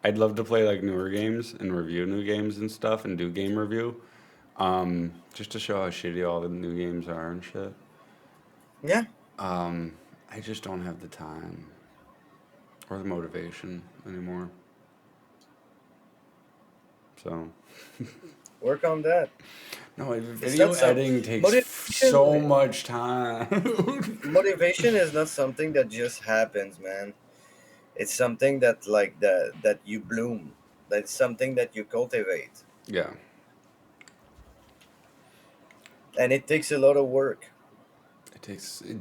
I'd love to play like newer games and review new games and stuff and do game review, just to show how shitty all the new games are and shit. Yeah. I just don't have the time or the motivation anymore. So Work on that. no, It's video not some editing takes motivation. so much time. Motivation is not something that just happens, man. It's something that that you bloom. That's something that you cultivate, Yeah. and it takes a lot of work.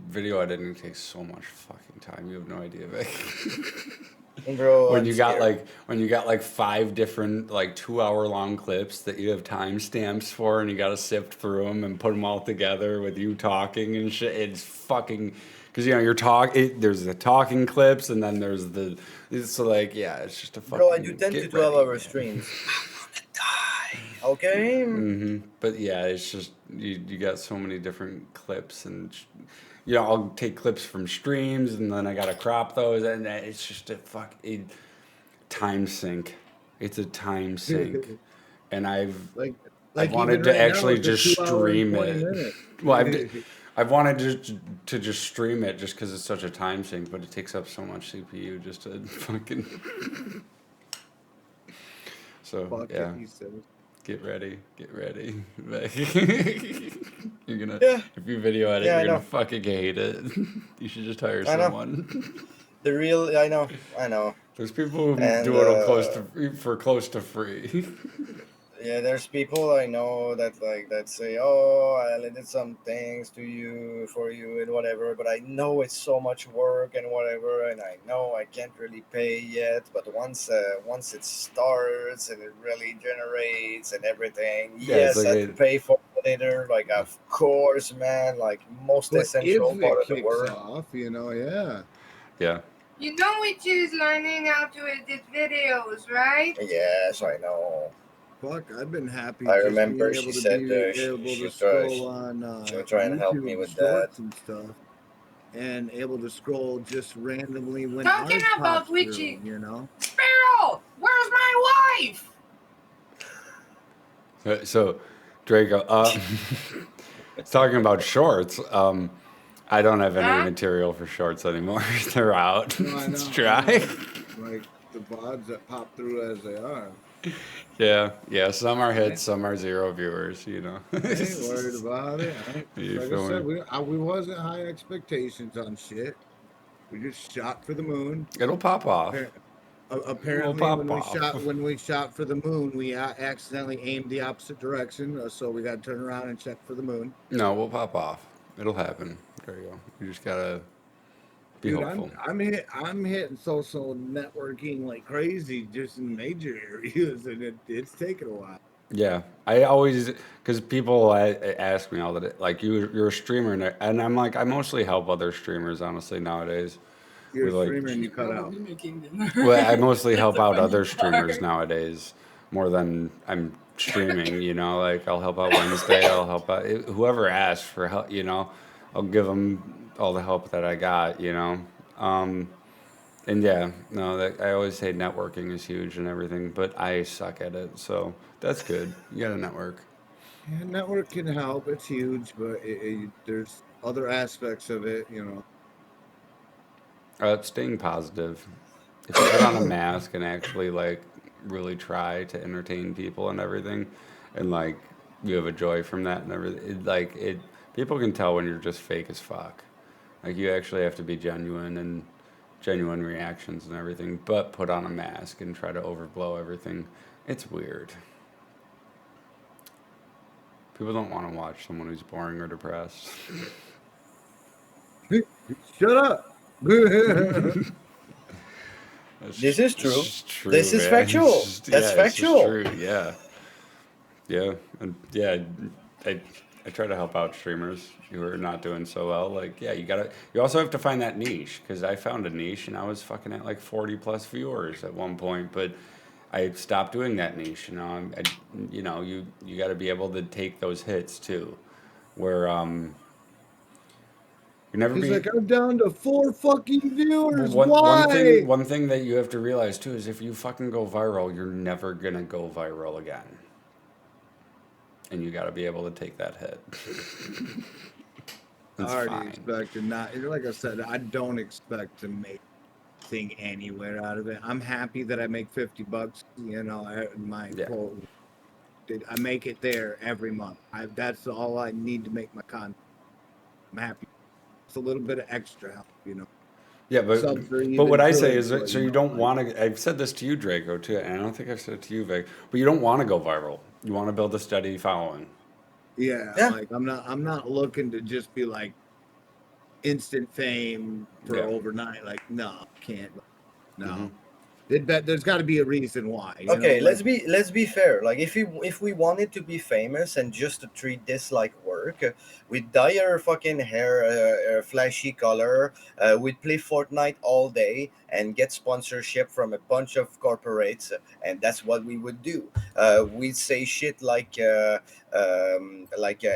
Video editing takes so much fucking time. You have no idea, Vic. Bro, when I'm you got scared. like 5 different like 2 hour long clips that you have timestamps for, and you got to sift through them and put them all together with you talking and shit. It's fucking because you're there's the talking clips, and then there's the so like yeah, it's just a fucking Bro, I do 10 to get 12 ready, hour man. streams. Okay? But yeah, it's just you got so many different clips and I'll take clips from streams and then I gotta crop those and it's just a time sink. It's a time sink, and like I've even wanted to right now, actually it's a just 2 hour and stream 20 it. minutes. Well, I've wanted to just stream it just because it's such a time sink, but it takes up so much CPU just to fucking. So Fuck yeah. it, he said. Get ready. You're gonna Yeah. if you video edit, Yeah, I you're gonna know. fucking hate it. You should just hire I know. someone. I know. There's people who And do it close to free. yeah, there's people I know that say, "Oh, I did some things for you and whatever," but I know it's so much work and whatever, and I know I can't really pay yet. But once it starts and it really generates and everything, Yeah, it's yes, like I'd pay for it pollinator, like of course, man, like most But essential if part it of the kicks word. off, yeah. Yeah. You know which is learning how to edit videos, right? Yes, I know. Fuck, I've been happy I just being remember she able to said be she able to she try scroll on she would try and help me YouTube with that. shorts and stuff, and able to scroll just randomly when Talking ours about pops witchy. through. Sparrow, where's my wife? So Draco, talking about shorts. I don't have any Huh? material for shorts anymore. They're out. No, I It's know, I dry. know. Like the VODs that pop through as they are. Yeah. Some are I, hits, some are zero viewers. You know. I ain't worried about it. You Like I feel said, me? we wasn't high expectations on shit. We just shot for the moon. It'll pop off. We'll Apparently, pop off. when we shot for the moon, we accidentally aimed the opposite direction. So we got to turn around and check for the moon. No, we'll pop off. It'll happen. There you go. You just gotta be Dude, hopeful. I'm hitting social networking like crazy, just in major areas, and it's taken a while. Yeah, I always because people ask me all the day, like you're a streamer, and I'm like I mostly help other streamers honestly nowadays. You're With a like, streamer and you cut out. Probably making them. well, I mostly That's help the out funny other streamers part. nowadays more than I'm streaming. You know, like I'll help out Wednesday. I'll help out whoever asks for help. You know, I'll give them all the help that I got. You know, um, and yeah, no, that I always say networking is huge and everything, but I suck at it, so that's good. You got to network. Yeah, network can help. It's huge, but there's other aspects of it. Staying positive. If you put on a mask and actually like really try to entertain people and everything, and like you have a joy from that and everything, people can tell when you're just fake as fuck. Like you actually have to be genuine and genuine reactions and everything, but put on a mask and try to overblow everything. It's weird. People don't want to watch someone who's boring or depressed. Shut up. This is true. It's true, This is man. factual. That's It's just factual. true. Yeah, and yeah. I I try to help out streamers who are not doing so well. Like, yeah, you also have to find that niche because I found a niche and I was fucking at like 40 plus viewers at one point, but I stopped doing that niche. You got to be able to take those hits too, where you never He's be. like, I'm down to 4 fucking viewers. One Why? thing that you have to realize too is if you fucking go viral, you're never gonna go viral again, and you got to be able to take that hit. I It's already fine. expected not. Like I said, I don't expect to make thing anywhere out of it. I'm happy that I make $50. My Yeah. quote. I make it there every month. That's all I need to make my content. I'm happy. It's a little bit of extra help. Yeah, Subs are but what even I say good, is that but so you don't want to. I've said this to you, Draco, too, and I don't think I've said it to you, Vic. But you don't want to go viral. You want to build a steady following. yeah, Yeah. like I'm not looking to just be like instant fame for Yeah. overnight. Like, no, can't. No. Mhm. There's got to be a reason why. Okay, let's be fair. Like if we wanted to be famous and just to treat this like work, we'd dye our fucking hair a flashy color. We'd play Fortnite all day and get sponsorship from a bunch of corporates, and that's what we would do. We'd say shit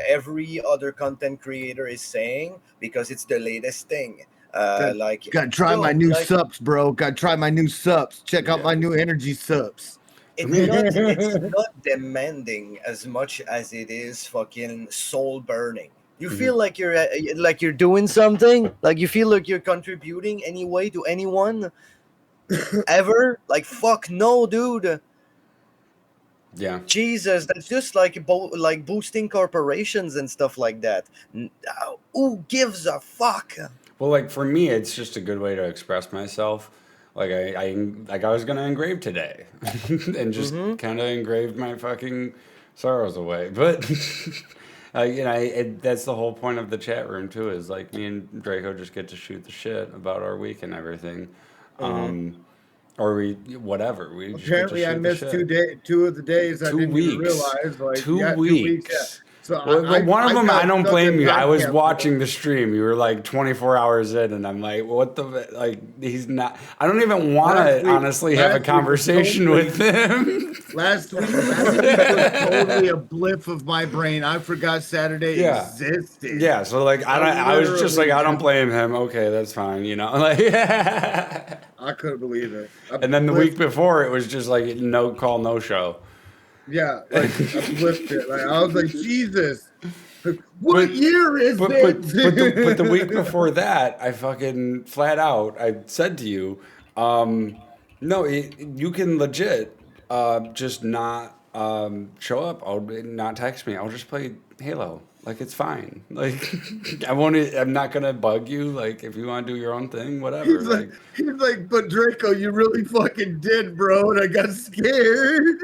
every other content creator is saying because it's the latest thing. Gotta try my new like subs, bro. Gotta try my new subs. Check out Yeah. my new energy subs. it's not demanding as much as it is fucking soul burning. You feel like you're doing something, like you feel like you're contributing anyway to anyone ever. Like fuck no, dude. Yeah. Jesus, that's just like like boosting corporations and stuff like that. Who gives a fuck? Well, like for me, it's just a good way to express myself. Like I was gonna engrave today, and just Mm-hmm. kind of engraved my fucking sorrows away. But that's the whole point of the chat room too. Is like me and Draco just get to shoot the shit about our week and everything, Mm-hmm. or whatever. We just get to Apparently, I shoot the missed shit. 2 of the days. I Two didn't even weeks. realize. Like, Two yeah, 2 weeks. Yeah. weeks. So Well, one of them, I got don't stuck in blame you. I was podcast watching the stream. You were like 24 hours in, and I'm like, what the, like, he's not, I don't even want to honestly have a conversation with him. Last week was totally a blip of my brain. I forgot Saturday Yeah. existed. Yeah. So, like, I was just like, literally I don't just- blame him. Okay, that's fine. You know, like, I couldn't believe it. and then the week before, it was just like, no call, no show. Yeah, like I blipped it. Like I was like, Jesus, what But- year is But it? but the week before that, I fucking flat out I said to you, no, you can legit just not show up. I'll not text me. I'll just play Halo. Like it's fine. Like I won't. I'm not gonna bug you. Like if you want to do your own thing, whatever. He's like, but Draco, you really fucking did, bro, and I got scared.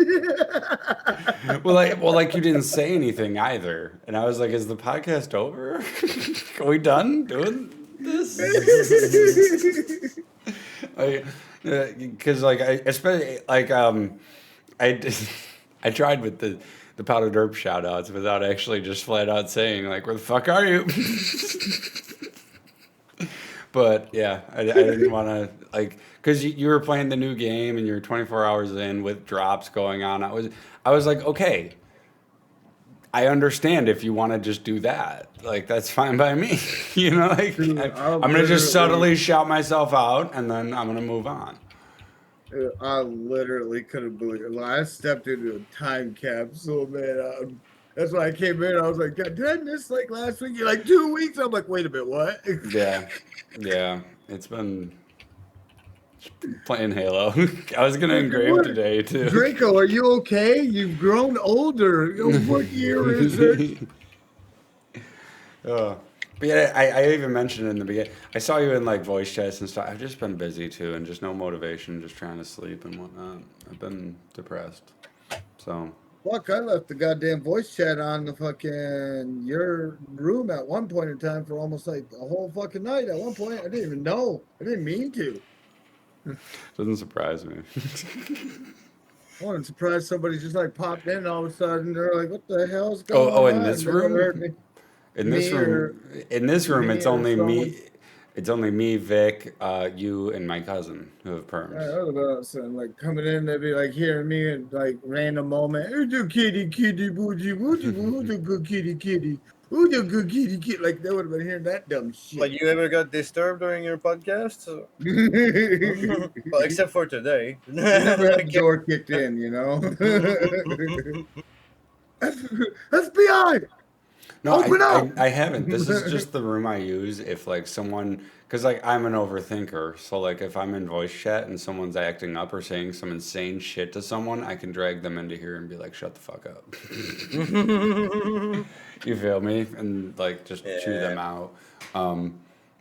Like you didn't say anything either, and I was like, "Is the podcast over? Are we done doing this?" Like, because like I especially like I I tried with the powder derp shout outs without actually just flat out saying like, "Where the fuck are you?" But yeah, I didn't want to like because you were playing the new game and you're 24 hours in with drops going on. I was like, okay, I understand if you want to just do that. Like that's fine by me. You know, like Dude, I'm gonna just subtly shout myself out and then I'm gonna move on. I literally couldn't believe it. Like, I stepped into a time capsule, man. That's why I came in. I was like, God, did I miss like last week? You're like 2 weeks. I'm like, wait a minute, what? Yeah, it's been playing Halo. I was gonna engrave What? today too. Draco, are you okay? You've grown older. What year is it? But yeah, I even mentioned in the beginning. I saw you in like voice chats and stuff. I've just been busy too, and just no motivation, just trying to sleep and whatnot. I've been depressed. So Fuck, I left the goddamn voice chat on the fucking your room at one point in time for almost like a whole fucking night. At one point, I didn't even know. I didn't mean to. doesn't surprise me. I wasn't surprised somebody just like popped in all of a sudden. They're like, "What the hell's going on?" Oh, in this They never heard room? me. In this Me or- room, it's or only someone. me. It's only me, Vic, you, and my cousin who have I perms. was about something like coming in, they'd be like hearing me and like random moment. Who's the kitty, kitty, booty, booty, who's the good kitty, kitty? Who's the good kitty, kitty? Like they would have been hearing that dumb shit. Like you ever got disturbed during your podcast? Well, except for today. You never had the door kicked in, you know. FBI, No, open up. I haven't. This is just the room I use if like someone, because like I'm an overthinker. So like if I'm in voice chat and someone's acting up or saying some insane shit to someone, I can drag them into here and be like, "Shut the fuck up." You feel me? And like just chew them out.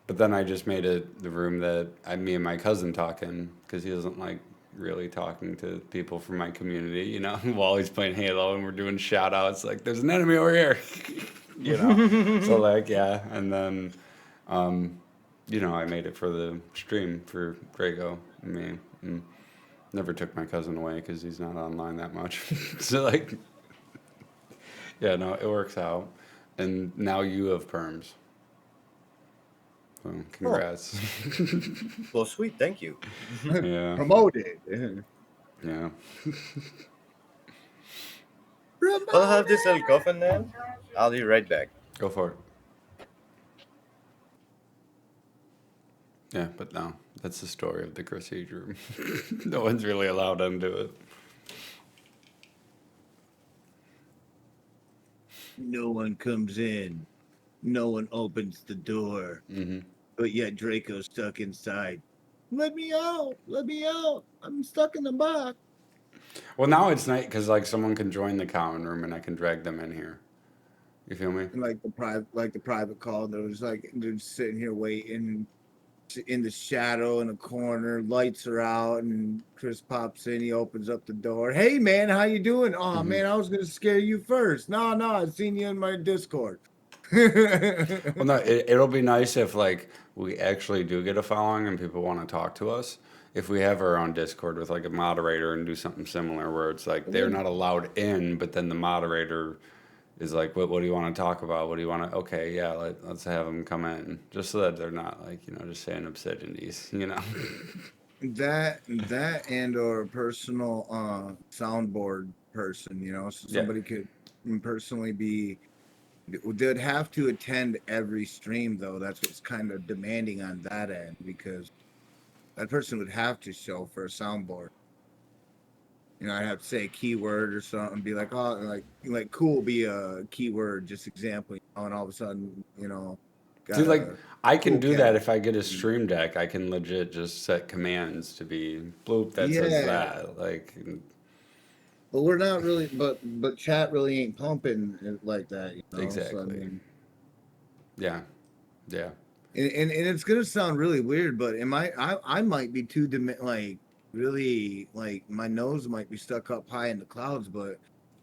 But then I just made it the room that me and my cousin talk in because he doesn't like really talking to people from my community, you know, while he's playing Halo and we're doing shout outs like there's an enemy over here. You know. So like yeah, and then you know, I made it for the stream for Draco and me. And never took my cousin away because he's not online that much. So like yeah, no, it works out. And now you have perms. So congrats. Well, sweet, thank you. Yeah. Promoted. Yeah. I'll have this little coffin now. I'll be right back. Go for it. Yeah, but no, that's the story of the Prestige room. No one's really allowed into it. No one comes in. No one opens the door. Mm-hmm. But yet Draco's stuck inside. Let me out! Let me out! I'm stuck in the box. Well, now it's nice because like someone can join the common room and I can drag them in here. You feel me? And like the private call, they're just sitting here waiting in the shadow in a corner. Lights are out, and Chris pops in. He opens up the door. Hey man, how you doing? Oh man, I was gonna scare you first. No, I've seen you in my Discord. Well, no, it'll be nice if like we actually do get a following and people want to talk to us. If we have our own Discord with like a moderator and do something similar where it's like they're not allowed in, but then the moderator is like, what do you want to talk about? What do you want to? Okay, yeah, let's have them come in, just so that they're not like just saying obscenities, That and or a personal soundboard person, so Yeah. somebody could personally be. They'd have to attend every stream though. That's what's kind of demanding on that end because that person would have to show for a soundboard. I'd have to say a keyword or something, be like, oh, like cool, be a keyword, just example, and all of a sudden, See, got like a I can cool do that cat. if I get a stream deck. I can legit just set commands to be bloop that says Yeah, that. Like, but we're not really, but chat really ain't pumping it like that. So I exactly. mean, Yeah, yeah. and it's gonna sound really weird, but I might be too like really like my nose might be stuck up high in the clouds, but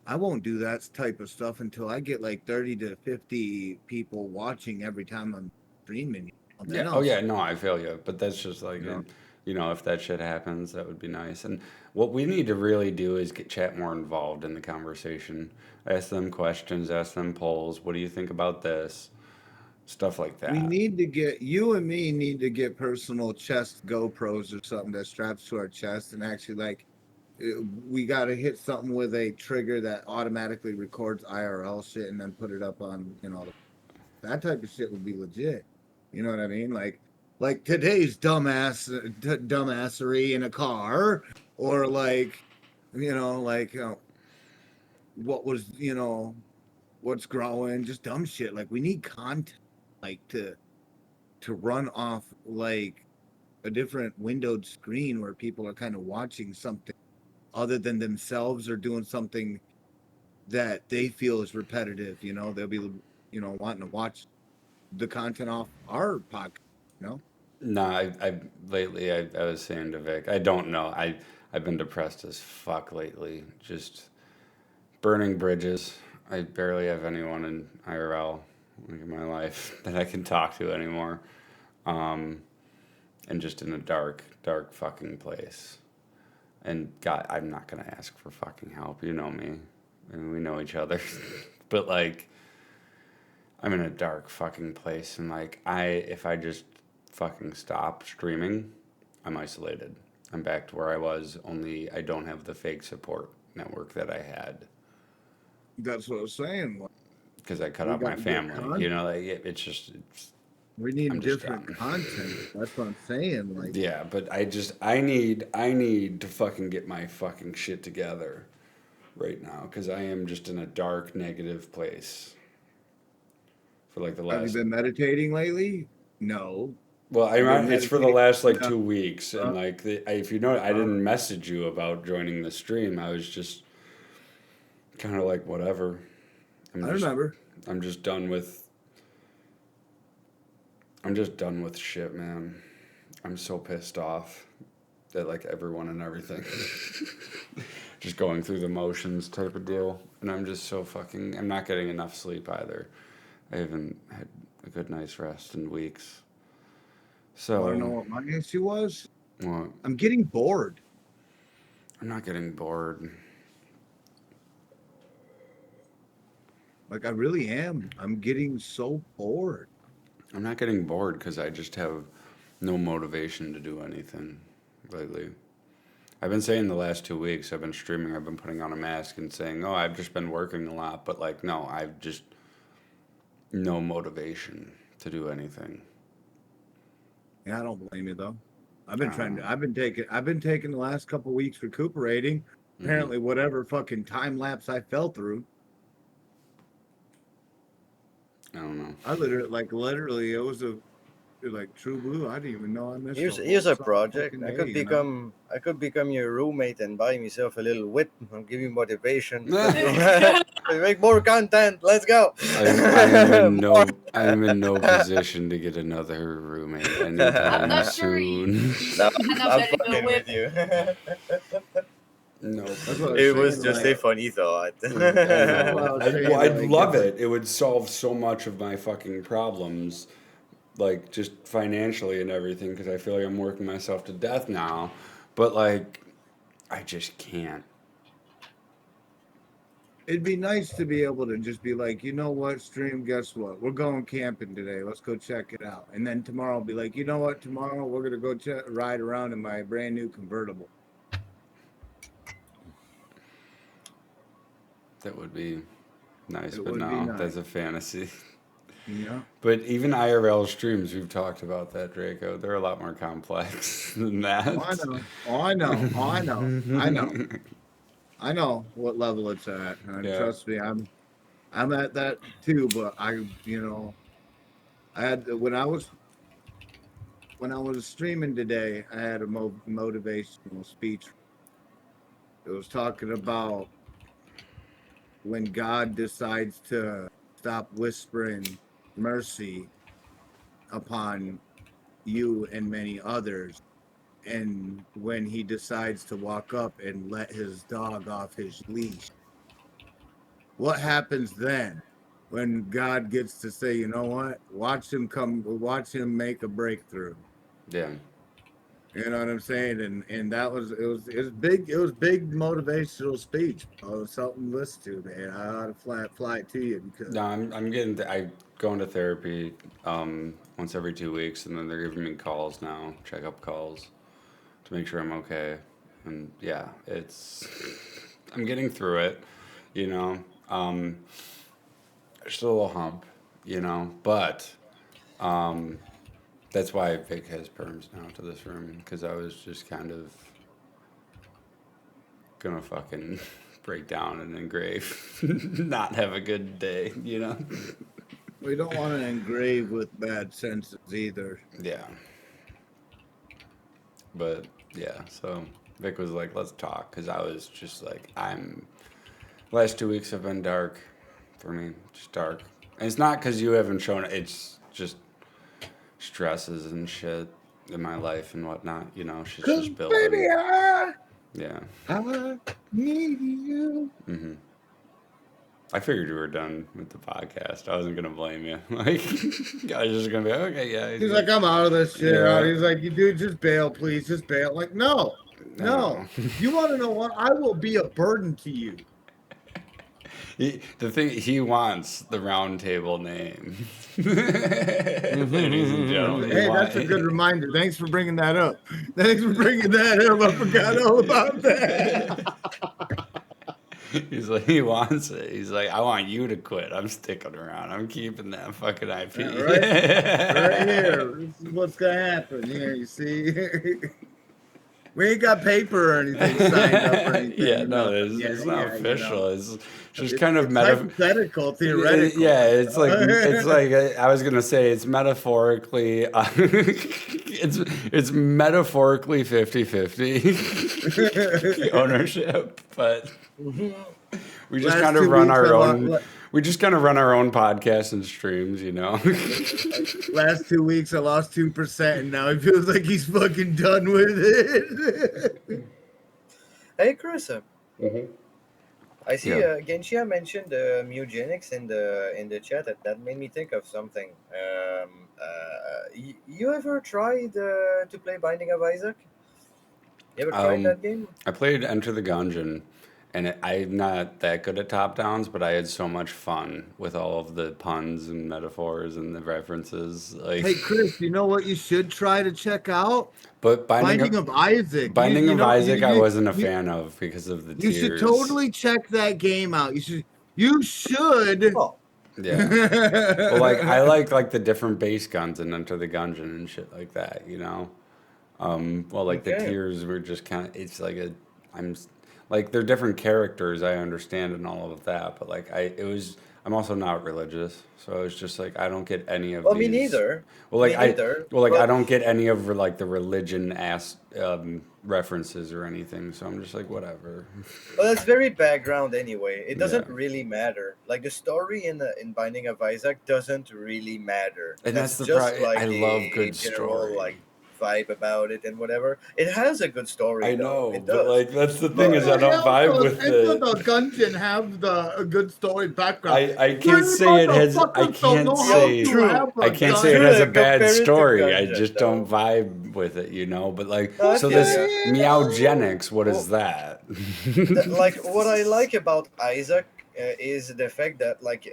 I won't do that type of stuff until I get like 30 to 50 people watching every time I'm streaming. Then Yeah. Oh, I'll yeah. No, I feel you. But that's just like, you know. if that shit happens, that would be nice. And what we need to really do is get chat more involved in the conversation. Ask them questions, ask them polls. What do you think about this? Stuff like We that. need to get you and me need to get personal chest GoPros or something that straps to our chest and actually like we got to hit something with a trigger that automatically records IRL shit and then put it up on that type of shit would be legit. You know what I mean? Like today's dumbassery in a car, or like what was what's growing, just dumb shit. Like we need content like to run off like a different windowed screen where people are kind of watching something other than themselves or doing something that they feel is repetitive. They'll be wanting to watch the content off our podcast. You know, No, I lately I was saying to Vic, I don't know. I've been depressed as fuck lately. Just burning bridges. I barely have anyone in IRL in my life that I can talk to anymore. Um, and just in a dark, dark fucking place. And God, I'm not gonna ask for fucking help. You know me. I mean, we know each other. But like, I'm in a dark fucking place, and like, if I just fucking stop streaming, I'm isolated. I'm back to where I was. Only I don't have the fake support network that I had that's what I was saying. Like, because I cut we out got my to get family. content. Like it's. We I'm need just different done. content. That's what I'm saying. Like, Yeah, but I need to fucking get my fucking shit together right now because I am just in a dark negative place for like the have you last. been meditating lately? No. Well, I've been it's for the meditating. last like Uh, 2 weeks, and uh, like if you know, I uh, didn't message you about joining the stream. I was just kind of like whatever. I'm I just remember. I'm just done with I'm just done with shit, man. I'm so pissed off at like everyone and everything. Just going through the motions type of deal, and I'm just so fucking. I'm not getting enough sleep either. I haven't had a good night's rest in weeks. Want to So, know what my issue was? well, I'm getting bored. I'm not getting bored. Like I really am. I'm getting so bored. I'm not getting bored because I just have no motivation to do anything lately. I've been saying the last 2 weeks, I've been streaming, I've been putting on a mask and saying, oh, I've just been working a lot. But like, no, I've just no motivation to do anything. Yeah, I don't blame you though. Um, I've been taking the last couple weeks recuperating. hmm Apparently, whatever fucking time lapse I fell through, I don't know. I literally, it was like True Blue. I didn't even know I missed a Here's whole a fucking project. day. I could become your roommate and buy myself a little whip and give you motivation. I'm, Make more content. Let's go. I'm in no position to get another roommate I'm anytime not sure. soon. No, And I'm I'm letting go fucking with with you. No. That's what I was It saying. was just a funny thought. I That's know. what I was saying. I'd Like love different. it. It would solve so much of my fucking problems, like just financially and everything, because I feel like I'm working myself to death now. But like, I just can't. It'd be nice to be able to just be like, you know what, stream, guess what? We're going camping today. Let's go check it out. And then tomorrow I'll be like, you know what, tomorrow we're gonna go ride around in my brand new convertible. That would be nice, It but would be no, nice. that's a fantasy. Yeah. But even IRL streams, we've talked about that, Draco. They're a lot more complex than that. Oh, I know. Oh, I know. Oh, I know. I know. I know what level it's at. And Yeah. trust me, I'm at that too, but I had when I was streaming today, I had a motivational speech. It was talking about when God decides to stop whispering mercy upon you and many others, and when he decides to walk up and let his dog off his leash. What happens then when God gets to say, you know what? Watch him make a breakthrough. Yeah. You know what I'm saying? And that was it was big motivational speech. Something to listen to, man. I ought to fly it to you because No, I'm getting. I go into therapy once every 2 weeks, and then they're giving me calls now, checkup calls, to make sure I'm okay. And yeah, it's. I'm getting through it, you know. Still a little hump, you know, but that's why Vic has perms now to this room because I was just kind of gonna fucking break down and engrave, not have a good day, you know. we don't want to engrave with bad senses either. Yeah. But yeah, so Vic was like, let's talk. Because I was just like, last 2 weeks have been dark for me. Just dark. And it's not because you haven't shown it, it's just stresses and shit in my life and whatnot. You know, shit's Cause just building. baby, Yeah. I need you. hmm I figured you were done with the podcast. I wasn't gonna blame you. Like, I was just gonna be okay. Yeah. He's like, I'm out of this shit. Yeah. He's like, you dude, just bail, please, just bail. Like, no. You want to know what? I will be a burden to you. He wants the round table name. Ladies and gentlemen. Hey, that's a good reminder. Thanks for bringing that up. Thanks for bringing that up. I forgot all about that. He's like, he wants it. He's like, I want you to quit. I'm sticking around. I'm keeping that fucking IP. Yeah, right here. This is what's gonna happen. Here, you see. We ain't got paper or anything signed up or anything. Yeah, no, it's not official. It's just kind of hypothetical, theoretical. Yeah, it's like I was gonna say it's metaphorically it's metaphorically 50-50 ownership, but we just kind of run our own. We just kind of run our own podcasts and streams, you know. Last 2 weeks, I lost 2%, and now he feels like he's fucking done with it. Hey, Chris. Mm-hmm. I see Genshia mentioned eugenics in the chat. That made me think of something. You ever tried to play Binding of Isaac? You ever tried that game? I played Enter the Gungeon, and I'm not that good at top downs, but I had so much fun with all of the puns and metaphors and the references. Like, hey, Chris, you know what you should try to check out? But Binding of Isaac. Binding of Isaac, I wasn't a fan of because of the tears. You should totally check that game out. You should. Oh. Yeah. Well, like I like the different base guns and Enter the Gungeon and shit like that, you know. Well, like the tears were just kind of. It's like like they're different characters. I understand and all of that, but like I'm also not religious, so it's just like I don't get any of. Well, these. me neither. Well, like me neither, I don't get any of like the religion references or anything. So I'm just like whatever. Well, that's very background anyway. It doesn't really matter. Like the story in Binding of Isaac doesn't really matter. And that's the just like I love good general, story. like vibe about it and whatever. It has a good story. I know, it but does. like that's the thing is I don't vibe with the Gungeon have a good story background. I can't say it has. I can't say it has a bad story. I just don't vibe with it, you know. But like, so this meowgenics, what is that? Like what I like about Isaac is the fact that like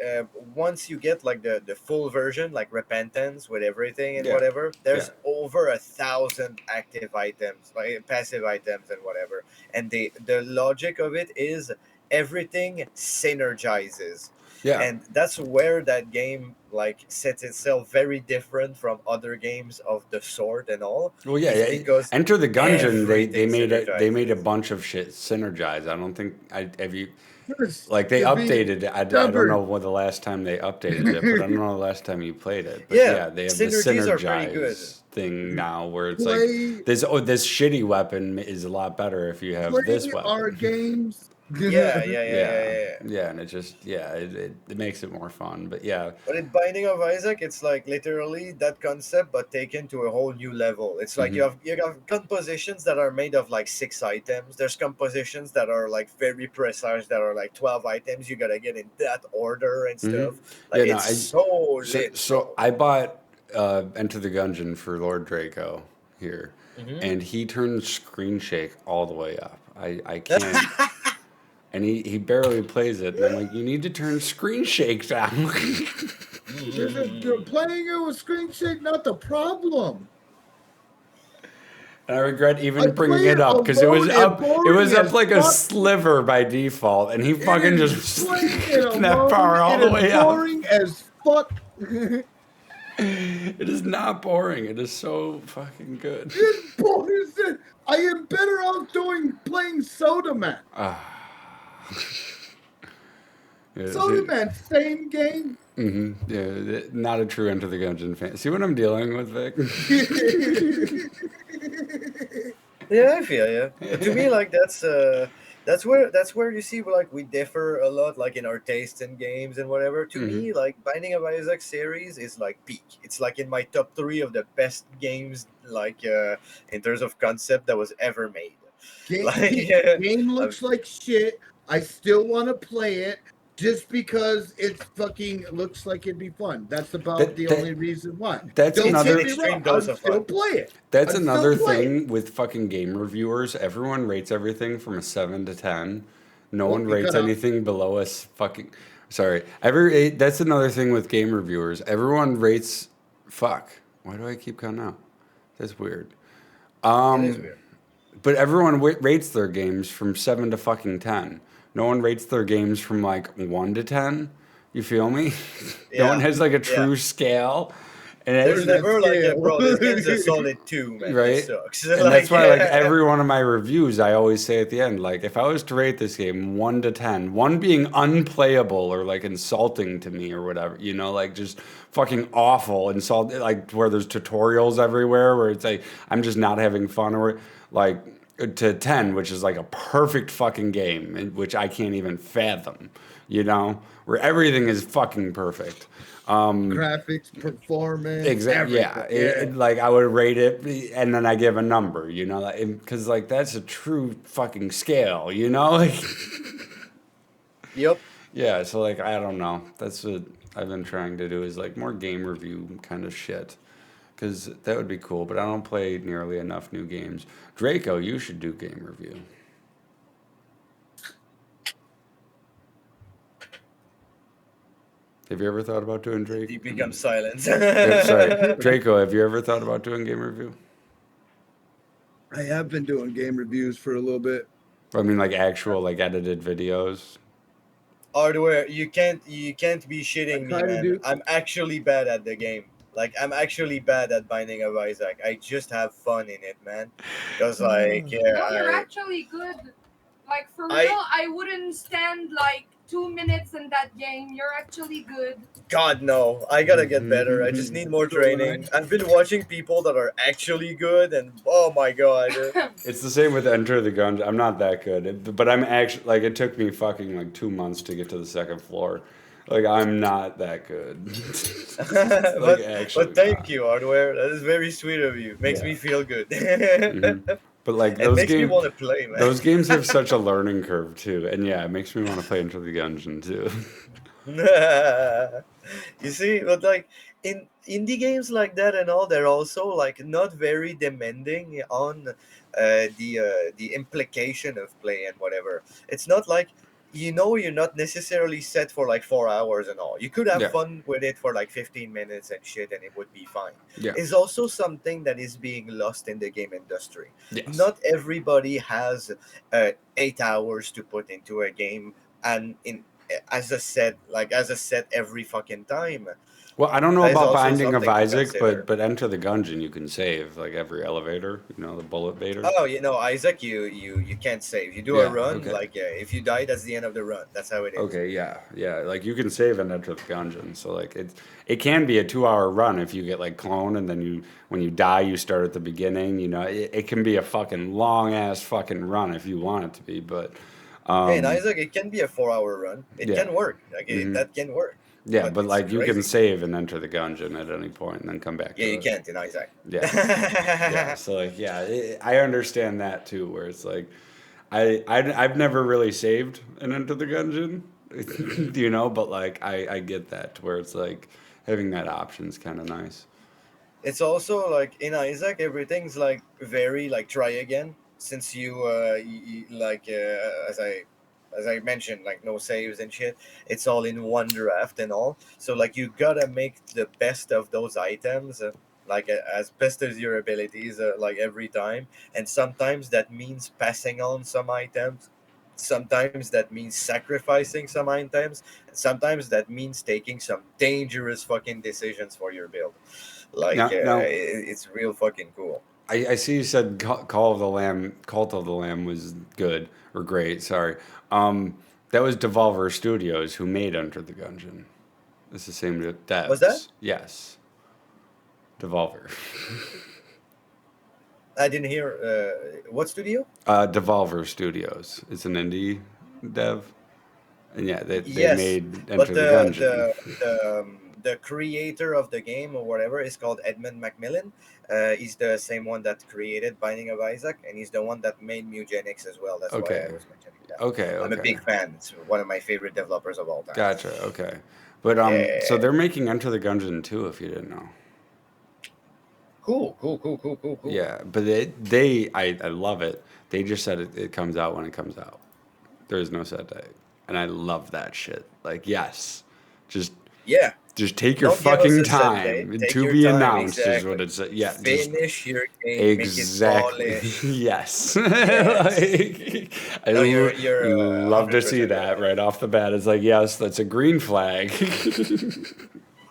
once you get like the full version, like Repentance with everything and Yeah. whatever, there's Yeah. over 1,000 active items, like passive items and whatever. And the logic of it is everything synergizes, Yeah. and that's where that game like sets itself very different from other games of the sort and all. Well, yeah, Is yeah. because Enter the Gungeon. They everything made a synergizes. bunch of shit synergize. I don't think I have you Chris, like they you're being updated it. I don't know stubborn. when the last time they updated it, but I don't know the last time you played it. But Yeah, yeah, they have the synergies are pretty good. synergize thing now, where it's like Play this shitty weapon is a lot better if you have play this our weapon. games. Yeah, yeah, yeah, yeah, Yeah, yeah. yeah, and it just it makes it more fun. But yeah, But in Binding of Isaac, it's like literally that concept, but taken to a whole new level. It's like hmm you have compositions that are made of like 6 items. There's compositions that are like very precise, that are like 12 items. You gotta get in that order and hmm stuff. Like yeah. No, it's so lit, so bro. I bought Enter the Gungeon for Lord Draco here, Hmm. and he turns screen shake all the way up. I can't. And he barely plays it, and I'm like, you need to turn screen shake down. You're playing it with screen shake, not the problem. And I regret I even bringing play it it up because it was alone and up. It was boring up as like a fuck. sliver by default, and he It fucking is just playing it snapped that alone. bar all It the is way up. boring as fuck. It is not boring. It is so fucking good. It's boring. I am better off playing Soda Man. Yeah, Soda Man, same game. yeah, not a true Enter the Gungeon fan. See what I'm dealing with, Vic? Yeah, I feel yeah. To me, like that's where you see like we differ a lot, like in our taste in games and whatever. To hmm me, like Binding of Isaac series is like peak. It's like in my top 3 of the best games, like in terms of concept that was ever made. Like, Game uh, looks like shit. I still want to play it just because it's fucking looks like it'd be fun. That's about That, the that only reason why. that's Don't it's an get another me extreme wrong. dose I'd of still fun. play it. That's I'd still another play it. thing with fucking game reviewers. Everyone rates everything from a 7 to 10. No Oh, one you rates cut out. anything below us. Fucking sorry. That's another thing with game reviewers. Everyone rates. Fuck. Why do I keep cutting out? That's weird. It is Um, weird. but everyone rates their games from 7 to fucking 10. No one rates their games from like 1 to 10. You feel me? No one Yeah, has like a yeah. true scale, and There's Where's that never like a scale? bro. This game's a solid 2, man. This right? sucks. And that's Like, why, like, every one of my reviews, I always say at the end, like, if I was to rate this game 1 to 10, one being unplayable or like insulting to me or whatever, like just fucking awful, insult, like where there's tutorials everywhere, where it's like I'm just not having fun, or like to 10, which is like a perfect fucking game, which I can't even fathom, where everything is fucking perfect. Graphics, performance, Exactly. Yeah. everything. Yeah. Like I would rate it, and then I give a number. Because like that's a true fucking scale. Like yep. yeah. So like I don't know. That's what I've been trying to do is like more game review kind of shit. Because that would be cool, but I don't play nearly enough new games. Draco, you should do game review. Have you ever thought about doing Draco? He becomes silent. Sorry, Draco. Have you ever thought about doing game review? I have been doing game reviews for a little bit. I mean, like actual, like edited videos. Hardware, you can't be shitting me, try to man. do- I'm actually bad at the game. Like I'm actually bad at Binding of Isaac. I just have fun in it, man. Cause like yeah, No, you're actually good. Like for real, I- I wouldn't stand like 2 minutes in that game. You're actually good. God no, I gotta get better. I just need more training. I've been watching people that are actually good, and oh my god. It's the same with Enter the Gungeon. I'm not that good, but I'm actually like it took me fucking like 2 months to get to the second floor. Like I'm not that good. But thank you, Hardware. That is very sweet of you. Makes Yeah. me feel good. Mhm. But like It those makes me games, want to play, man. those games have such a learning curve too, and yeah, it makes me want to play Enter the Gungeon too. You see, but like in indie games like that and all, they're also like not very demanding on the implication of play and whatever. It's not like you're not necessarily set for like 4 hours and all. You could have Yeah. fun with it for like 15 minutes and shit, and it would be fine. Yeah. It's also something that is being lost in the game industry. Yes. Not everybody has 8 hours to put into a game, and in as I said every fucking time. Well, I don't know That is about also Binding of something to Isaac, consider. but Enter the Gungeon you can save like every elevator. You know, the bullet baiter. Oh, Isaac, you can't save. You do a Yeah. run, Okay. like if you die, that's the end of the run. That's how it is. Okay, yeah, yeah. Like you can save and enter the gungeon, so like it can be a 2 hour run if you get like clone and then you when you die you start at the beginning. You know, it can be a fucking long ass fucking run if you want it to be, but Hey, and um, Isaac, it can be a 4 hour run. It yeah, can work. hmm That can work, yeah. but But it's like you can crazy. save and enter the gungeon at any point and then come back Yeah, to you it. can't in Isaac. Yeah, yeah. So like yeah, I understand that too. Where it's like I've never really saved and enter the gungeon, you know, but like I get that to where it's like having that option's kind of nice. It's also like in Isaac, everything's like very like try again. Since like as I mentioned, like no saves and shit. It's all in one draft and all. So like you gotta make the best of those items. As best as your abilities, like every time, and sometimes that means passing on some items, sometimes that means sacrificing some items, and sometimes that means taking some dangerous fucking decisions for your build. Now It's real fucking cool. I see you said Call of the Lamb, Cult of the Lamb was good or great. Sorry, that was Devolver Studios who made Enter the Gungeon. It's the same Was that? devs. Yes, Devolver. I didn't hear. What studio? Devolver Studios. It's an indie dev, and yeah, they Yes, made but Enter the Gungeon. the creator of the game or whatever is called Edmund Macmillan. He's the same one that created Binding of Isaac, and he's the one that made Mugenics as well. That's why I Okay, was mentioning that. okay, I'm a okay. big fan. It's one of my favorite developers of all time. Gotcha. Okay, but so Yeah. they're making Enter the Gungeon too. If you didn't know. Cool, cool, cool, cool, cool, cool. Yeah, but I love it. They just said it comes out when it comes out. There is no set date, and I love that shit. Like, yes, just Yeah. just take your Don't give us fucking a set date. time Take to your be time. announced is Exactly. what it's. Yeah, just Finish your game. Make it exactly. polished. Yes, Yes. like I No, you're love to hundred see percent that right. right off the bat. It's like, yes, that's a green flag.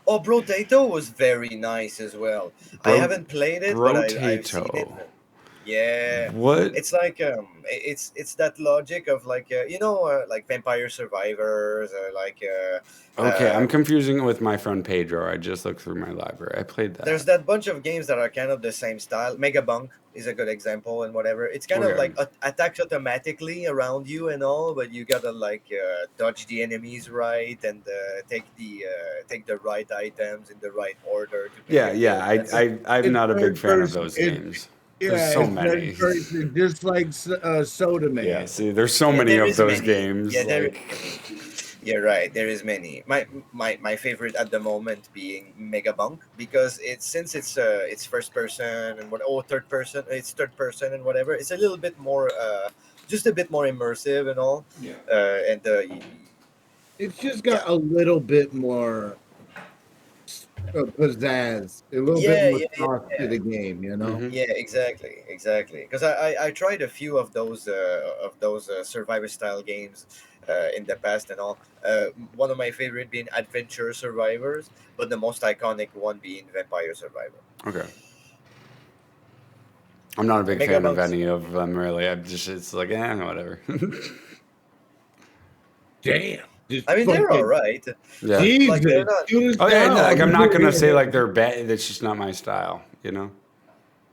Oh, Brotato was very nice as well. I Bro, haven't played it, but I've seen it. Brotato. Yeah, What? it's like it's that logic of like like Vampire Survivors or like Okay, I'm confusing it with my friend Pedro. I just looked through my library. I played there's that. that bunch of games that are kind of the same style. Megabunk is a good example and whatever. It's kind of Okay. like attacks automatically around you and all, but you gotta like dodge the enemies right and take the right items in the right order to make Yeah, your yeah. build. That's I'm It's not a big third fan of person. those games. There's Yeah, so it's third many. person, just like Soda Yeah, Man. see, there's so yeah, many there of is those many. games. Yeah, there is Like, many. You're right. There is many. My favorite at the moment being Megabunk because it's first person and what third person, it's third person and whatever. It's a little bit more just a bit more immersive and all. yeah. And It's just Yeah, got a little bit more pizzazz, a little bit yeah, more yeah, yeah, sauce to yeah. the game, you know? Hmm. Yeah, exactly. Because I tried a few of those survivor style games in the past and all. One of my favorite being Adventure Survivors, but the most iconic one being Vampire Survivor. Okay. I'm not a big fan of Megabunks. any of them, really. It's like, whatever. Damn. Just I mean, they're all fucking right. Yeah. Like they're Jesus. not. Shoot us Oh, yeah, down. like, I'm not going to say, like, they're bad. That's just not my style, you know?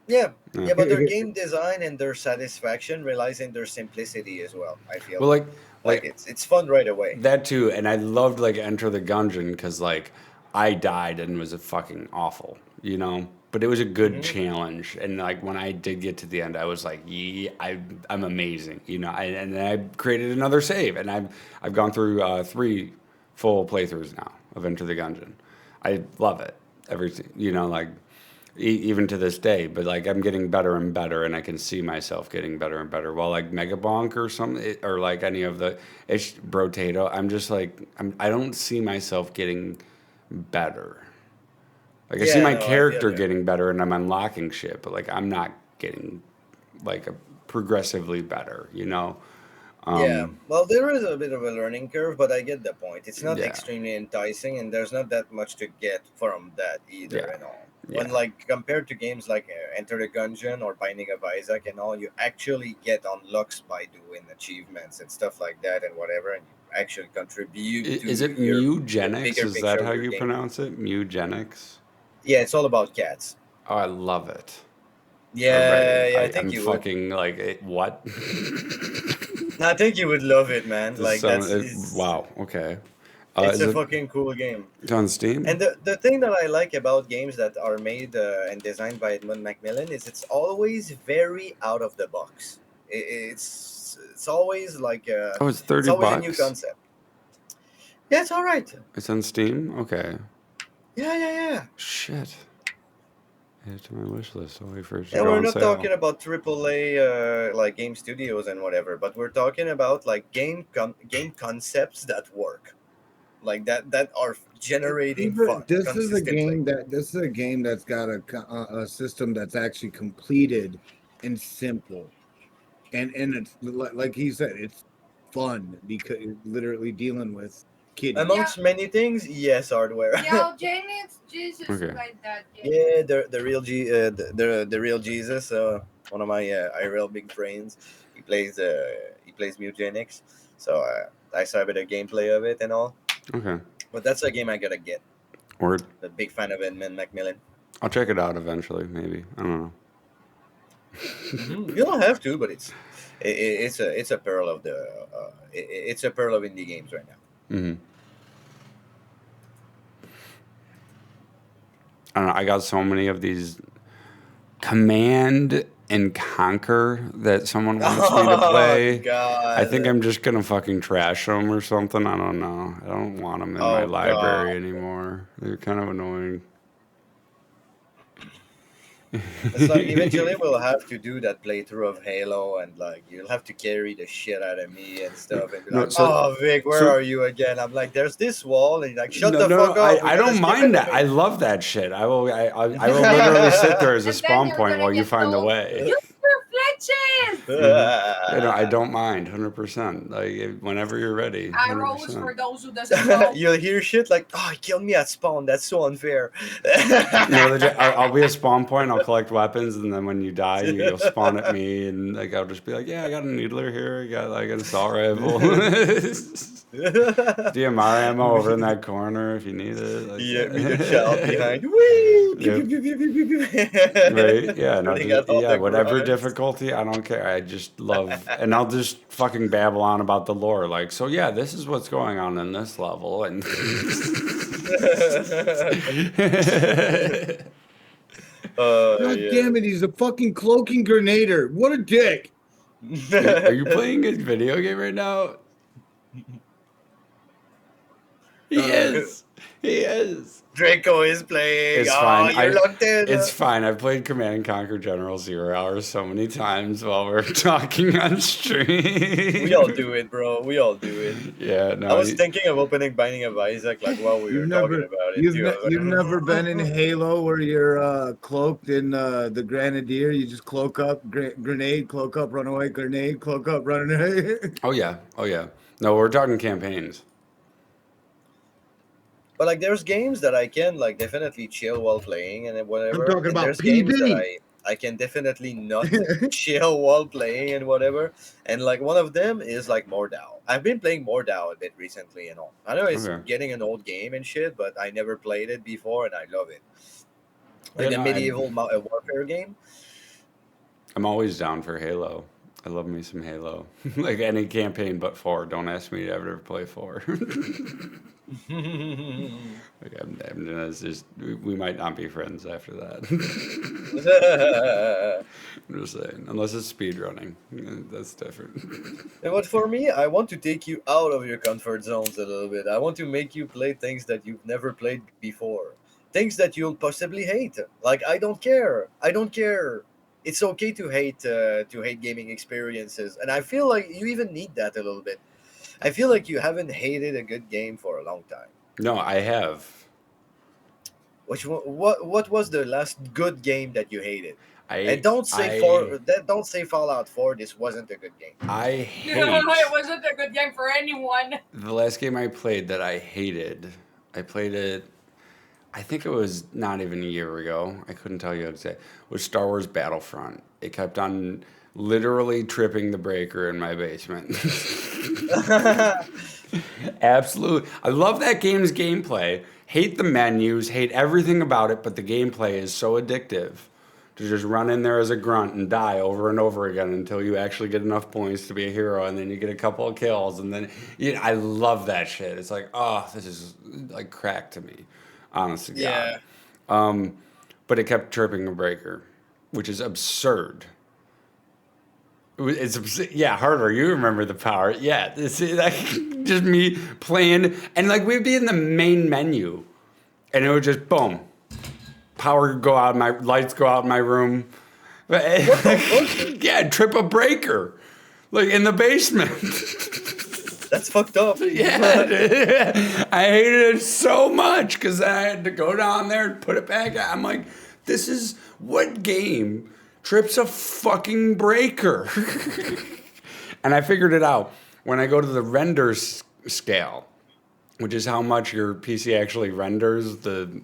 Yeah, Yeah. yeah, but their game design and their satisfaction relies in their simplicity as well. I feel Well, like like, it's fun right away. that too, and I loved like Enter the Gungeon because like I died and was a fucking awful, you know. But it was a good Hmm. challenge, and like when I did get to the end, I was like, "Yeah, I'm amazing," you know. And then I created another save, and I've gone through 3 full playthroughs now of Enter the Gungeon. I love it. Everything, you know, like even to this day. But like I'm getting better and better, and I can see myself getting better and better. While like Mega Bonk or something, or like any of the ish Brotato, I'm just like I don't see myself getting better. Like I see Yeah, my no, I feel character you. getting better, and I'm unlocking shit, but like I'm not getting like a progressively better. You know? Yeah, Um, well, there is a bit of a learning curve, but I get the point. It's not yeah, extremely enticing, and there's not that much to get from that either, yeah, and all. When, yeah. like, compared to games like Enter the Gungeon or Binding of Isaac and all, you actually get unlocks by doing achievements and stuff like that and whatever, and you actually contribute Is to it your Mugenics? bigger Is that picture how of your you game. pronounce it? Mugenics? Yeah, it's all about cats. Oh, I love it. All right. Yeah, yeah, I think I'm you would. fucking like, what? I think you would love it, man. This Like, sound, that's wow, okay. it's Is a it fucking cool game. it's on Steam? And the thing that I like about games that are made and designed by Edmund Macmillan is it's always very out of the box. It's always like Oh, it's it's 30 always a new bucks? concept. Yeah, it's all right. It's on Steam? Okay. Yeah, yeah, yeah. Shit. Add it to my wish list. I'll wait for it to And go we're on not sale. talking about AAA like game studios and whatever, but we're talking about like game concepts that work, like that are generating fun consistently. This is a game that's got a system that's actually completed and simple, and it's like he said, it's fun because it's literally dealing with kitties. Yeah, Amongst many things, yes, hardware. yeah, Janet's Jesus Okay. played that game. Yeah, the real the real Jesus, one of my IRL big friends. He plays Mutagenics, so I saw a bit of gameplay of it and all. Okay. But that's a game I gotta get. Word. A big fan of Edmund Macmillan. I'll check it out eventually, maybe. I don't know. You don't have to, but it's a pearl of the it's a pearl of indie games right now. Hmm. I don't know. I got so many of these Command and Conquer that someone wants me to Oh play. I think God! I'm just gonna fucking trash them or something. I don't know. I don't want them in my Oh God! library anymore. They're kind of annoying. It's like eventually we'll have to do that playthrough of Halo, and like you'll have to carry the shit out of me and stuff, and be No, like, "Oh, Vic, where so are you again?" I'm like, "There's this wall," and you're like, "Shut no, the no, no. fuck up! We I gotta don't skip mind that. I enemies." love that shit. I will literally sit there as a And then spawn you're point gonna while you get find a told, way. use your fletches! Hmm. You know, I don't mind, 100%. Like whenever you're ready, Arrows, for 100%. those who doesn't know. You'll hear shit like, "Oh, he killed me at spawn. That's so unfair." No, I'll be a spawn point. I'll collect weapons, and then when you die, you'll spawn at me, and like I'll just be like, "Yeah, I got a needler here. I got like an assault rifle, DMR ammo over in that corner if you need it." Like, Yeah, me the child behind. Whee! Pew, pew, yep. pew, pew, pew, pew, pew. Right? Yeah. No. Running out all Yeah. the Whatever grunts. difficulty, I don't care. I just love, and I'll just fucking babble on about the lore. Like, so yeah, this is what's going on in this level, and. God Yeah. damn it, he's a fucking cloaking grenader. What a dick. Are you playing a video game right now? He is. He is. Draco is playing. It's Oh, fine. you're locked in. It's fine. I've played Command and Conquer General 0 Hours so many times while we're talking on stream. We all do it, bro. We all do it. Yeah, I no. was thinking of opening Binding of Isaac like while we were talking about it too. I was You've like, never been in Halo where you're cloaked in the grenadier. You just cloak up, grenade, cloak up, run away, grenade, cloak up, run away. Oh yeah. Oh yeah. No, we're talking campaigns. but like, there's games that I can like definitely chill while playing and whatever. I'm talking And about there's games that PB. I can definitely not chill while playing and whatever. And like one of them is like Mordau. I've been playing Mordau a bit recently and all. I know it's Okay. getting an old game and shit, but I never played it before and I love it. Like Yeah, the no, medieval warfare game. I'm always down for Halo. I love me some Halo. Like any campaign but 4. Don't ask me to ever play 4. Like it's just we might not be friends after that. I'm just saying, unless it's speed running, that's different. But for me, I want to take you out of your comfort zones a little bit. I want to make you play things that you've never played before. things that you'll possibly hate. Like I don't care. I don't care. It's okay to hate gaming experiences, and I feel like you even need that a little bit. I feel like you haven't hated a good game for a long time. No, I have. What was the last good game that you hated? And I don't say I don't say Fallout 4. This wasn't a good game. I It hate wasn't a good game for anyone. the last game I played that I hated. I played it. I think it was not even a year ago. I couldn't tell you exactly. Was Star Wars Battlefront. It kept on literally tripping the breaker in my basement. Absolutely. I love that game's gameplay. Hate the menus, hate everything about it, but the gameplay is so addictive. To just run in there as a grunt and die over and over again until you actually get enough points to be a hero, and then you get a couple of kills, and then I love that shit. It's like, oh, this is like crack to me, honest to Yeah. God. But it kept tripping the breaker, which is absurd. Yeah, harder. You remember the power? Yeah, it's like just me playing, and like we'd be in the main menu, and it would just boom, power go out, my lights go out in my room. Yeah, trip a breaker, like in the basement. That's fucked up. Yeah, I hated it so much because I had to go down there and put it back. I'm like, this is what game trips a fucking breaker? And I figured it out when I go to the render scale, which is how much your PC actually renders the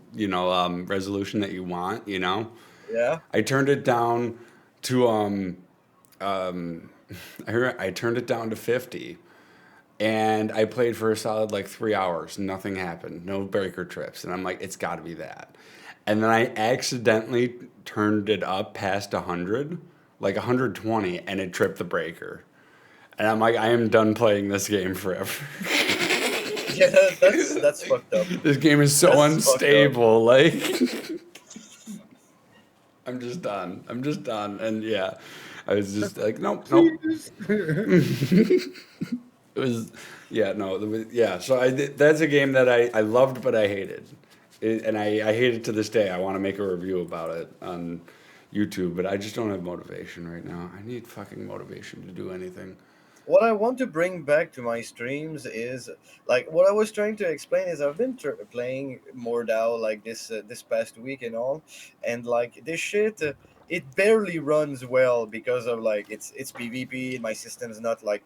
resolution that you want. Yeah. I turned it down to I turned it down to 50. And I played for a solid like 3 hours. Nothing happened. No breaker trips. And I'm like, it's got to be that. And then I accidentally turned it up past 100, like 120, and it tripped the breaker. And I'm like, I am done playing this game forever. Yeah, that's fucked up. This game is so That's unstable. Like, I'm just done. And yeah, I was just like, nope. It was, yeah, no, yeah. So that's a game that I loved, but I hated, and I hate it to this day. I want to make a review about it on YouTube, but I just don't have motivation right now. I need fucking motivation to do anything. What I want to bring back to my streams is like what I was trying to explain is I've been playing more DAO like this past week and all, and like this shit. It barely runs well because of like it's PvP. My system's not like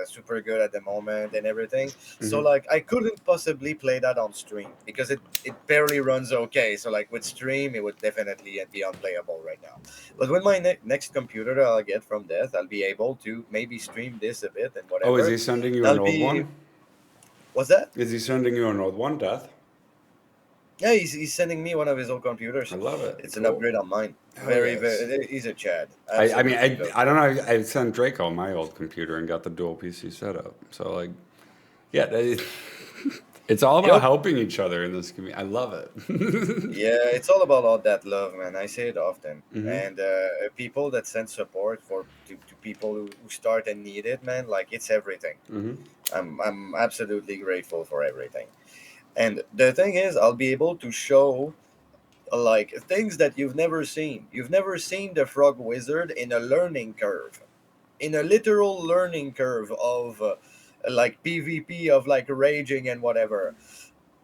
super good at the moment and everything. So Mhm. like I couldn't possibly play that on stream because it barely runs okay. So like with stream, it would definitely be unplayable right now. But with my next computer that I'll get from Death, I'll be able to maybe stream this a bit and Oh, is whatever. he sending you an That'll old be one? what's that? Is he sending you an old one, Death? Yeah, he's sending me one of his old computers. I love it. It's Cool. an upgrade on mine. Hell Very, yes. very. He's a Chad. I mean, Absolutely I don't know. I sent Draco my old computer and got the dual PC setup. So like, yeah, it's all about Yep. helping each other in this community. I love it. Yeah, it's all about all that love, man. I say it often. Mhm. And people that send support to people who start and need it, man, like it's everything. Hmm. I'm absolutely grateful for everything. And the thing is, I'll be able to show like things that you've never seen. You've never seen the frog wizard in a learning curve, in a literal learning curve of like PvP of like raging and whatever.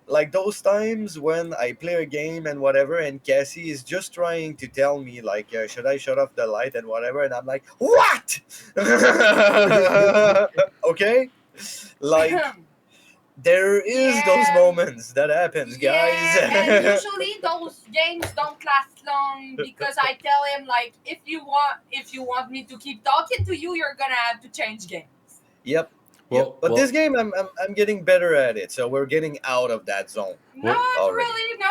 Like those times when I play a game and whatever, and Cassie is just trying to tell me like, should I shut off the light and whatever, and I'm like, what? Okay, like there is those Yeah. moments that happens, guys. Yeah, and usually those games don't last long because I tell him like, if you want me to keep talking to you, you're gonna have to change games. Yep. Well, Yep. But well- this game, I'm getting better at it, so we're getting out of that zone. Not already. really, no.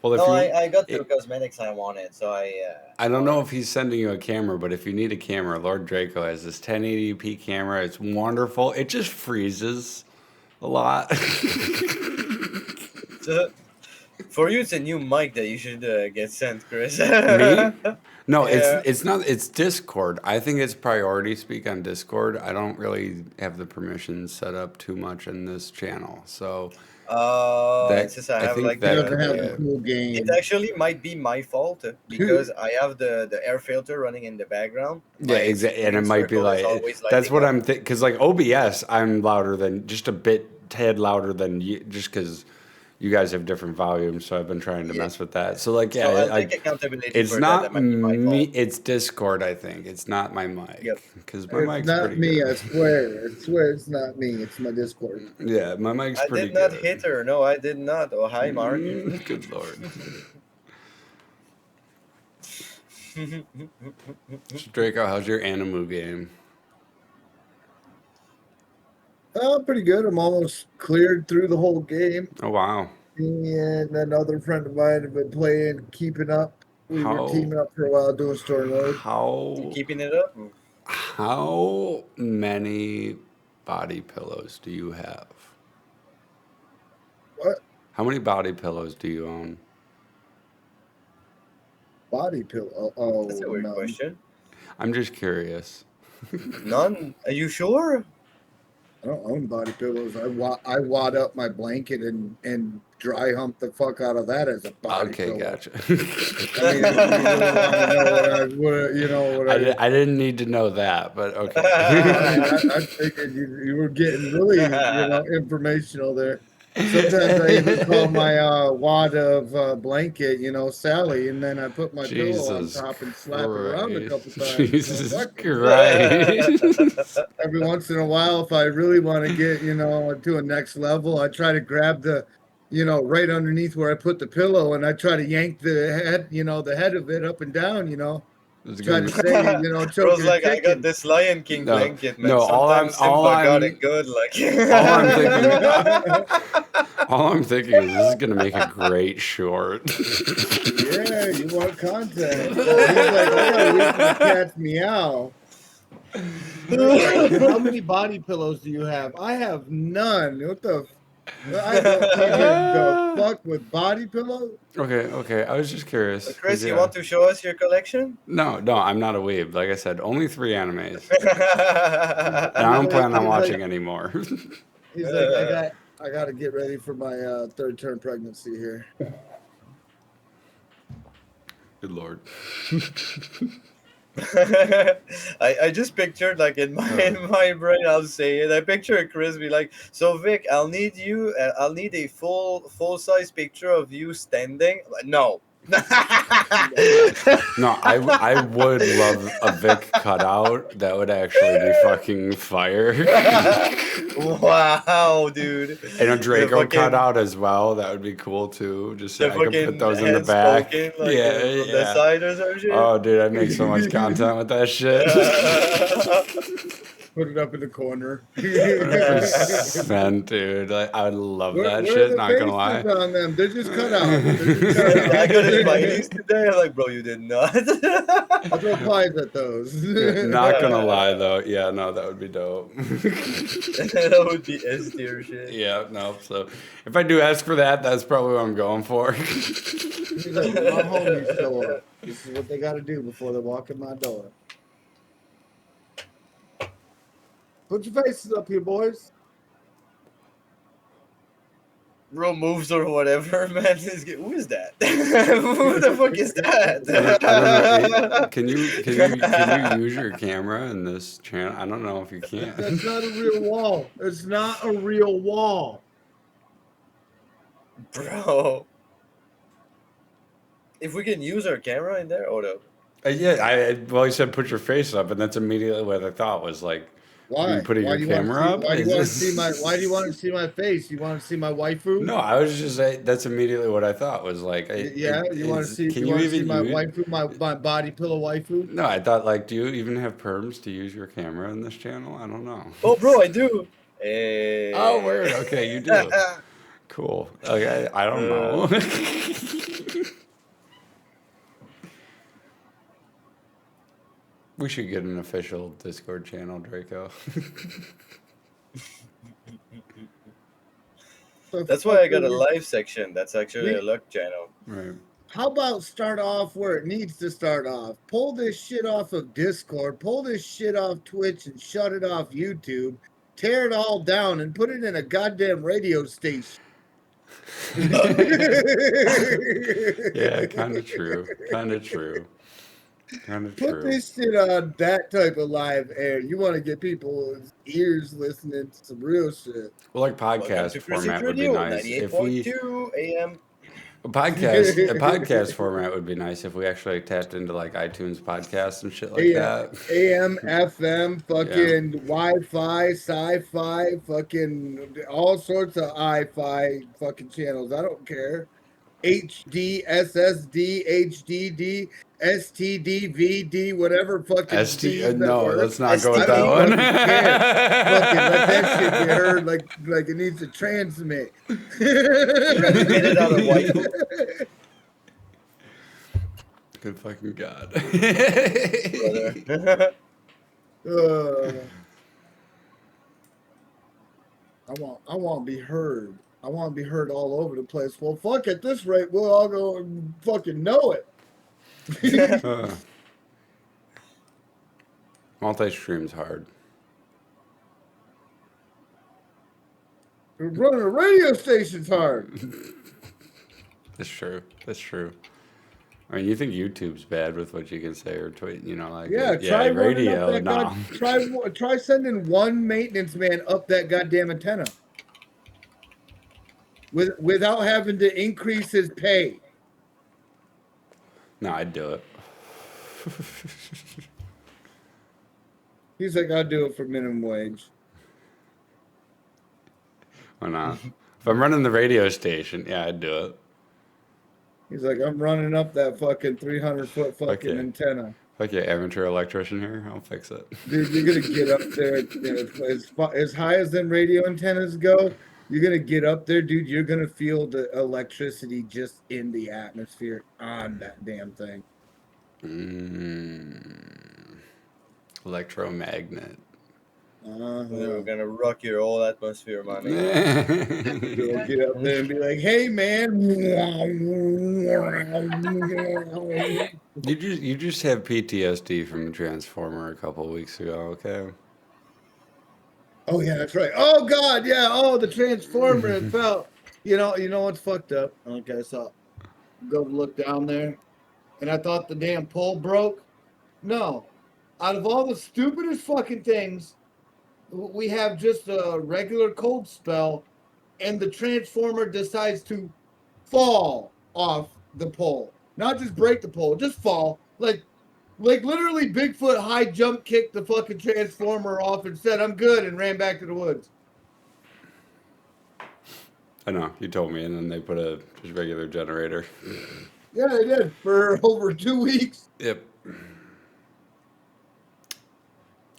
Well, if No, you, I got the it- cosmetics I wanted, so I don't know if he's sending you a camera, but if you need a camera, Lord Draco has this 1080p camera. It's wonderful. It just freezes a lot. So, for you, it's a new mic that you should get sent, Chris. Me? No, Yeah. it's not. It's Discord. I think it's priority speak on Discord. I don't really have the permissions set up too much in this channel. So That Since I I have think like He that the, doesn't could have be the it. cool it game. actually might be my fault because I have the air filter running in the background. Yeah, My exactly, and it screen might be circle is like always that's lighting what up. I'm thinking. Because like OBS, I'm louder than just a bit, tad louder than you, just because you guys have different volumes. So I've been trying to Yeah. mess with that. So like, So yeah, I'll take accountability it's for that. That not might be my me. fault. It's Discord. I think it's not my mic Yep. because my It's mic's not pretty me, I good. swear. I swear it's not me. It's my Discord. Yeah, my mic's I pretty did not good. hit her. No, I did not. Oh, hi, Mark. Good lord. So Draco, how's your Animu game? Oh, pretty good. I'm almost cleared through the whole game. Oh wow. And another friend of mine have been playing, keeping up. We were How teaming up for a while doing story mode. how Keeping it up. how many body pillows do you have? What? How many body pillows do you own? Body pillow? That's Oh, a weird none. question. I'm just curious. None? Are you sure? I don't own body pillows. I wad up my blanket and dry hump the fuck out of that as a body Okay, pillow. gotcha. I mean, if you really want to know what I didn't need to know that, but I okay. mean, I figured you were getting really, informational there. Sometimes I even call my wad of blanket, Sally, and then I put my pillow on Jesus top and slap it around a couple Christ. times. Jesus Fuck it. Christ. Every once in a while, if I really want to get, to a next level, I try to grab the, right underneath where I put the pillow, and I try to yank the head, the head of it up and down, This is try gonna to be, say, Bro's choking a like, I got chicken. this Lion King no, blanket, man. no. Sometimes Simba got it good. Like, All I'm thinking, all I'm thinking is this is gonna make a great short. Yeah, you want content. He's like, I gotta wait for the cat's meow. How many body pillows do you have? I have none. What the? I don't even the fuck with body pillows. Okay. I was just curious because Chris, you want to show us your collection? no, I'm not a weeb. Like I said, only 3 animes, He's and I don't plan on he's watching like, anymore. he's like, I got to get ready for my third term pregnancy here. Good lord. I just pictured like in my brain, I'll say it. I picture Chris be like, so Vic, I'll need a full size picture of you standing. Like, no. No, I would love a Vic cutout. That would actually be fucking fire. Wow, dude. And a Draco fucking- cutout as well. That would be cool too. Just so The I could put fucking those in the head back. spoken, like, Yeah, from the yeah. side or some shit. Oh, dude, I'd make so much content with that shit. Put it up in the corner. 100%, dude. Like, I would love that Where are shit. the Not gonna lie. faces on them? They're just cut out. They're just cut out. I got Spidey's today. I'm like, bro, you did not. I'll throw pies at those. Not gonna lie though. Yeah, no, that would be dope. That would be S tier shit. Yeah, no. So if I do ask for that, that's probably what I'm going for. He's like, my homies show up. This is what they got to do before they walk in my door. Put your faces up here, boys. Bro moves or whatever, man. Who is that? Who the fuck is that? I don't know. Can you use your camera in this channel? I don't know if you can. That's not a real wall. It's not a real wall. Bro. If we can use our camera in there, or no? Yeah, well, you said put your face up, and that's immediately what I thought was like. Why? You putting Why your do you want to camera see, up? Why do you Is want to this- see my? Why do you want to see my face? You want to see my waifu? No, I was just saying that's immediately what I thought was like. Yeah, you want to see? Can You you want to see even my use? waifu? My body pillow waifu? No, I thought like, do you even have perms to use your camera in this channel? I don't know. Oh, bro, I do. Hey. Oh, word. Okay, you do. Cool. Okay, I don't know. We should get an official Discord channel, Draco. That's why I got a live section. That's actually a luck channel. Right. How about start off where it needs to start off? Pull this shit off of Discord, pull this shit off Twitch, and shut it off YouTube. Tear it all down and put it in a goddamn radio station. Yeah, kind of true. Kind of true. Kind of Put true. this shit on that type of live air. You want to get people's ears listening to some real shit. Well, like Welcome podcast to Christian format would be Radio, nice if we 98.2 AM. a podcast format would be nice if we actually tapped into like iTunes podcasts and shit like that. AM, FM, Yeah. fucking Wi-Fi, sci-fi, fucking all sorts of I-Fi fucking channels. I don't care. HD, SSD, HDD, STD, VD, whatever fucking D's that No, work. let's not go with I that don't one. fucking care. Fucking let that shit be heard like it needs to transmit. Transmitted on a Wi-Fi. Good fucking god. Brother. I want to be heard. I want to be heard all over the place. Well, fuck, at this rate, we'll all go and fucking know it. Multi-stream's hard. Running a radio station's hard. That's true. That's true. I mean, you think YouTube's bad with what you can say or tweet, you know, like Yeah, try running up radio. that No. try sending one maintenance man up that goddamn antenna without having to increase his pay. No, I'd do it. He's like, I'll do it for minimum wage. Why not? If I'm running the radio station, yeah, I'd do it. He's like, I'm running up that fucking 300-foot fucking Okay. antenna. Fuck yeah, amateur electrician here. I'll fix it. Dude, you're gonna get up there as high as them radio antennas go. You're gonna get up there, dude. You're gonna feel the electricity just in the atmosphere on that damn thing. Electromagnet. We're gonna rock your whole atmosphere, man. You'll get up there and be like, "Hey, man." You just have PTSD from Transformer a couple weeks ago, okay? Oh yeah, that's right. Oh God, yeah. Oh, the Transformer it fell. You know what's fucked up? Okay, so go look down there, and I thought the damn pole broke. No, out of all the stupidest fucking things, we have just a regular cold spell, and the Transformer decides to fall off the pole. Not just break the pole, just fall. Like literally Bigfoot high jump kicked the fucking Transformer off and said, I'm good, and ran back to the woods. I know, you told me, and then they put a just regular generator. Yeah, they did for over 2 weeks. Yep.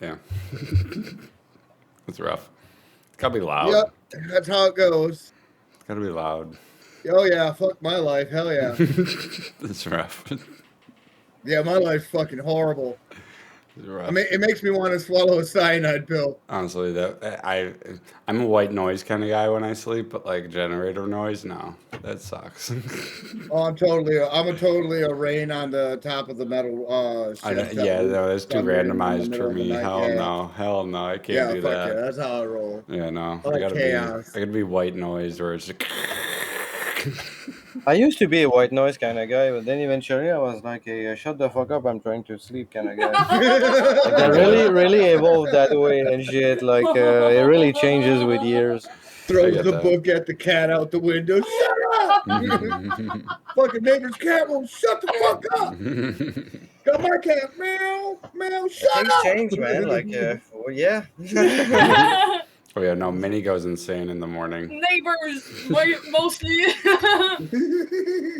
Yeah. It's rough. It's gotta be loud. Yep, that's how it goes. It's gotta be loud. Oh yeah, fuck my life. Hell yeah. It's rough. Yeah, my life's fucking horrible. It's rough. I mean, it makes me want to swallow a cyanide pill. Honestly, I'm a white noise kind of guy when I sleep, but like generator noise, no, that sucks. Oh, I'm totally a rain on the top of the metal. No, that's too randomized for me. Hell no, I can't do fuck that. Yeah, that's how I roll. Yeah, no, I like chaos. I gotta be white noise where it's like. I used to be a white noise kind of guy, but then eventually I was like, hey, shut the fuck up, I'm trying to sleep kind of guy. Like, I really evolved that way and shit. Like, it really changes with years. Throws get the that. book at the cat out the window. Shut up! Fucking neighbor's cat will shut the fuck up. Got my cat. Meow, meow, shut Things up. change, man. Like, well, yeah. Oh yeah, no, Minnie goes insane in the morning. Neighbors, mostly.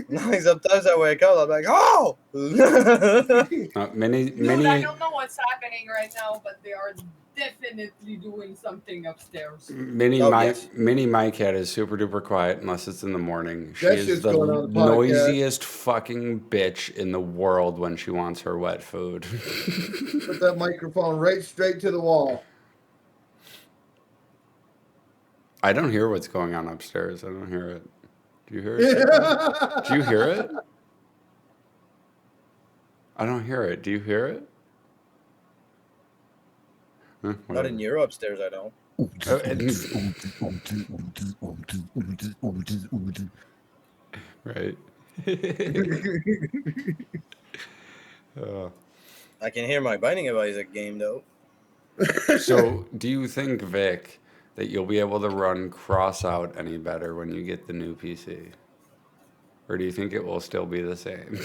Like, sometimes I wake up, I'm like, oh! Minnie, Dude, I don't know what's happening right now, but they are definitely doing something upstairs. Minnie, Oh, my yes. Minnie, my cat is super duper quiet unless it's in the morning. She That's is just the going on the podcast. noisiest fucking bitch in the world when she wants her wet food. Put that microphone right straight to the wall. I don't hear what's going on upstairs. I don't hear it. Do you hear it? Do you hear it? I don't hear it. Do you hear it? Huh, Not whatever. in your upstairs, I don't. Right. Uh, I can hear my Binding of Isaac game though. so, do you think, Vic, that you'll be able to run Crossout any better when you get the new PC? Or do you think it will still be the same?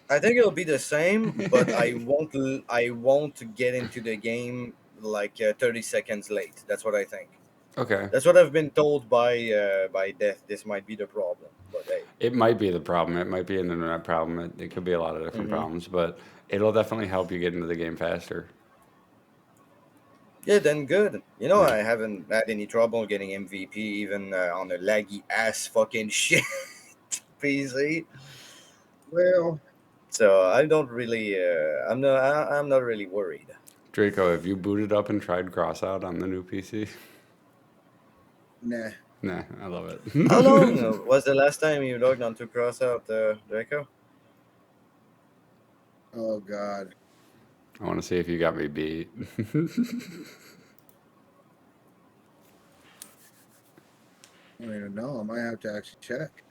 I think it'll be the same, but I won't get into the game like 30 seconds late. That's what I think. Okay. That's what I've been told by Death. This might be the problem, but hey. It might be the problem. It might be an internet problem. It could be a lot of different Hmm. problems, but it'll definitely help you get into the game faster. Yeah, then good. You know, Yeah. I haven't had any trouble getting MVP even on a laggy ass fucking shit PC. Well, So I don't really. I'm not really worried. Draco, have you booted up and tried Crossout on the new PC? nah. Nah, I love How long it. was the last time you logged on to Crossout, Draco? Oh God. I want to see if you got me beat. I don't even know. I might have to actually check.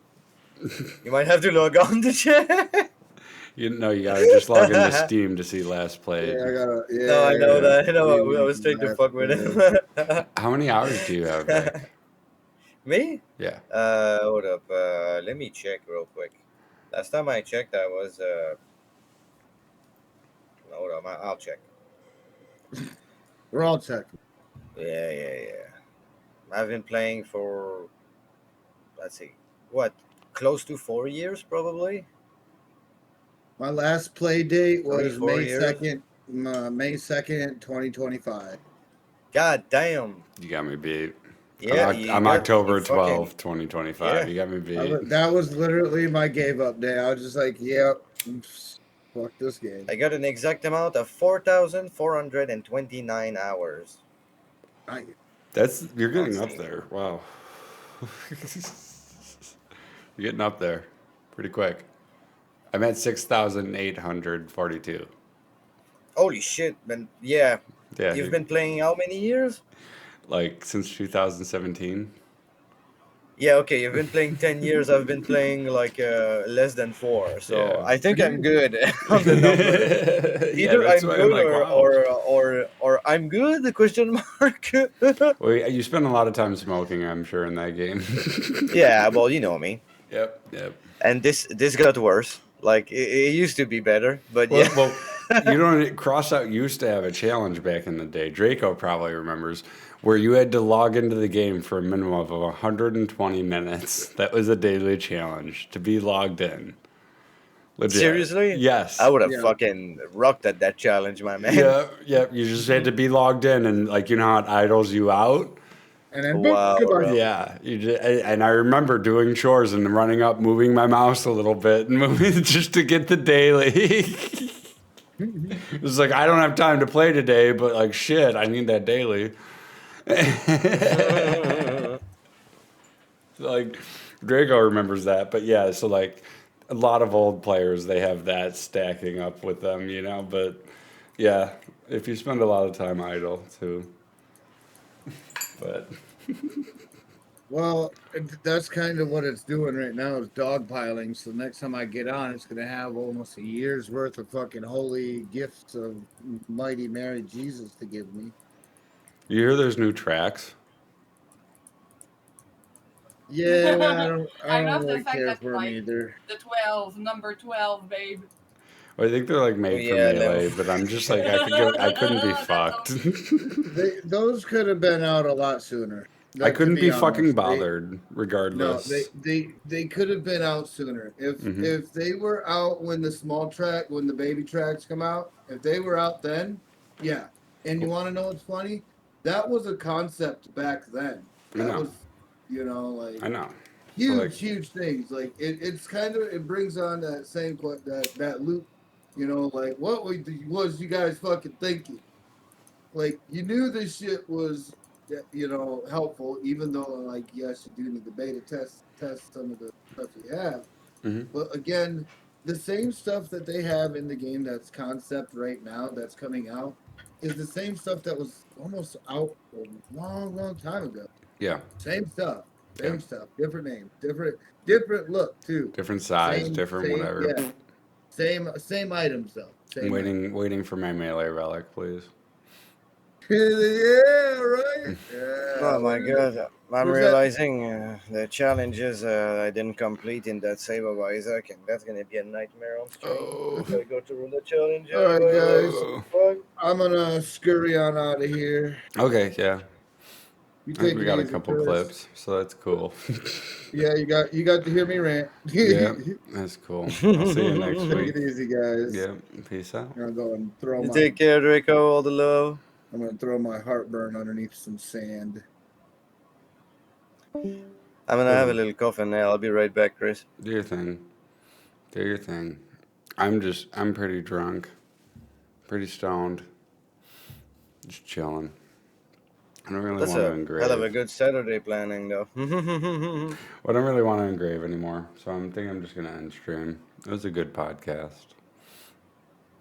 You might have to log on to check. You know, you gotta just log into Steam to see last Yeah, I played. gotta. No, I know Yeah. that. I know. I Read was trying to last fuck with play. him. How many hours do you have, Vic? Me? Yeah. Hold up. Let me check real quick. Last time I checked, I was. Hold up. I'll check. We're all checking. Yeah. I've been playing for, let's see, what, close to 4 years probably. My last play date Three, was four May years. 2nd, May 2nd, 2025. God damn. You got me beat. Yeah, you I'm got you October fucking 12th, 2025. yeah. You got me beat. That was literally my gave up day. I was just like, yep, fuck this game. I got an exact amount of 4,429 hours I, You're on getting up Steam. there. Wow. You're getting up there pretty quick. I'm at 6,842. Holy shit, man! Yeah, Yeah, you've been playing how many years? like since 2017. Yeah, okay, you've been playing 10 years. I've been playing like less than four. So Yeah. I think I'm good on the numbers. Yeah, Either that's I'm why I'm good like, wow. or I'm good? The question mark. Well, you spend a lot of time smoking, I'm sure, in that game. Yeah, well, you know me. Yep. And this got worse. Like it used to be better, but yeah. Well, you don't. Crossout used to have a challenge back in the day. Draco probably remembers where you had to log into the game for a minimum of 120 minutes. That was a daily challenge to be logged in. Legit. Seriously, I Yes. would have yeah. fucking rocked at that challenge, my man. Yep. You just had to be logged in, and like you know how it idles you out. And then boop, Wow, goodbye. bro. Yeah, and I remember doing chores and running up, moving my mouse a little bit, and moving just to get the daily. It was like I don't have time to play today, but like shit, I need that daily. Like Draco remembers that, but yeah, so like a lot of old players, they have that stacking up with them, you know. But yeah, if you spend a lot of time idle too, but Well, that's kind of what it's doing right now is dogpiling. So next time I get on, it's going to have almost a year's worth of fucking holy gifts of mighty Mary Jesus to give me. you hear there's new tracks. Yeah, I I don't love the really fact care that for them like either. the 12, number 12, babe. I think they're like Oh made for yeah, no. melee, but I'm just like I couldn't be That's fucked. awesome. Those could have been out a lot sooner. I To couldn't be be fucking honest, bothered, no, regardless. they could have been out sooner. Hmm. If they were out when when the baby tracks come out, if they were out then, yeah. And you want to know what's funny? That was a concept back then. I That know, was, like I know. So like, huge things. Like it's kind of it brings on that same that loop. Like what was you guys fucking thinking? Like you knew this shit was helpful, even though like yes, you do need the beta test some of the stuff you have. hmm But again, the same stuff that they have in the game that's concept right now that's coming out. is the same stuff that was almost out a long time ago. Yeah. Same stuff, Yeah. different name, different look too. Different size, different Same, whatever. yeah, same items though. I'm Same items. waiting for my melee relic, please. Yeah, right. Yeah, Oh my god, I'm where's that? realizing the challenges I didn't complete in that save of Isaac, and that's gonna be a nightmare on stream. Oh. Gotta go through the challenges. All right, guys. Oh. Fuck. I'm gonna scurry on out of here. Okay, yeah. You I think take we it got a easy, couple Chris. clips, so that's cool. Yeah, you got to hear me rant. Yeah, Take that's cool. I'll see you next week. it easy, guys. Yeah, peace out. I'm gonna go and throw You my. take care, Draco. All the love. I'm gonna throw my heartburn underneath some sand. I'm gonna have a little coffin now. I'll be right back, Chris. Do your thing. Do your thing. I'm pretty drunk. Pretty stoned. Just chilling. I don't really That's want to a hell of a engrave. good Saturday planning, though. Well, I don't really want to engrave anymore, so I'm thinking I'm just gonna end stream. It was a good podcast.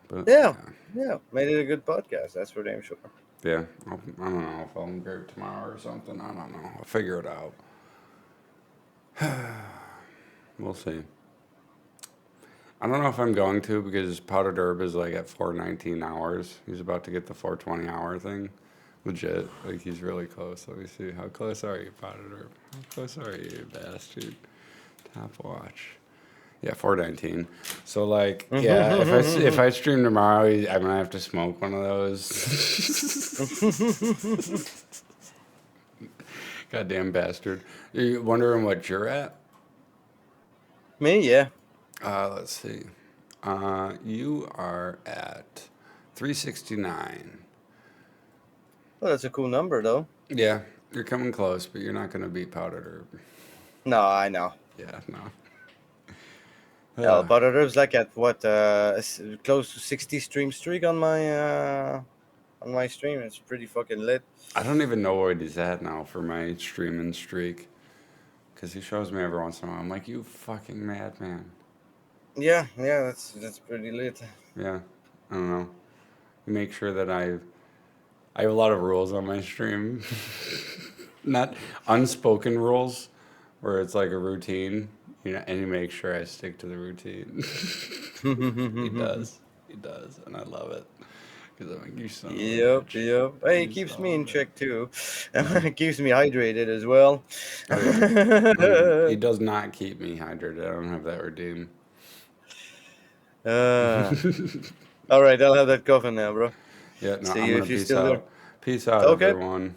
But Yeah. Yeah, made it a good podcast. That's for damn sure. yeah. I don't know if I'll engrave tomorrow or something. I don't know. I'll figure it out. We'll see. I don't know if I'm going to because Powdered Herb is like at 419 hours. He's about to get the 420 hour thing. Legit. Like he's really close. Let me see. How close are you, Powdered Herb? How close are you, you bastard? Top watch. Yeah, 419. So like, yeah, if I stream tomorrow, I'm gonna have to smoke one of those. Goddamn bastard. You wondering what you're at? Me, yeah. Let's see. You are at 369. Well, that's a cool number, though. Yeah, you're coming close, but you're not gonna beat Powdered Herb. No, I know. Yeah, no. Hell, Butter Herb's like at what, close to 60 stream streak on my stream. It's pretty fucking lit. I don't even know what he's at now for my streaming streak. Because he shows me every once in a while. I'm like, you fucking madman. Yeah, that's pretty lit. Yeah, I don't know. Make sure that I have a lot of rules on my stream. Not unspoken rules, where it's like a routine, and you make sure I stick to the routine. He does, and I love it. Because I'm like, you son of a Yep. bitch. Hey, it You keeps son me of in a- check too. It keeps me hydrated as well. He does not keep me hydrated. I don't have that redeem. All right, I'll have that coffin now, bro. Yeah, no, See I'm you gonna if you're peace still there. out. Peace out, Okay. everyone.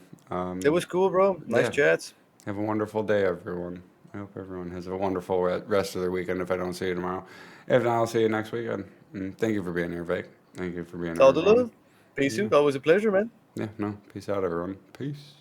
It was cool, bro. Nice Yeah. chats. Have a wonderful day, everyone. I hope everyone has a wonderful rest of their weekend if I don't see you tomorrow. If not, I'll see you next weekend. And thank you for being here, Vic. Thank you for being here, All the everyone. love. Peace out. Always a pleasure, man. Yeah, no. Peace out, everyone. Peace.